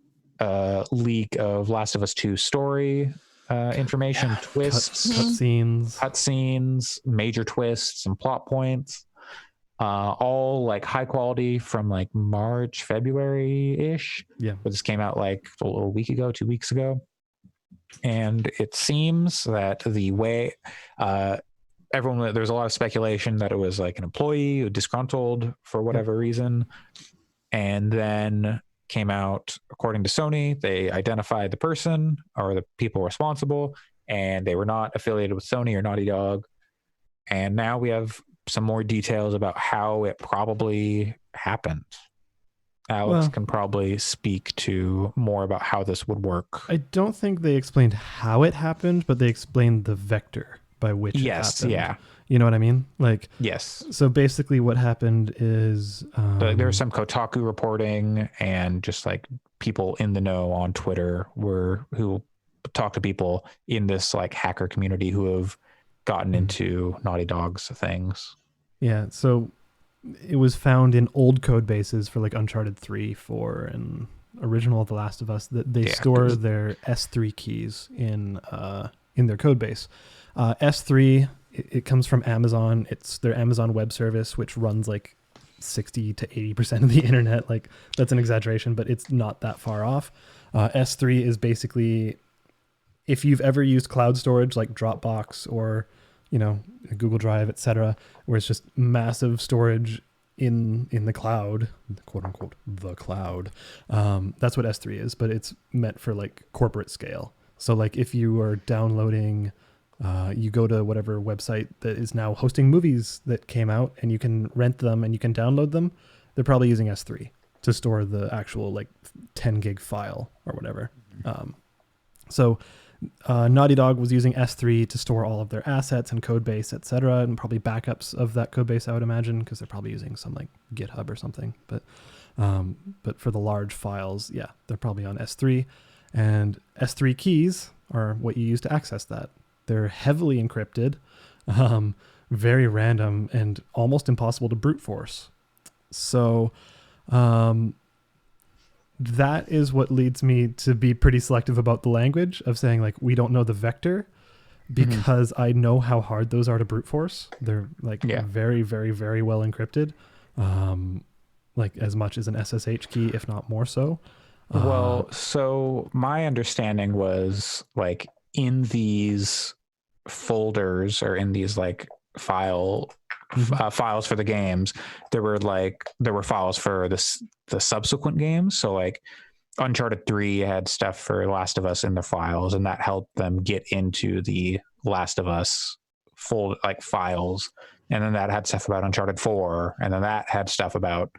leak of Last of Us 2 story information, twists, cutscenes, major twists and plot points, all like high quality from like March, February-ish. Yeah. But this came out like a week ago, 2 weeks ago. And it seems that the way there's a lot of speculation that it was like an employee who disgruntled for whatever reason, and then came out, according to Sony, they identified the person or the people responsible, and they were not affiliated with Sony or Naughty Dog. And now we have some more details about how it probably happened. Alex can probably speak to more about how this would work. I don't think they explained how it happened, but they explained the vector by which it happened. Yeah. You know what I mean? Like, yes. So basically what happened is there was some Kotaku reporting and just like people in the know on Twitter who talk to people in this like hacker community who have gotten into Naughty Dog's things. Yeah. So it was found in old code bases for like Uncharted 3, 4, and original The Last of Us that they store their S3 keys in their code base. S3, it comes from Amazon. It's their Amazon Web Service, which runs like 60 to 80% of the internet. Like that's an exaggeration, but it's not that far off. S3 is basically, if you've ever used cloud storage like Dropbox or, Google Drive, etc., where it's just massive storage in the cloud, quote unquote, the cloud. That's what S3 is, but it's meant for like corporate scale. So like if you are downloading, you go to whatever website that is now hosting movies that came out and you can rent them and you can download them, they're probably using S3 to store the actual like 10 gig file or whatever. So Naughty Dog was using S3 to store all of their assets and code base, etc., and probably backups of that code base, I would imagine, because they're probably using some like GitHub or something. But for the large files, they're probably on S3. And S3 keys are what you use to access that. They're heavily encrypted, very random, and almost impossible to brute force. So that is what leads me to be pretty selective about the language of saying, like, we don't know the vector, because I know how hard those are to brute force. They're like very, very, very well encrypted, like as much as an SSH key, if not more so. Well, so my understanding was like in these folders or in these like files for the games, there were files for the subsequent games. So like Uncharted 3 had stuff for Last of Us in the files, and that helped them get into the Last of Us files. And then that had stuff about Uncharted 4, and then that had stuff about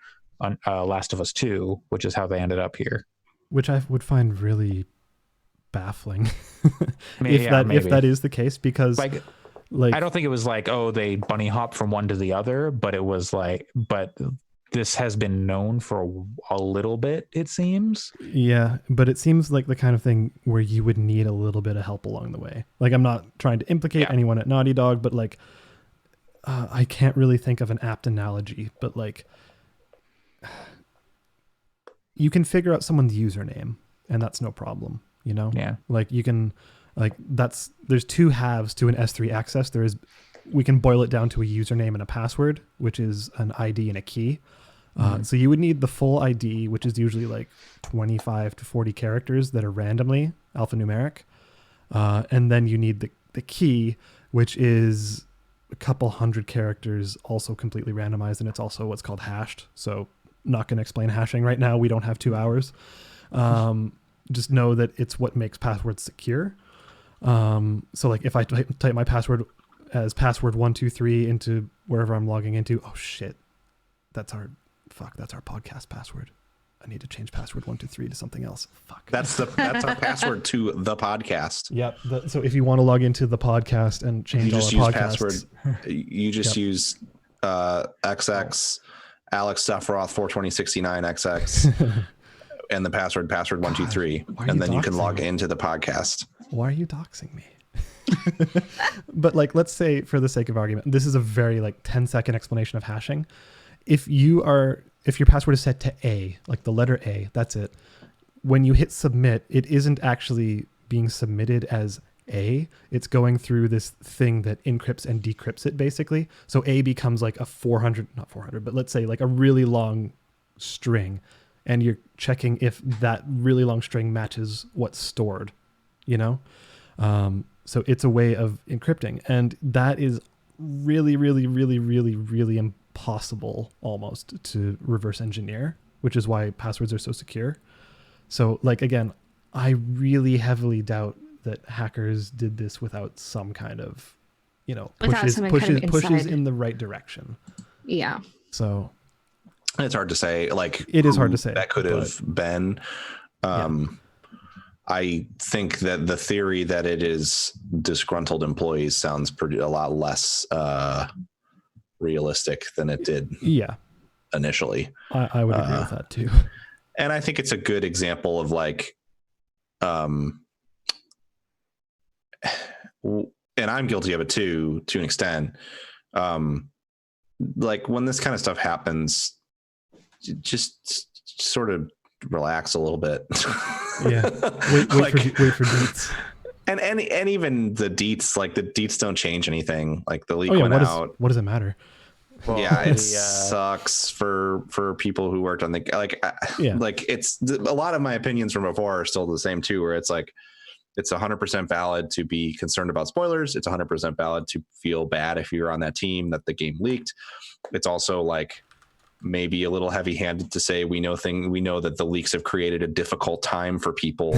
Last of Us 2, which is how they ended up here. Which I would find really baffling if that is the case, because like I don't think it was like, oh, they bunny hop from one to the other, but it was like, but this has been known for a little bit, it seems. Yeah, but it seems like the kind of thing where you would need a little bit of help along the way. Like, I'm not trying to implicate anyone at Naughty Dog, but like, I can't really think of an apt analogy, but like, you can figure out someone's username and that's no problem, you know? Yeah. Like you can, like there's two halves to an S3 access. We can boil it down to a username and a password, which is an ID and a key. So you would need the full ID, which is usually like 25 to 40 characters that are randomly alphanumeric. And then you need the key, which is a couple hundred characters, also completely randomized. And it's also what's called hashed. So not going to explain hashing right now. We don't have 2 hours. Just know that it's what makes passwords secure. So like if I type my password as password 123 into wherever I'm logging into, oh shit, that's our podcast password. I need to change password 123 to something else. Fuck. That's our password to the podcast. Yep. So if you want to log into the podcast and change all our podcasts, you just use XX Alex Sephiroth 42069 XX and the password 123, and then you can log into the podcast. Why are you doxing me? But like, let's say for the sake of argument, this is a very like 10-second explanation of hashing. If your password is set to A, like the letter A, that's it. When you hit submit, it isn't actually being submitted as A. It's going through this thing that encrypts and decrypts it basically. So A becomes like a 400, not 400, but let's say like a really long string. And you're checking if that really long string matches what's stored, you know? So it's a way of encrypting. And that is really, really, really, really, really impossible almost to reverse engineer, which is why passwords are so secure. So like, again, I really heavily doubt that hackers did this without some kind of, you know, pushes in the right direction. Yeah. So it's hard to say. Like, it is hard to say. That could have been. I think that the theory that it is disgruntled employees sounds a lot less realistic than it did. Yeah. Initially, I would agree with that too. And I think it's a good example of like, and I'm guilty of it too, to an extent. Like when this kind of stuff happens, just sort of relax a little bit. Yeah. Wait for deets. And even the deets, like the deets don't change anything. Like the leak went out. What does it matter? Well, yeah, it sucks for people who worked on the like it's a lot of my opinions from before are still the same too, where it's like it's 100% valid to be concerned about spoilers. It's 100% valid to feel bad if you're on that team that the game leaked. It's also like maybe a little heavy-handed to say we know that the leaks have created a difficult time for people,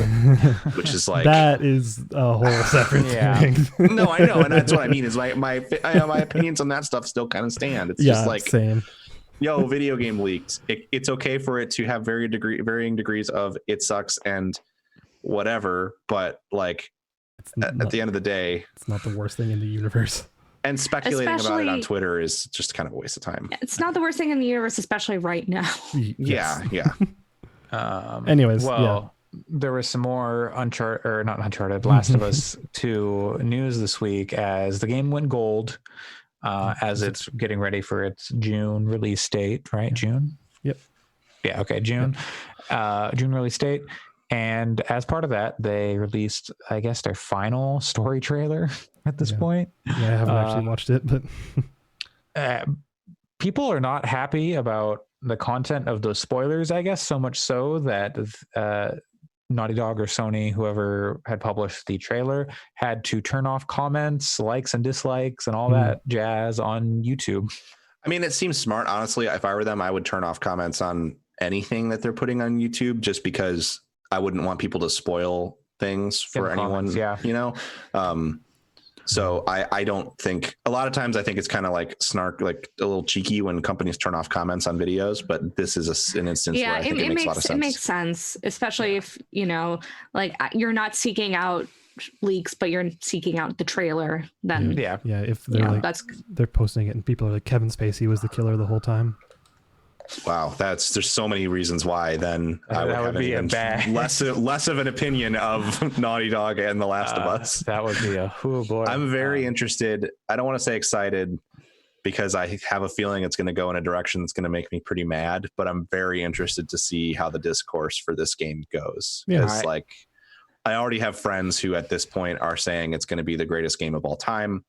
which is like that is a whole separate thing. No, I know, and that's what I mean is my opinions on that stuff still kind of stand. It's just like same. Yo, video game leaked. It's okay for it to have varying degrees of it sucks and whatever, but like at the end of the day, it's not the worst thing in the universe. And speculating about it on Twitter is just kind of a waste of time. It's not the worst thing in the universe, especially right now. Yeah. Anyways, there was some more Last of Us 2 news this week as the game went gold, as it's getting ready for its June release date, right? June? Yep. Yeah, okay, June. Yep. June release date. And as part of that, they released, I guess, their final story trailer at this point. Yeah, I haven't actually watched it, but people are not happy about the content of those spoilers, I guess, so much so that Naughty Dog or Sony, whoever had published the trailer, had to turn off comments, likes and dislikes and all that jazz on YouTube. I mean, it seems smart. Honestly, if I were them, I would turn off comments on anything that they're putting on YouTube just because I wouldn't want people to spoil things for anyone, you know? So I don't think a lot of times I think it's kind of like snark, like a little cheeky when companies turn off comments on videos, but this is an instance where I think it makes a lot of sense. It makes sense, especially if, you know, like you're not seeking out leaks, but you're seeking out the trailer. Then if they're they're posting it and people are like, Kevin Spacey was the killer the whole time. Wow, there's so many reasons why. Then I would have be a bad less of an opinion of Naughty Dog and The Last of Us. That would be a boy. I'm very interested. I don't want to say excited because I have a feeling it's going to go in a direction that's going to make me pretty mad. But I'm very interested to see how the discourse for this game goes. Because I already have friends who at this point are saying it's going to be the greatest game of all time.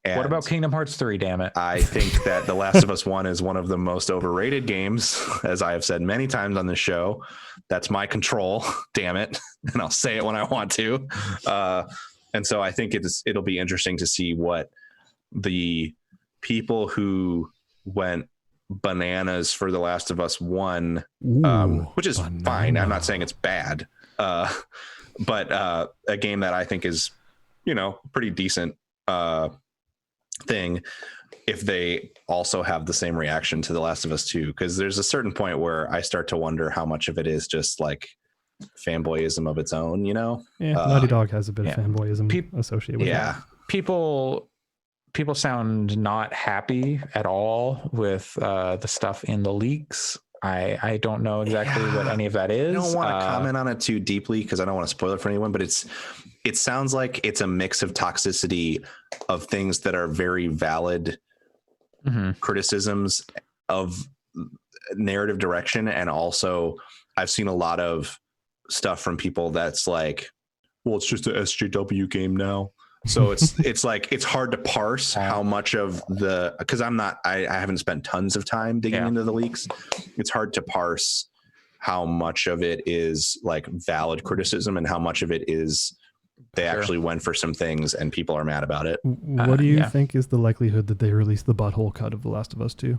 And what about Kingdom Hearts 3, damn it? I think that The Last of Us 1 is one of the most overrated games, as I have said many times on this show. That's my control, damn it. And I'll say it when I want to. And so I think it'll be interesting to see what the people who went bananas for The Last of Us 1, which is fine. I'm not saying it's bad. But a game that I think is, pretty decent thing, if they also have the same reaction to The Last of Us 2, because there's a certain point where I start to wonder how much of it is just like fanboyism of its own, Naughty Dog has a bit of fanboyism associated with it. People sound not happy at all with the stuff in the leaks. I don't know exactly what any of that is. I don't want to comment on it too deeply because I don't want to spoil it for anyone, but it sounds like it's a mix of toxicity of things that are very valid criticisms of narrative direction. And also I've seen a lot of stuff from people that's like, well, it's just an SJW game now. So it's like, it's hard to parse how much of because I haven't spent tons of time digging into the leaks. It's hard to parse how much of it is like valid criticism and how much of it is they actually went for some things and people are mad about it. What do you think is the likelihood that they release the butthole cut of The Last of Us 2?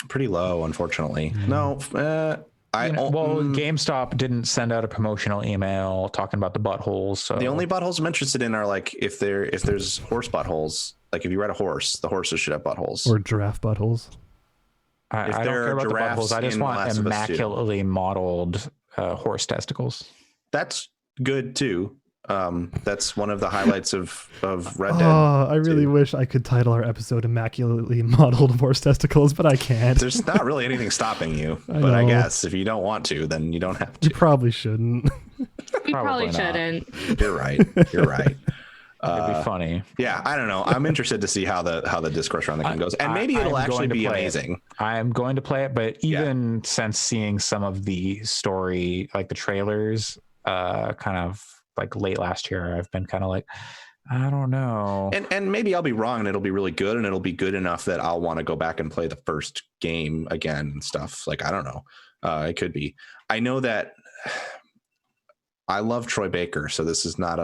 Pretty low, unfortunately. No, GameStop didn't send out a promotional email talking about the buttholes. So the only buttholes I'm interested in are like if there's horse buttholes. Like if you ride a horse, the horses should have buttholes. Or giraffe buttholes. I don't care about the buttholes. I just want immaculately modeled horse testicles. That's good too. That's one of the highlights of Red Dead. I really wish I could title our episode "Immaculately Modeled Horse Testicles," but I can't. There's not really anything stopping you, but I guess if you don't want to, then you don't have to. You probably shouldn't. You probably shouldn't. You're right. You're right. It'd be funny. Yeah, I don't know. I'm interested to see how the discourse around the game goes, and maybe it'll actually be amazing. I'm going to play it, but even since seeing some of the story, like the trailers, kind of like late last year, I've been kind of like, I don't know. And maybe I'll be wrong and it'll be really good and it'll be good enough that I'll want to go back and play the first game again and stuff. Like, I don't know. It could be. I know that I love Troy Baker, so this is not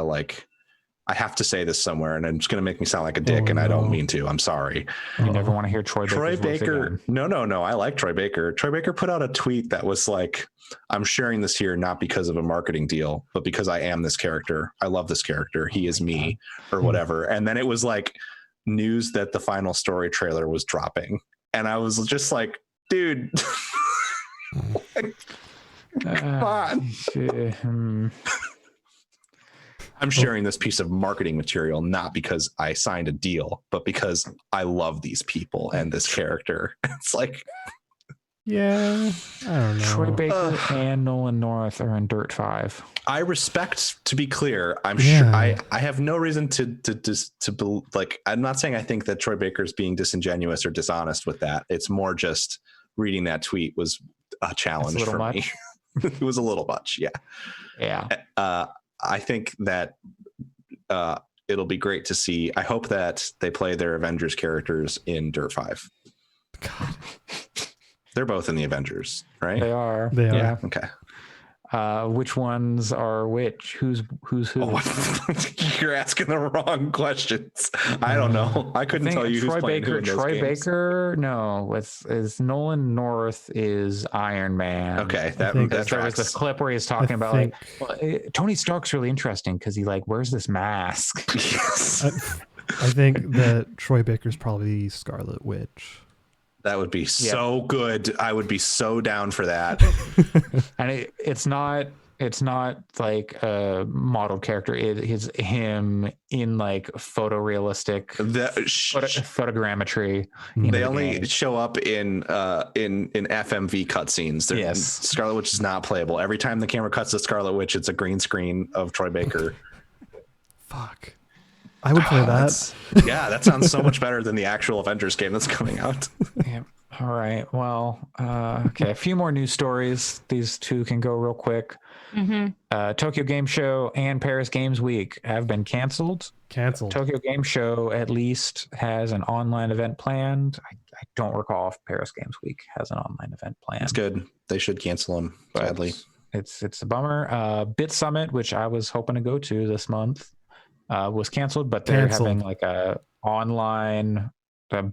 I have to say this somewhere, and it's going to make me sound like a dick, and I don't mean to. I'm sorry. You never want to hear Troy Baker. No. I like Troy Baker. Troy Baker put out a tweet that was like, I'm sharing this here not because of a marketing deal, but because I am this character. I love this character. He is me, or whatever. And then it was like news that the final story trailer was dropping. And I was just like, dude, come on. I'm sharing this piece of marketing material not because I signed a deal, but because I love these people and this character. It's like, yeah, I don't know. Troy Baker and Nolan North are in Dirt 5. I respect, to be clear, I'm sure I have no reason to like, I'm not saying I think that Troy Baker's being disingenuous or dishonest with that. It's more just reading that tweet was a challenge for me. It was a little much. Yeah. Yeah. I think that it'll be great to see. I hope that they play their Avengers characters in Dirt 5. God. They're both in the Avengers, right? They are. They are. Yeah. Okay. Which ones are which? Who's who? Oh, you're asking the wrong questions. I don't know. I couldn't tell you who's playing who in those Troy games. Baker. No, is Nolan North is Iron Man. Okay, that there was tracks. this clip where he's talking about Tony Stark's really interesting because he wears this mask. Yes. I think that Troy Baker's probably Scarlet Witch. That would be so good. I would be so down for that. And it's not It's not like a modeled character. It is him in like photorealistic photogrammetry. They only show up in FMV cutscenes. Yes. Scarlet Witch is not playable. Every time the camera cuts to Scarlet Witch, it's a green screen of Troy Baker. Fuck. I would play that. Yeah, that sounds so much better than the actual Avengers game that's coming out. Yeah. All right. Well, okay. A few more news stories. These two can go real quick. Tokyo Game Show and Paris Games Week have been canceled. Tokyo Game Show at least has an online event planned. I don't recall if Paris Games Week has an online event planned. That's good. They should cancel them, sadly. It's a bummer. Bit Summit, which I was hoping to go to this month, was canceled, but they're having like a online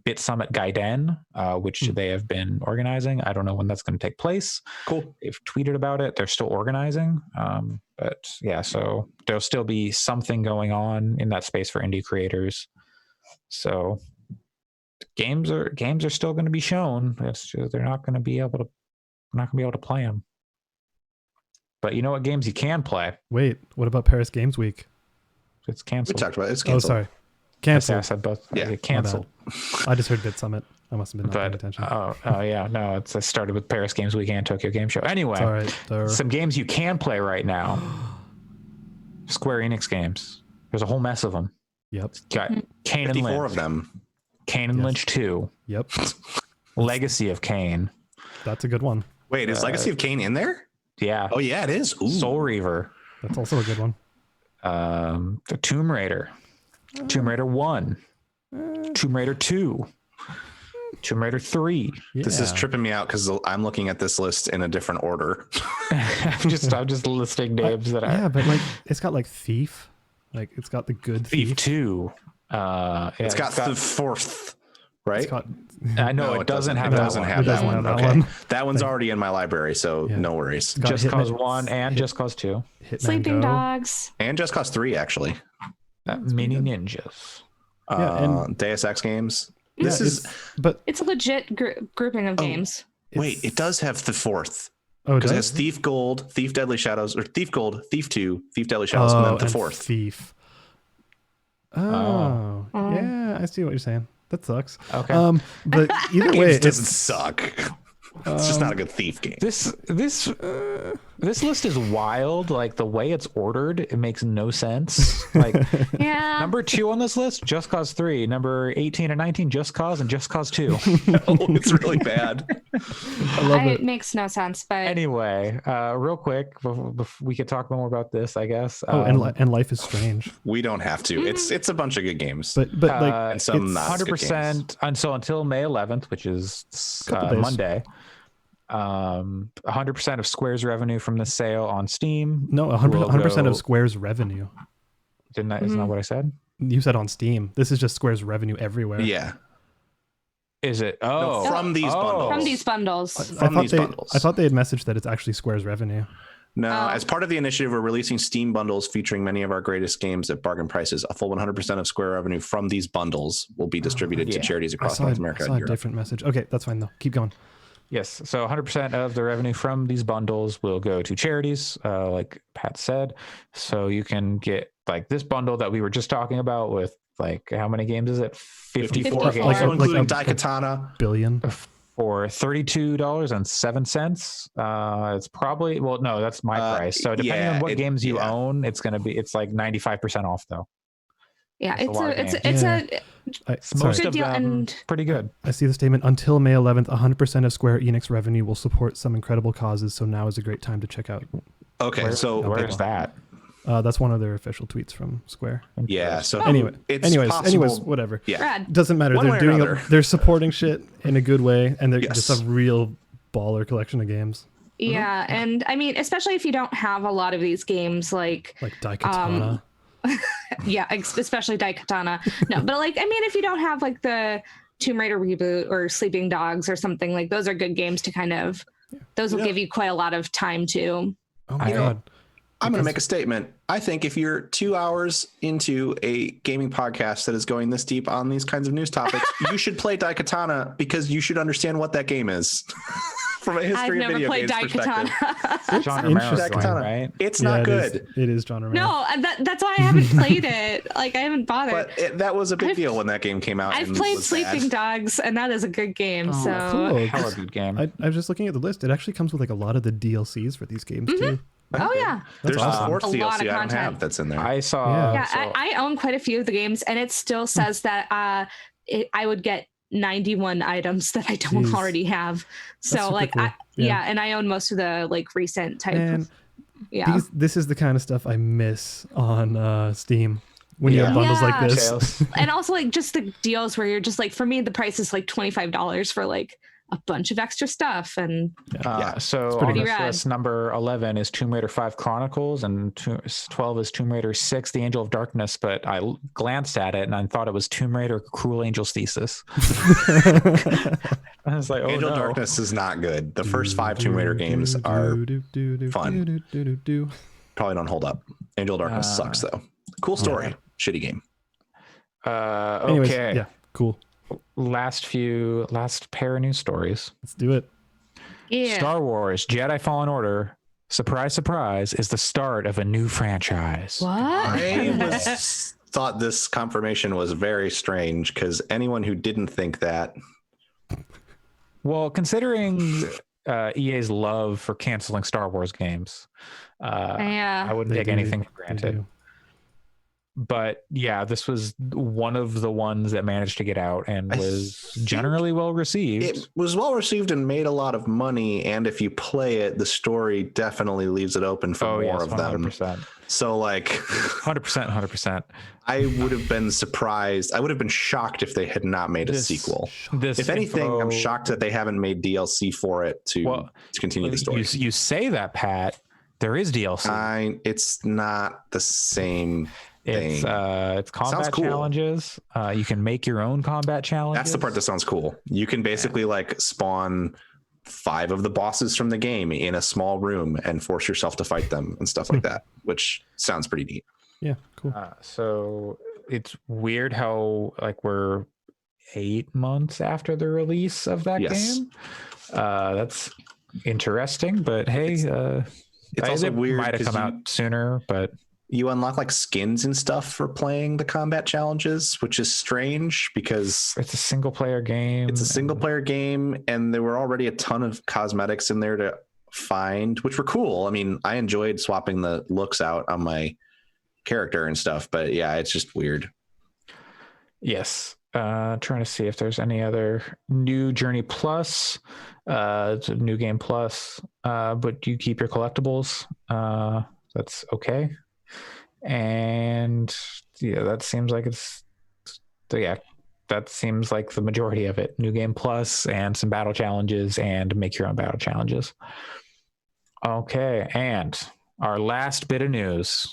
Bit Summit Gaiden, which they have been organizing. I don't know when that's going to take place. Cool. They've tweeted about it. They're still organizing. But yeah, so there'll still be something going on in that space for indie creators. So games are still going to be shown. It's just they're not going to be able to play them. But you know what games you can play? Wait, what about Paris Games Week? It's canceled. We talked about it. It's canceled. Oh, sorry. Canceled. I said both. Yeah, canceled. I just heard Bit Summit. I must have been not paying attention. Oh yeah, no. It started with Paris Games Week and Tokyo Game Show. Anyway, some games you can play right now. Square Enix games. There's a whole mess of them. Yep. Got Kane and Lynch. 54 of them. Kane and Lynch 2. Yep. Legacy of Kane. That's a good one. Wait, is Legacy of Kane in there? Yeah. Oh yeah, it is. Ooh. Soul Reaver. That's also a good one. The Tomb Raider. Tomb Raider 1. Tomb Raider 2. Tomb Raider 3. Yeah. This is tripping me out because I'm looking at this list in a different order. I'm just listing names but like it's got like Thief. Like it's got the good Thief 2. It's got the fourth, right? I know it doesn't have that one. Okay. That one's already in my library, so no worries. Just Cause 1 and Just Cause 2. Sleeping Dogs. And Just Cause 3, actually. Mini Ninjas. And Deus Ex games. It's a legit grouping of games. Wait, it does have the fourth. Oh, because it has Thief Gold, Thief Deadly Shadows, or Thief Gold, Thief 2, Thief Deadly Shadows, and then the fourth. Thief. Yeah, I see what you're saying. That sucks. Okay. But either way, it doesn't suck. It's just not a good Thief game. This list is wild. Like the way it's ordered, it makes no sense. Like number 2 on this list, Just Cause 3. Number 18 and 19, Just Cause and Just Cause 2. It's really bad. I love it. It makes no sense. But anyway, real quick, we could talk more about this, I guess. And Life is Strange. We don't have to. It's a bunch of good games. But like and some not 100% until May 11th, which is Monday. 100% of Square's revenue from the sale on Steam. No, 100% of Square's revenue. Isn't that what I said? You said on Steam. This is just Square's revenue everywhere. Yeah. Is it? No, from these bundles. From these bundles. I thought they had messaged that it's actually Square's revenue. No, as part of the initiative, we're releasing Steam bundles featuring many of our greatest games at bargain prices. A full 100% of Square revenue from these bundles will be distributed to charities across North America and Europe. A different message. Okay, that's fine though. Keep going. Yes. So 100% of the revenue from these bundles will go to charities, like Pat said. So you can get like this bundle that we were just talking about with like, how many games is it? 54 games. Also including Daikatana. Billion. For $32.07. It's probably, well, no, that's my price. So depending on what games you own, it's like 95% off though. Yeah, it's a good deal and pretty good. I see the statement. Until May 11th, 100% of Square Enix revenue will support some incredible causes. So now is a great time to check out. Okay, where's that? That's one of their official tweets from Square. Yeah. So anyways, whatever. Yeah, doesn't matter. They're supporting shit in a good way, and they're just a real baller collection of games. Yeah, and I mean, especially if you don't have a lot of these games, like Daikatana. Yeah, especially Daikatana. No, but like, I mean, if you don't have like the Tomb Raider reboot or Sleeping Dogs or something, like those are good games to kind of, those will give you quite a lot of time to. Oh my God. I'm going to make a statement. I think if you're 2 hours into a gaming podcast that is going this deep on these kinds of news topics, you should play Daikatana because you should understand what that game is. from a history I've of never video played games perspective. Daikatana. John Romero's interesting. doing, right? It's not good. It is John Romero. No, that's why I haven't played it. Like I haven't bothered. But that was a big deal when that game came out. I've and played was Sleeping bad. Dogs, and that is a good game. Oh, so cool. Hella good game. I was just looking at the list. It actually comes with like a lot of the DLCs for these games too. oh yeah, There's That's a awesome. sports A DLC lot of I don't content. have that's in there. I saw. yeah. so- I own quite a few of the games, and it still says that I would get 91 items that I don't Jeez. already have. So super like cool. yeah, and I own most of the like recent type. Man, Yeah. this is the kind of stuff I miss on Steam when you have Yeah. bundles like Yeah. this. Sales. And also like just the deals where you're just like, for me the price is like $25 for like a bunch of extra stuff. And So pretty on good. this Rad. list, number 11 is Tomb Raider 5 Chronicles, and 12 is Tomb Raider 6, The Angel of Darkness. But I glanced at it and I thought it was Tomb Raider Cruel Angel's Thesis. I was like, oh Angel no. Darkness is not good. The first 5 Tomb Raider games are fun. Probably don't hold up. Angel Darkness sucks though. Cool story, shitty game. Anyways, Okay. yeah, cool. Last pair of news stories. Let's do it. yeah. Star Wars Jedi Fallen Order, surprise, surprise, is the start of a new franchise. What? I thought this confirmation was very strange because anyone who didn't think that, Well, considering EA's love for canceling Star Wars games, I Yeah. wouldn't They take do. anything for They granted. do. But yeah, this was one of the ones that managed to get out and I was think generally well received. it was well received and made a lot of money. And if you play it, the story definitely leaves it open for more of them. 100%. So like 100%. I would have been surprised. I would have been shocked if they had not made a sequel. If anything, I'm shocked that they haven't made DLC for it to continue the story. You say that, Pat. There is DLC. It's not the same It's thing. it's combat Sounds cool. challenges. You can make your own combat challenges. That's the part that sounds cool. You can basically like spawn 5 of the bosses from the game in a small room and force yourself to fight them and stuff like that, which sounds pretty neat. Yeah, cool. So it's weird how like we're 8 months after the release of that Yes. game. That's interesting, but hey, It's also it weird might have 'cause come out sooner, but you unlock like skins and stuff for playing the combat challenges, which is strange because it's a single player game. it's a single player game and there were already a ton of cosmetics in there to find, which were cool. I mean, I enjoyed swapping the looks out on my character and stuff, but yeah, it's just weird. Yes. Trying to see if there's any other new Journey Plus. It's a new game plus, but you keep your collectibles. That's okay. And yeah, that seems like that seems like the majority of it. New game plus and some battle challenges and make your own battle challenges. Okay, and our last bit of news.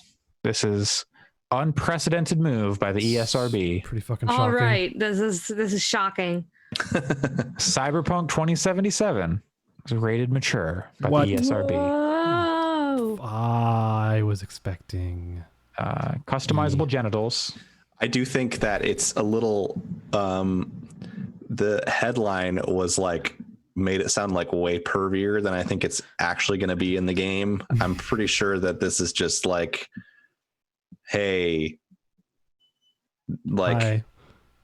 This is unprecedented move by the ESRB. Pretty fucking shocking. All right. This is shocking. Cyberpunk 2077 is rated mature by What? the ESRB. Whoa. I was expecting. Customizable genitals. I do think that it's a little the headline was like made it sound like way pervier than I think it's actually going to be in the game. I'm pretty sure that this is just like, hey, like Hi.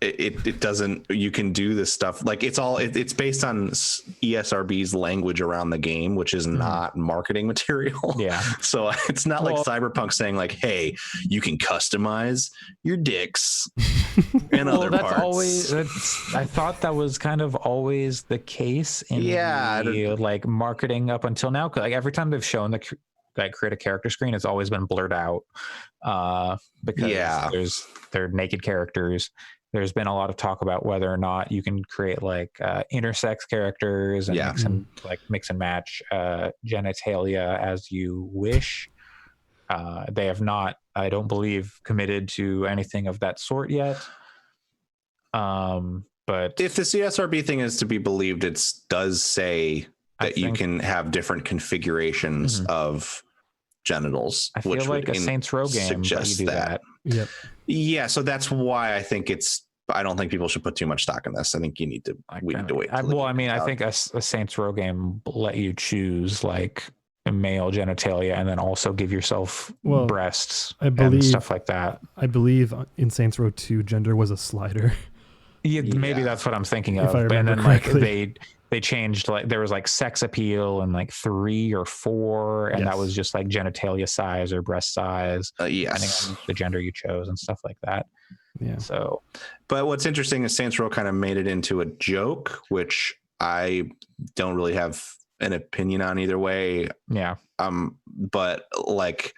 it doesn't, you can do this stuff. Like it's based on ESRB's language around the game, which is not marketing material. Yeah. So it's not like Cyberpunk saying like, hey, you can customize your dicks and other parts. I thought that was kind of always the case in the, like marketing up until now. Like every time they've shown the like create a character screen, it's always been blurred out because they're naked characters. There's been a lot of talk about whether or not you can create like intersex characters and mix and match genitalia as you wish. They have not, I don't believe, committed to anything of that sort yet. But if the CSRB thing is to be believed, it does say that you can have different configurations of genitals. I feel which like would a Saints Row game suggest you do that. Yep. Yeah, so that's why I think it's But I don't think people should put too much stock in this. I think we need to wait. I think a Saints Row game let you choose like male genitalia and then also give yourself breasts and stuff like that. I believe in Saints Row 2, gender was a slider. Yeah, maybe that's what I'm thinking of. And then correctly. Like they changed, like there was like sex appeal and like 3 or 4, and that was just like genitalia size or breast size, depending on the gender you chose and stuff like that. Yeah. So, but what's interesting is Saints Row kind of made it into a joke, which I don't really have an opinion on either way. Yeah. But like,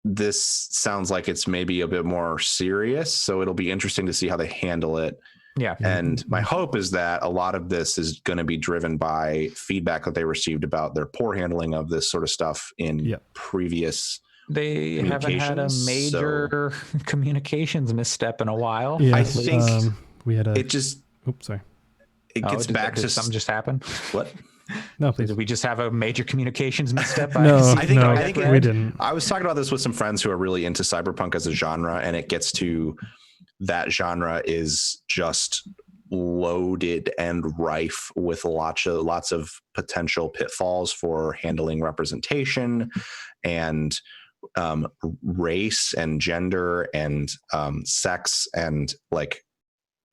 this sounds like it's maybe a bit more serious, so it'll be interesting to see how they handle it. Yeah. And my hope is that a lot of this is going to be driven by feedback that they received about their poor handling of this sort of stuff in previous. They haven't had a major communications misstep in a while. Yeah, I think we had a. It just. Oops, sorry. It gets back to something just happened. What? No, please. Did we just have a major communications misstep? I think we didn't. I was talking about this with some friends who are really into cyberpunk as a genre, and it gets to that genre is just loaded and rife with lots of potential pitfalls for handling representation and race and gender and sex and like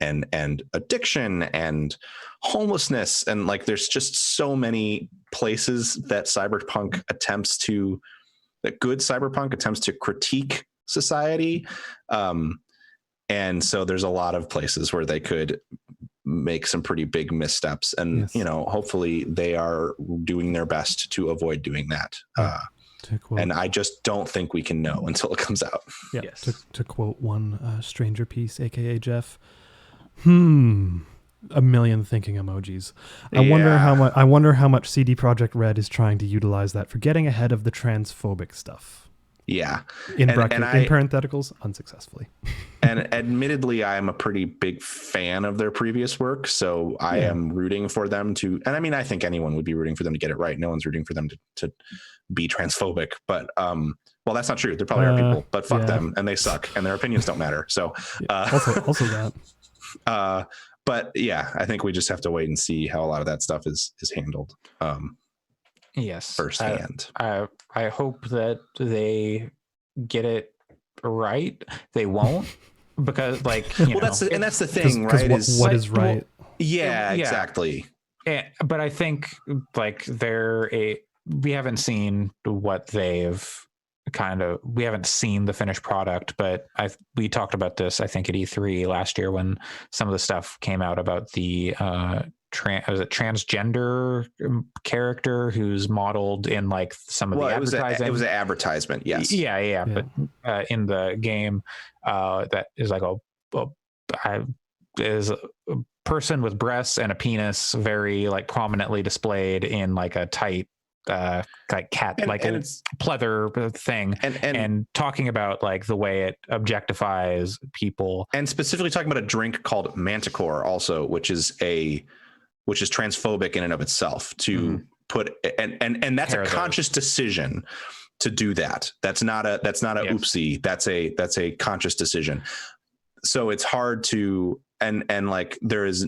and addiction and homelessness, and like there's just so many places that good cyberpunk attempts to critique society, and so there's a lot of places where they could make some pretty big missteps, and hopefully they are doing their best to avoid doing that. And I just don't think we can know until it comes out. Yeah. Yes. To quote one Stranger Piece, aka Jeff, a million thinking emojis. I wonder how much CD Projekt Red is trying to utilize that for getting ahead of the transphobic stuff. Yeah. In parentheticals, unsuccessfully. And admittedly, I'm a pretty big fan of their previous work, so I am rooting for them to, and I mean, I think anyone would be rooting for them to get it right. No one's rooting for them to be transphobic, but well, that's not true. There probably are people, but fuck them, and they suck, and their opinions don't matter. So also that. But yeah, I think we just have to wait and see how a lot of that stuff is handled. Yes, firsthand. I hope that they get it right. They won't, because like that's the thing, right? What is right? Yeah, exactly. But I think like we haven't seen what we haven't seen the finished product, but we talked about this, I think, at E3 last year when some of the stuff came out about the transgender character who's modeled in like some of the advertising. It was an advertisement, yes. Yeah. But in the game, that is like is a person with breasts and a penis very like prominently displayed in like a tight like cat and a pleather thing, and talking about like the way it objectifies people, and specifically talking about a drink called Manticore also, which is transphobic in and of itself, to put and that's a conscious decision to do that. That's not a oopsie. That's a conscious decision. So it's hard to and like there is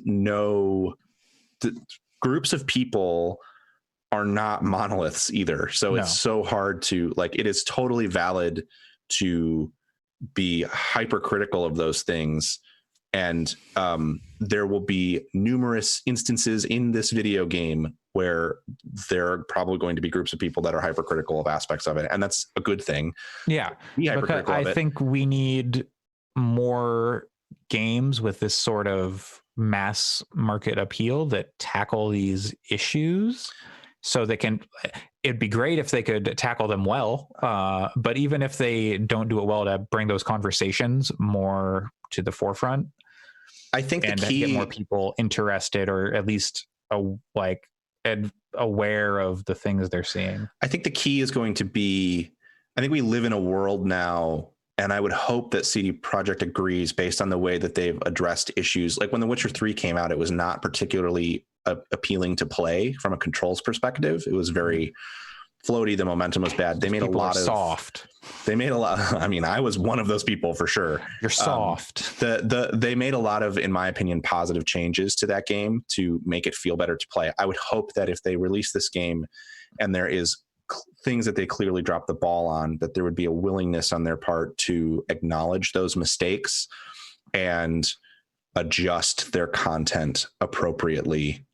groups of people are not monoliths either. So it's so hard to like, it is totally valid to be hypercritical of those things. And there will be numerous instances in this video game where there are probably going to be groups of people that are hypercritical of aspects of it. And that's a good thing. Yeah. Because I think we need more games with this sort of mass market appeal that tackle these issues. So it'd be great if they could tackle them well. But even if they don't do it well, to bring those conversations more to the forefront, I think and the key, get more people interested, or at least aware of the things they're seeing. I think the key is going to be, I think we live in a world now, and I would hope that CD Projekt agrees based on the way that they've addressed issues. Like when The Witcher 3 came out, it was not particularly appealing to play from a controls perspective. It was very floaty. The momentum was bad. They made a lot of soft. They made a lot. I mean, I was one of those people for sure. You're soft. They made a lot of, in my opinion, positive changes to that game to make it feel better to play. I would hope that if they release this game and there is things that they clearly dropped the ball on, that there would be a willingness on their part to acknowledge those mistakes and adjust their content appropriately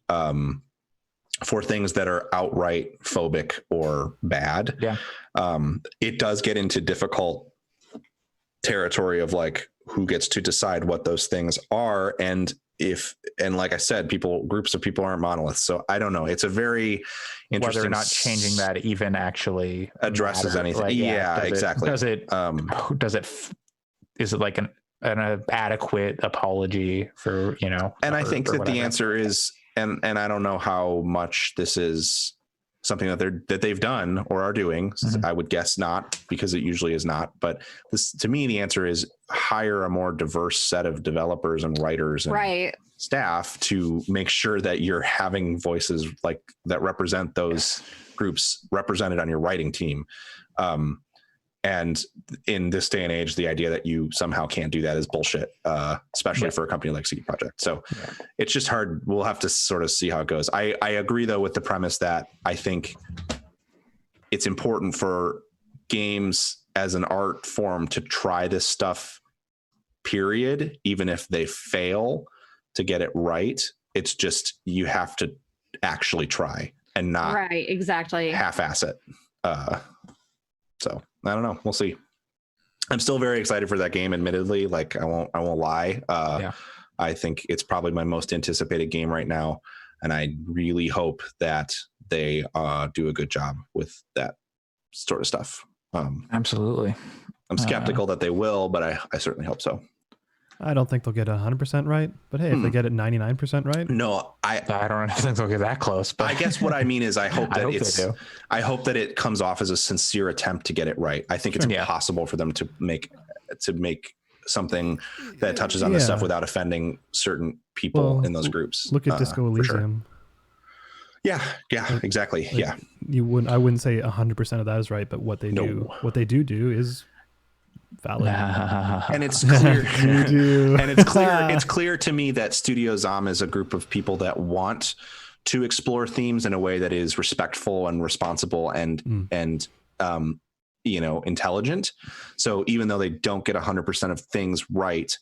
for things that are outright phobic or bad. Yeah. It does get into difficult territory of like who gets to decide what those things are. And like I said, groups of people aren't monoliths. So I don't know. It's a very interesting. Whether or not changing that even actually addresses anything. Like, exactly. Is it like an adequate apology for, and I think that the answer is, and I don't know how much this is something that they've done or are doing. Mm-hmm. I would guess not, because it usually is not. But this, to me, the answer is hire a more diverse set of developers and writers and staff to make sure that you're having voices like that represent those groups represented on your writing team. And in this day and age, the idea that you somehow can't do that is bullshit, especially for a company like CD Projekt. So it's just hard. We'll have to sort of see how it goes. I agree, though, with the premise that I think it's important for games as an art form to try this stuff, period, even if they fail to get it right. It's just you have to actually try and not half-ass it. So I don't know. We'll see. I'm still very excited for that game. Admittedly, like I won't lie. I think it's probably my most anticipated game right now, and I really hope that they do a good job with that sort of stuff. Absolutely. I'm skeptical that they will, but I certainly hope so. I don't think they'll get 100% right, but hey, if they get it 99% right, no, I don't think they'll get that close. But I guess what I mean is, I hope that I hope that it comes off as a sincere attempt to get it right. I think it's impossible for them to make something that touches on this stuff without offending certain people in those groups. Look at Disco Elysium. Sure. Yeah, exactly. Like, I wouldn't say 100% of that is right, but what they do is valid. And it's clear and it's clear to me that Studio Zom is a group of people that want to explore themes in a way that is respectful and responsible and intelligent. So even though they don't get 100% of things right,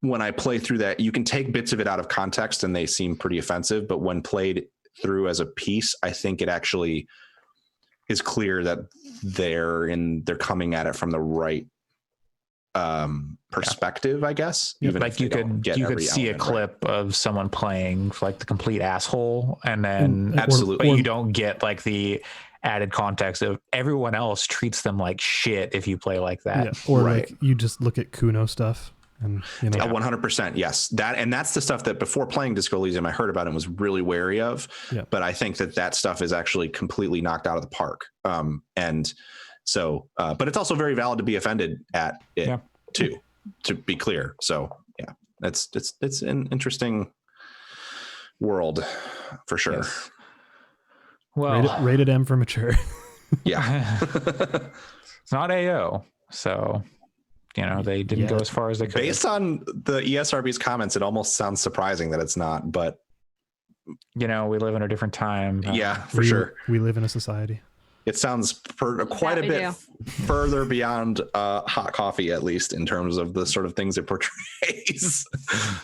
when I play through that, you can take bits of it out of context and they seem pretty offensive, but when played through as a piece, I think it actually is clear that they're coming at it from the right perspective, I guess. Even like you could see a clip of someone playing like the complete asshole, and then but you don't get like the added context of everyone else treats them like shit if you play like that. Or like you just look at Kuno stuff. And 100%, yes. That's the stuff that before playing Disco Elysium I heard about and was really wary of. But I think that stuff is actually completely knocked out of the park. And so, but it's also very valid to be offended at it too, to be clear. So it's an interesting world for sure. Yes. Well, rated M for mature. It's not AO, so. They didn't go as far as they could. Based on the ESRB's comments, it almost sounds surprising that it's not, but we live in a different time. For sure. We live in a society. It sounds quite a bit further beyond hot coffee, at least in terms of the sort of things it portrays.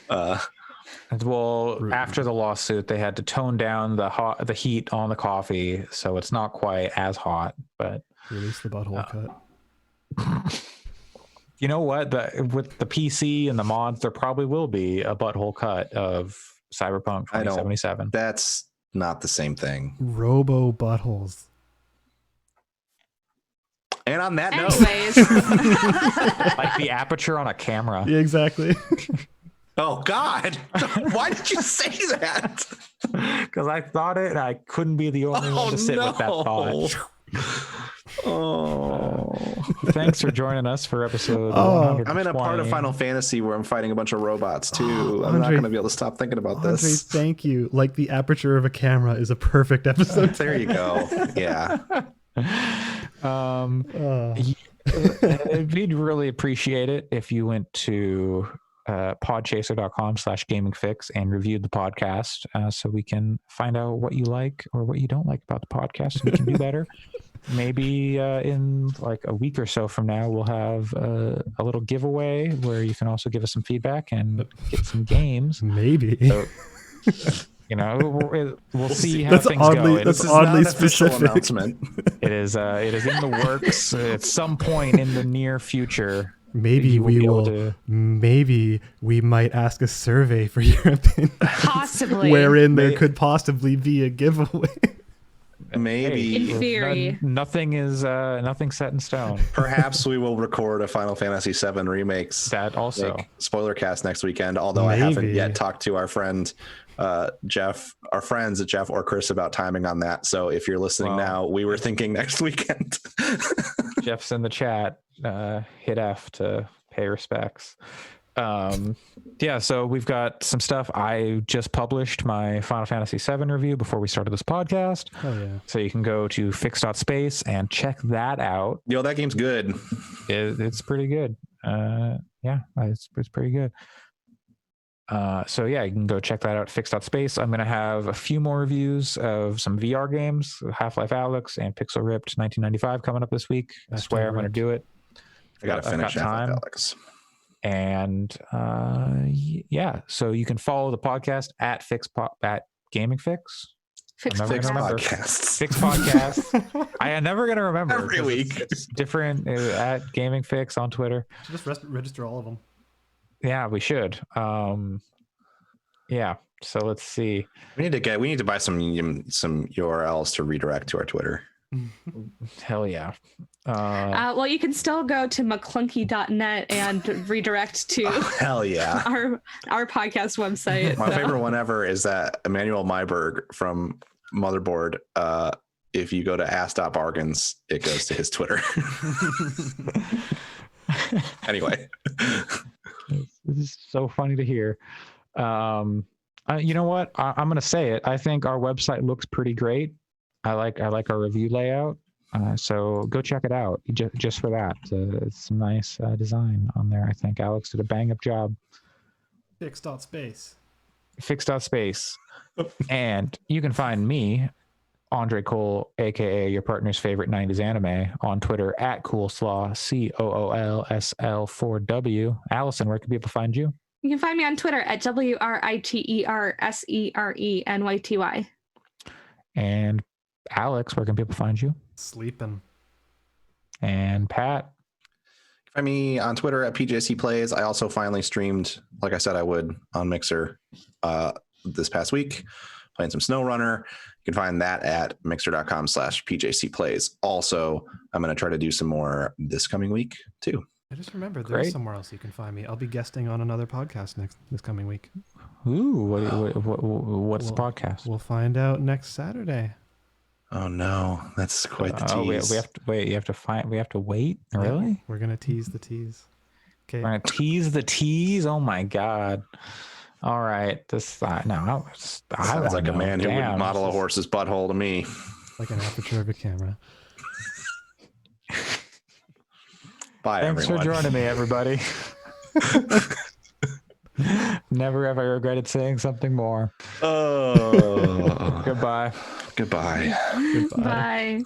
Well, after the lawsuit, they had to tone down the heat on the coffee, so it's not quite as hot. But release the butthole cut. You know what? With the PC and the mods, there probably will be a butthole cut of Cyberpunk 2077. That's not the same thing. Robo buttholes. And on that note, like the aperture on a camera. Yeah, exactly. Oh God! Why did you say that? Because I thought it, and I couldn't be the only one to sit with that thought. Oh, Thanks for joining us for episode Oh, 120. I'm in a part of Final Fantasy where I'm fighting a bunch of robots too. I'm not Andre- going to be able to stop thinking about Andre, this. thank you. Like the aperture of a camera is a perfect episode. There you go. Yeah. We'd really appreciate it if you went to podchaser.com/gamingfix and reviewed the podcast so we can find out what you like or what you don't like about the podcast and we can do better. Maybe in like a week or so from now, we'll have a little giveaway where you can also give us some feedback and get some games. Maybe. So, we'll see how things go. That's oddly specific. Announcement. It is in the works at some point in the near future. Maybe maybe we might ask a survey for your opinion. Possibly. Wherein there could possibly be a giveaway. Maybe. In theory. Nothing's set in stone. Perhaps we will record a Final Fantasy VII remakes. That also. Spoiler cast next weekend, although I haven't yet talked to our friend Jeff, our friends at Jeff or Chris about timing on that. So if you're listening now, we were thinking next weekend. Jeff's in the chat. Hit F to pay respects. So we've got some stuff. I just published my Final Fantasy VII review before we started this podcast. Oh yeah. So you can go to fyx.space and check that out. Yo, that game's good. It's pretty good. It's pretty good. You can go check that out at fyx.space. I'm going to have a few more reviews of some VR games, Half-Life Alyx and Pixel Ripped 1995 coming up this week. I swear I'm going to do it. I got to finish Half-Life Alyx. And so you can follow the podcast at Gaming Fyx. Fyx Podcast. I am never going to remember every week. It's different at Gaming Fyx on Twitter. Just register all of them. Yeah, we should. So let's see. We need to buy some URLs to redirect to our Twitter. Hell yeah. Well, you can still go to mcclunky.net and redirect to hell yeah our podcast website. My favorite one ever is that Emmanuel Myberg from Motherboard. If you go to ass.bargains, it goes to his Twitter. Anyway. This is so funny to hear. You know what? I'm going to say it. I think our website looks pretty great. I like our review layout. So go check it out just for that. It's some nice design on there. I think Alex did a bang up job. Fyx.space. And you can find me, Andre Cole, aka your partner's favorite 90s anime, on Twitter at Coolslaw, COOLSL4W. Allison, where can people find you? You can find me on Twitter at WRITERSERENYTY. And Alex, where can people find you? Sleeping. And Pat? Find me on Twitter at PJC Plays. I also finally streamed, like I said I would, on Mixer this past week, playing some SnowRunner. You can find that at mixer.com/PJC Plays. Also, I'm going to try to do some more this coming week too. I just remembered there's somewhere else you can find me. I'll be guesting on another podcast this coming week. Ooh, what's the podcast? We'll find out next Saturday. Oh no, that's quite the tease. We have to wait. We have to wait. Really? Yeah, we're gonna tease the tease. Okay. We're gonna tease the tease. Oh my god! All right. Sounds like a man who would model a horse's butthole to me. Like an aperture of a camera. Bye, Thanks everyone. for joining me, everybody. Never have I regretted saying something more. Oh. Goodbye. Goodbye. Bye.